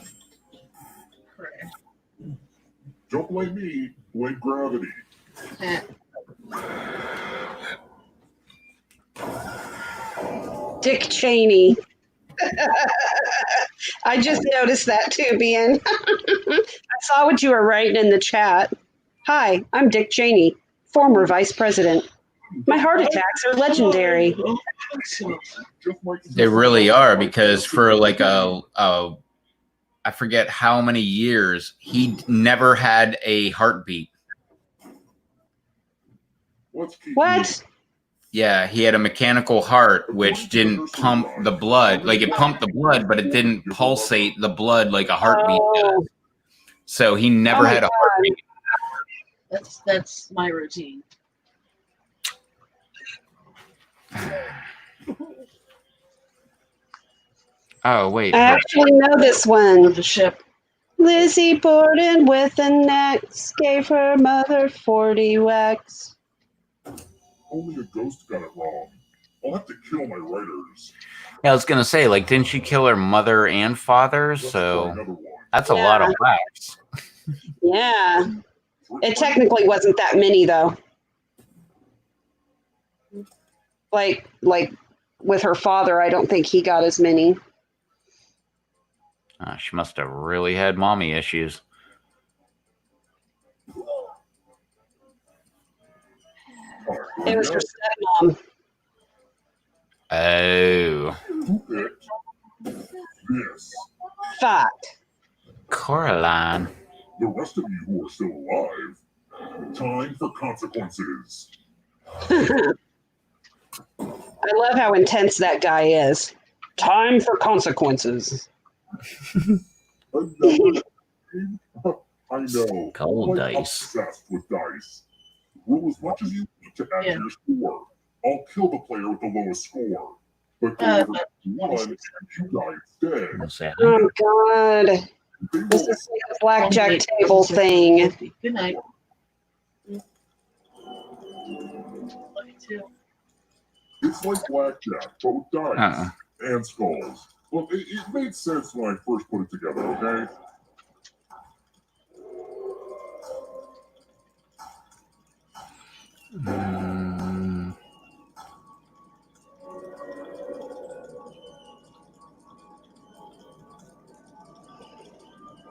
B: Don't blame me. Blame gravity.
D: Dick Cheney. I just noticed that too, Bien. I saw what you were writing in the chat. Hi, I'm Dick Cheney, former vice president. My heart attacks are legendary.
A: They really are, because for like I forget how many years, he never had a heartbeat.
D: What?
A: Yeah, he had a mechanical heart which didn't pump the blood. Like, it pumped the blood, but it didn't pulsate the blood like a heartbeat does. So he never had a heartbeat.
F: That's my routine.
A: Oh, wait.
D: I actually know this one.
F: The ship.
D: Lizzie Borden with an axe gave her mother 40 whacks.
B: Only a ghost got it wrong. I'll have to kill my writers.
A: Yeah, I was going to say, like, didn't she kill her mother and father? So that's a lot of whacks.
D: Yeah. It technically wasn't that many, though. Like with her father, I don't think he got as many.
A: She must have really had mommy issues.
D: It was her stepmom.
A: Oh.
B: Yes.
D: Fact.
A: Coraline.
B: The rest of you who are still alive, time for consequences.
D: I love how intense that guy is. Time for consequences.
B: I know.
A: Cold
B: I'm
A: dice.
B: obsessed with dice. Roll as much as you want to add to your score. I'll kill the player with the lowest score. But go over one and you die instead.
D: Oh, God. This is like a blackjack table thing.
F: Good night.
B: It's like blackjack, but with dice and skulls. Well, it made sense when I first put it together, okay?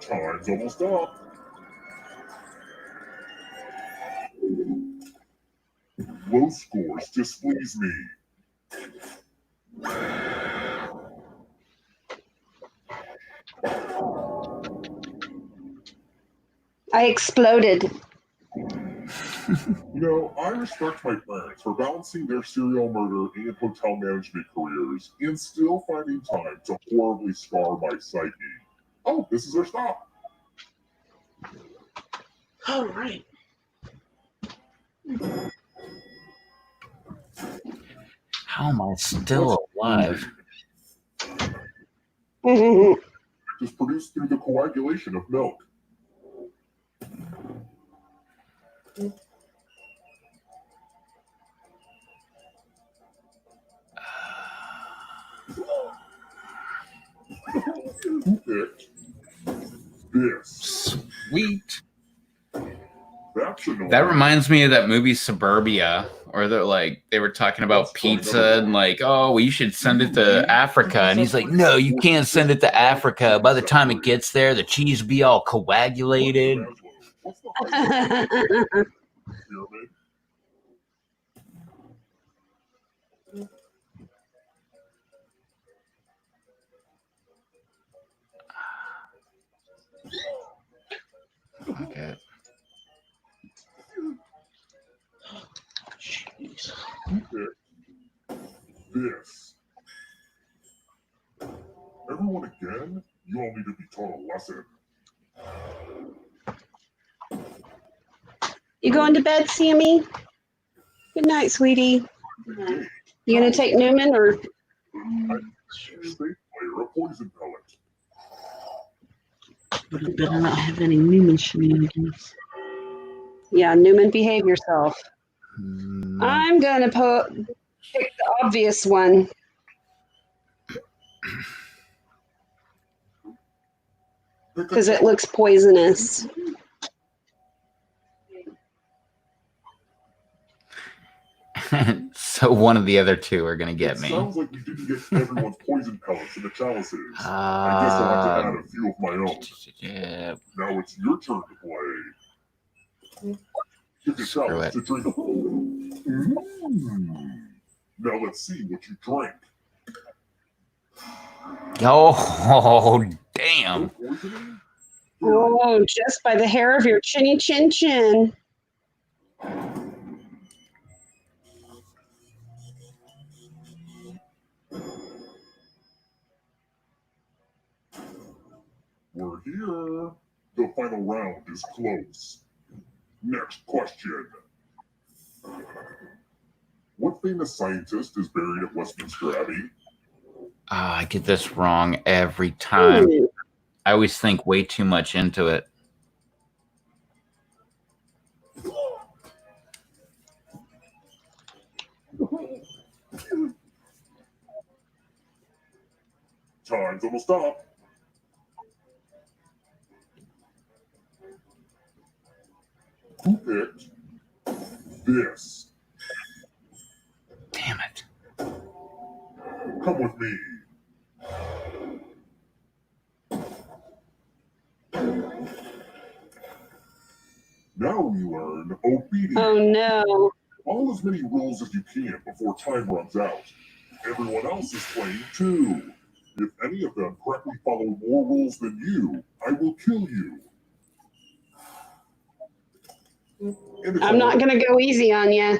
B: Time's almost up. Low scores displease me.
D: I exploded.
B: You know, I respect my parents for balancing their serial murder and hotel management careers and still finding time to horribly scar my psyche. Oh, this is their stop.
F: All right.
A: How am I still alive?
B: It is produced through the coagulation of milk. Who picked this?
A: Sweet.
B: That's annoying.
A: That reminds me of that movie Suburbia, or they were talking about pizza and oh, well, you should send it to Africa, and he's like, no, you can't send it to Africa. By the time it gets there, the cheese will be all coagulated.
B: What's the height of the pyramid?
A: Okay.
F: Jeez.
B: Who picked this? Everyone again? You all need to be taught a lesson.
D: You going to bed, Sammy? Good night, sweetie. You gonna take Newman or?
B: State player a poison pellet.
F: But it better not have any Newman shenanigans.
D: Yeah, Newman, behave yourself. I'm gonna pick the obvious one. Because it looks poisonous.
A: So one of the other two are gonna get me.
B: Sounds like we didn't get everyone's poison pellets in the chalices. I guess I'll have to add a few of my own.
A: Yeah.
B: Now it's your turn to play. Get the
A: Screw
B: chalice
A: it.
B: to drink. Now let's see what you drank.
A: Oh, damn.
B: Poisoning?
D: Oh, just by the hair of your chinny chin chin.
B: We're here. The final round is close. Next question. What famous scientist is buried at Westminster Abbey?
A: I get this wrong every time.
D: Ooh.
A: I always think way too much into it.
B: Time's almost up. Who picked this?
A: Damn it.
B: Come with me. Now we learn obedience.
D: Oh no.
B: Follow as many rules as you can before time runs out. Everyone else is playing too. If any of them correctly follow more rules than you, I will kill you.
D: I'm not going to go easy on you.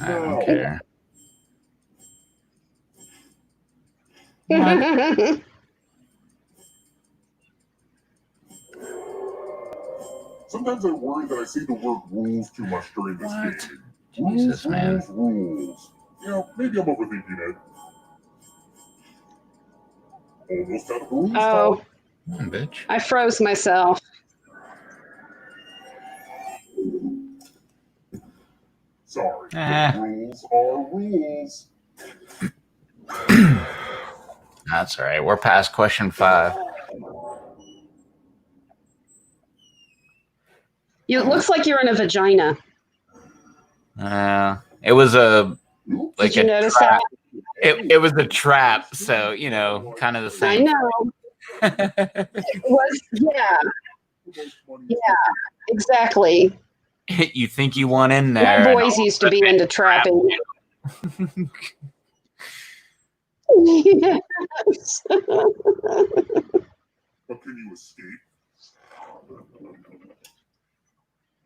A: I don't care.
B: Sometimes I worry that I say the word rules too much during this
A: What?
B: game.
A: Jesus, man.
B: Rules. You know, maybe I'm overthinking it. Almost out of rules.
D: Oh,
A: Come on, bitch.
D: I froze myself.
B: Sorry.
A: Ah.
B: Rules are rules.
A: That's all right. We're past question 5.
D: It looks like you're in a vagina.
A: It was a like
D: Did you
A: a
D: notice
A: trap.
D: that?
A: It was a trap, so you know, kind of the
D: I
A: same.
D: know. It was, yeah, exactly.
A: You think you want in there?
D: My
A: and
D: boys
A: all
D: used
A: of
D: to
A: a
D: be
A: sudden
D: into trapping. Yes.
B: But can you escape?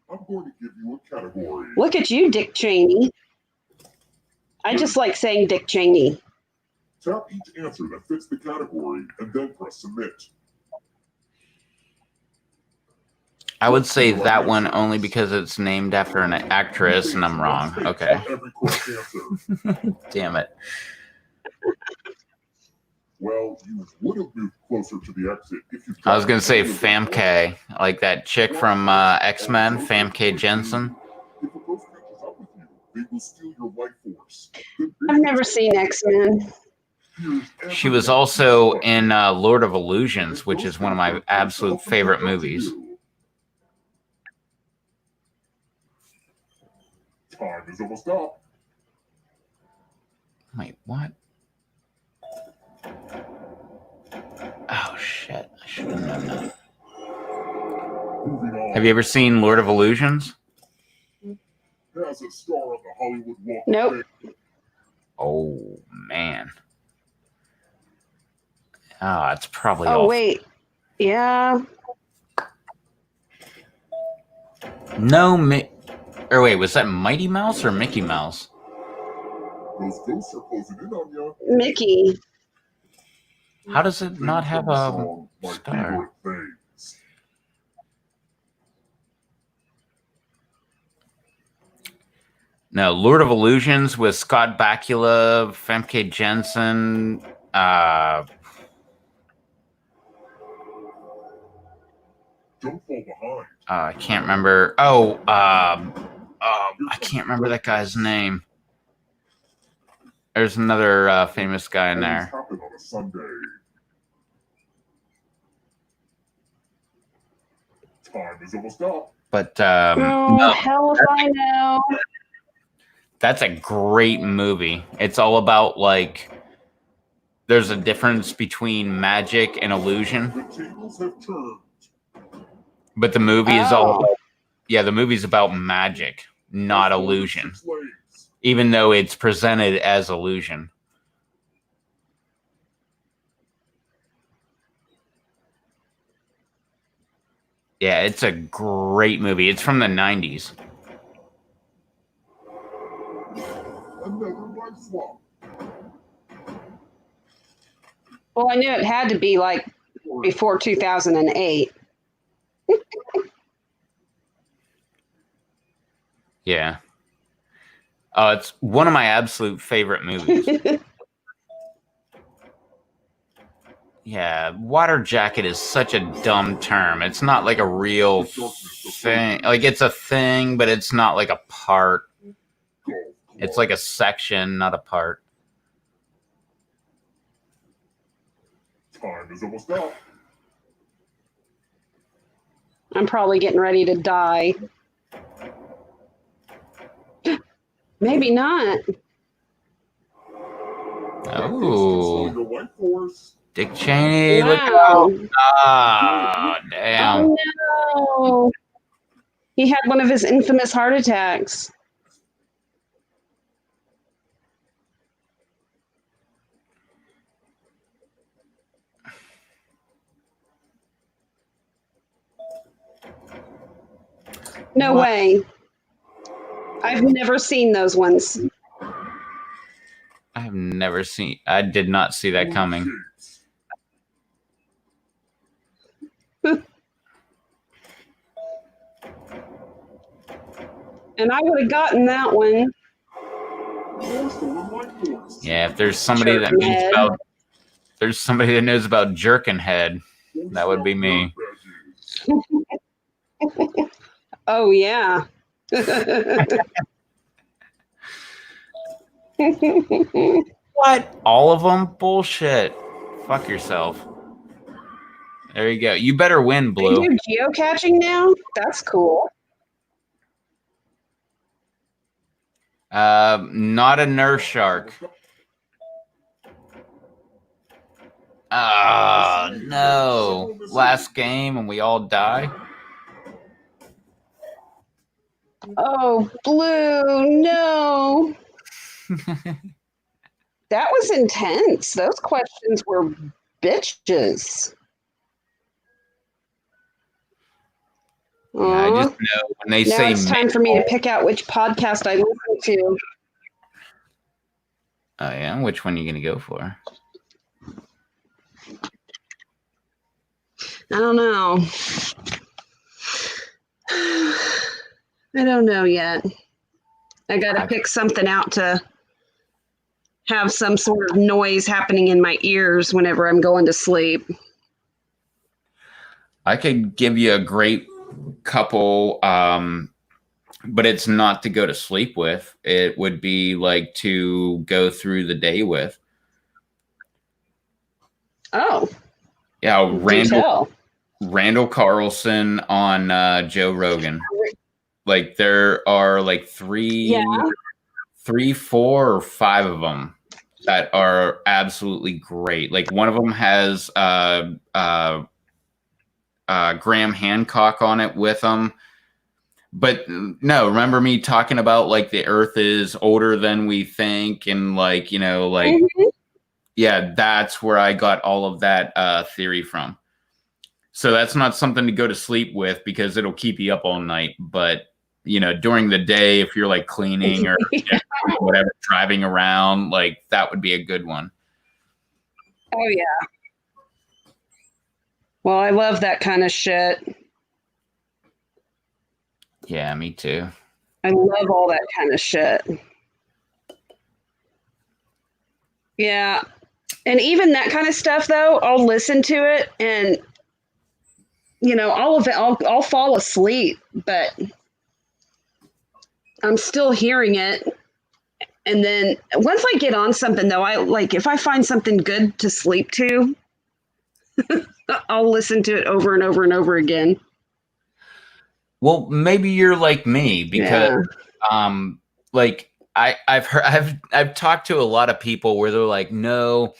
B: I'm going to give you a category.
D: Look at you, Dick Cheney. I just like saying Dick Cheney.
B: Tap each answer that fits the category and then press submit.
A: I would say that one only because it's named after an actress, and I'm wrong. Okay.
B: Every correct answer.
A: Damn it.
B: Well, you would have moved closer to the exit if you.
A: I was gonna say Famke, like that chick from X-Men, Famke Jensen.
B: they will steal your life force.
D: I've never seen X-Men.
A: She was also in Lord of Illusions, which is one of my absolute favorite movies.
B: Time is almost up.
A: Wait, what? Oh, shit. I should have known that.
B: Moving on.
A: Have you ever seen Lord of Illusions?
B: Has a star on the Hollywood Walk of
D: Nope.
B: Fame.
A: Oh, man. Oh, it's probably
D: Oh
A: all...
D: wait, yeah.
A: No, or wait, was that Mighty Mouse or Mickey Mouse?
B: Those ghosts are closing in on you.
D: Mickey.
A: How does it not have a
B: song, My
A: star?
B: Favorite Things.
A: No, Lord of Illusions with Scott Bakula, Femke Jensen.
B: Don't fall behind.
A: I can't remember. I can't remember that guy's name. There's another famous guy in there.
B: Happen on a Sunday. Time is almost up.
A: But
D: Oh, hell if I know.
A: that's a great movie. It's all about like there's a difference between magic and illusion.
B: The tables have turned.
A: But the movie is all the movie's about magic, not illusion. Even though it's presented as illusion. Yeah, it's a great movie. It's from the 90s.
B: Another life swap.
D: Well, I knew it had to be like before 2008.
A: Yeah. It's one of my absolute favorite movies. Yeah, water jacket is such a dumb term. It's not like a real thing. Like it's a thing, but it's not like a part. It's like a section, not a part.
B: Time is almost up.
D: I'm probably getting ready to die. Maybe not.
A: Oh,
B: Your life force.
A: Dick Cheney, look
D: Wow.
A: out. Ah, damn.
D: Oh no. He had one of his infamous heart attacks. No
A: What?
D: way. I've never seen those ones.
A: I have never seen, I did not see that coming.
B: Shades.
D: And I would have gotten that one.
B: More stolen life force.
A: Yeah, if there's somebody that knows
D: Jerkinhead.
A: about, there's somebody that knows about Jerkinhead, that would be me.
D: Oh yeah.
A: What? All of them? Bullshit. Fuck yourself. There you go. You better win,
D: They
A: Blue.
D: do geocaching now? That's cool.
A: Not a Nerf shark. Ah, no. Last game and we all die?
D: Oh, Blue, no. That was intense. Those questions were bitches.
A: Yeah, I just know when they
D: Now
A: say
D: it's time for me to pick out which podcast I listen to.
A: Oh yeah, which one are you gonna go for?
D: I don't know. I don't know yet. I got to pick something out to have some sort of noise happening in my ears whenever I'm going to sleep.
A: I could give you a great couple but it's not to go to sleep with. It would be like to go through the day with.
D: Oh,
A: Yeah,
D: do tell.
A: Randall Carlson on Joe Rogan. Like there are like three, 4 or 5 of them that are absolutely great. Like one of them has Graham Hancock on it with them. But no, remember me talking about like the Earth is older than we think, and like, you know, like yeah, that's where I got all of that theory from. So that's not something to go to sleep with because it'll keep you up all night. But you know, during the day, if you're like cleaning or whatever, driving around, like that would be a good one.
D: Oh yeah. Well, I love that kind of shit.
A: Yeah, me too.
D: I love all that kind of shit. Yeah. And even that kind of stuff though, I'll listen to it and you know, all of it I'll fall asleep, but I'm still hearing it. And then once I get on something though, I like if I find something good to sleep to, I'll listen to it over and over and over again.
A: Well, maybe you're like me because like I've talked to a lot of people where they're like, no,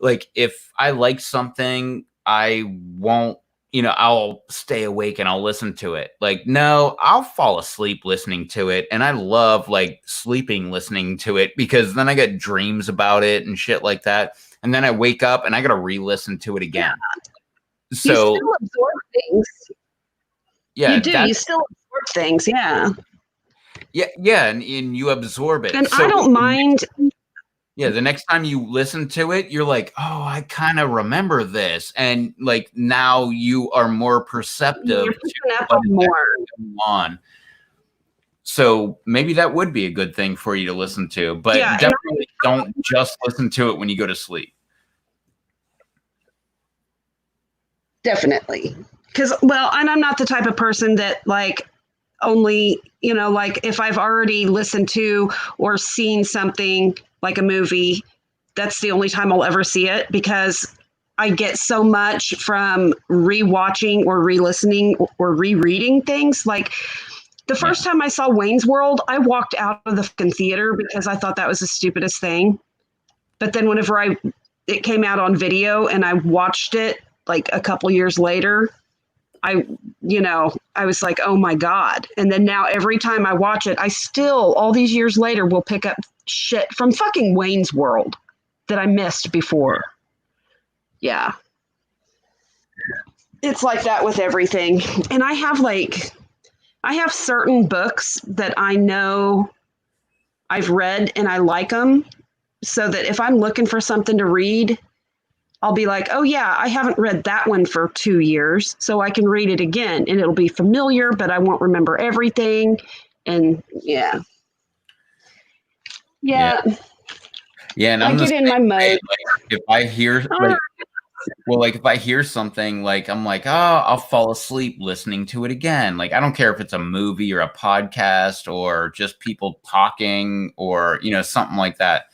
A: like if I like something, I won't, you know, I'll stay awake and I'll listen to it. Like, no, I'll fall asleep listening to it. And I love like sleeping listening to it because then I get dreams about it and shit like that. And then I wake up and I got to re-listen to it again.
D: Yeah.
A: So
D: you still absorb things.
A: Yeah,
D: you do. You still absorb things. Yeah.
A: Yeah. And you absorb it.
D: And so, I don't mind.
A: Yeah, the next time you listen to it, you're like, oh, I kind of remember this. And like now you are more perceptive to what's going on. So maybe that would be a good thing for you to listen to. But definitely don't just listen to it when you go to sleep.
D: Definitely. Because, well, and I'm not the type of person that like only, you know, like if I've already listened to or seen something like a movie, that's the only time I'll ever see it because I get so much from rewatching or re-listening or rereading things. Like the first time I saw Wayne's World, I walked out of the fucking theater because I thought that was the stupidest thing. But then whenever it came out on video and I watched it like a couple years later, I was like, oh my God. And then now every time I watch it, I still, all these years later, will pick up shit from fucking Wayne's World that I missed before. Yeah. It's like that with everything. And I have certain books that I know I've read and I like them. So that if I'm looking for something to read, I'll be like, oh yeah, I haven't read that one for 2 years, so I can read it again and it'll be familiar, but I won't remember everything. And yeah.
A: And
D: I get in my mode.
A: Like, if I hear if I hear something like I'm like, oh, I'll fall asleep listening to it again. Like I don't care if it's a movie or a podcast or just people talking or, you know, something like that.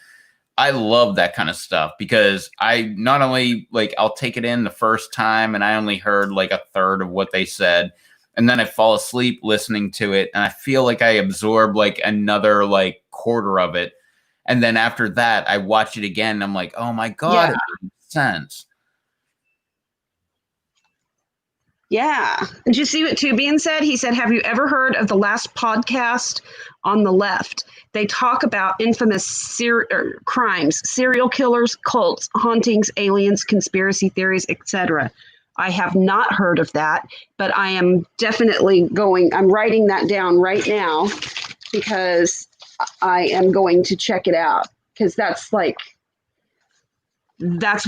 A: I love that kind of stuff because I not only like I'll take it in the first time and I only heard like a third of what they said. And then I fall asleep listening to it and I feel like I absorb like another like quarter of it. And then after that, I watch it again and I'm like, oh my God, it makes sense.
D: Yeah. Did you see what Tubian said? He said, have you ever heard of the last podcast on the left? They talk about infamous crimes, serial killers, cults, hauntings, aliens, conspiracy theories, etc. I have not heard of that, but I am definitely I'm writing that down right now because I am going to check it out because that's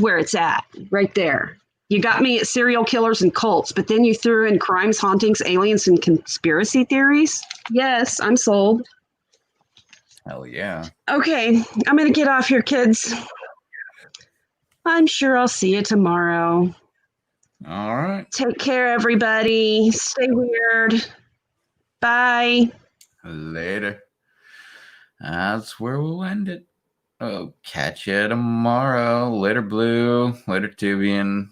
D: where it's at right there. You got me at serial killers and cults, but then you threw in crimes, hauntings, aliens, and conspiracy theories. Yes, I'm sold.
A: Hell yeah.
D: Okay, I'm going to get off here, kids. I'm sure I'll see you tomorrow.
A: All right.
D: Take care, everybody. Stay weird. Bye.
A: Later. That's where we'll end it. Oh, catch you tomorrow. Later, Blue. Later, Tubian.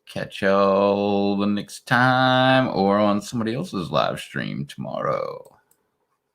A: Catch y'all the next time or on somebody else's live stream tomorrow.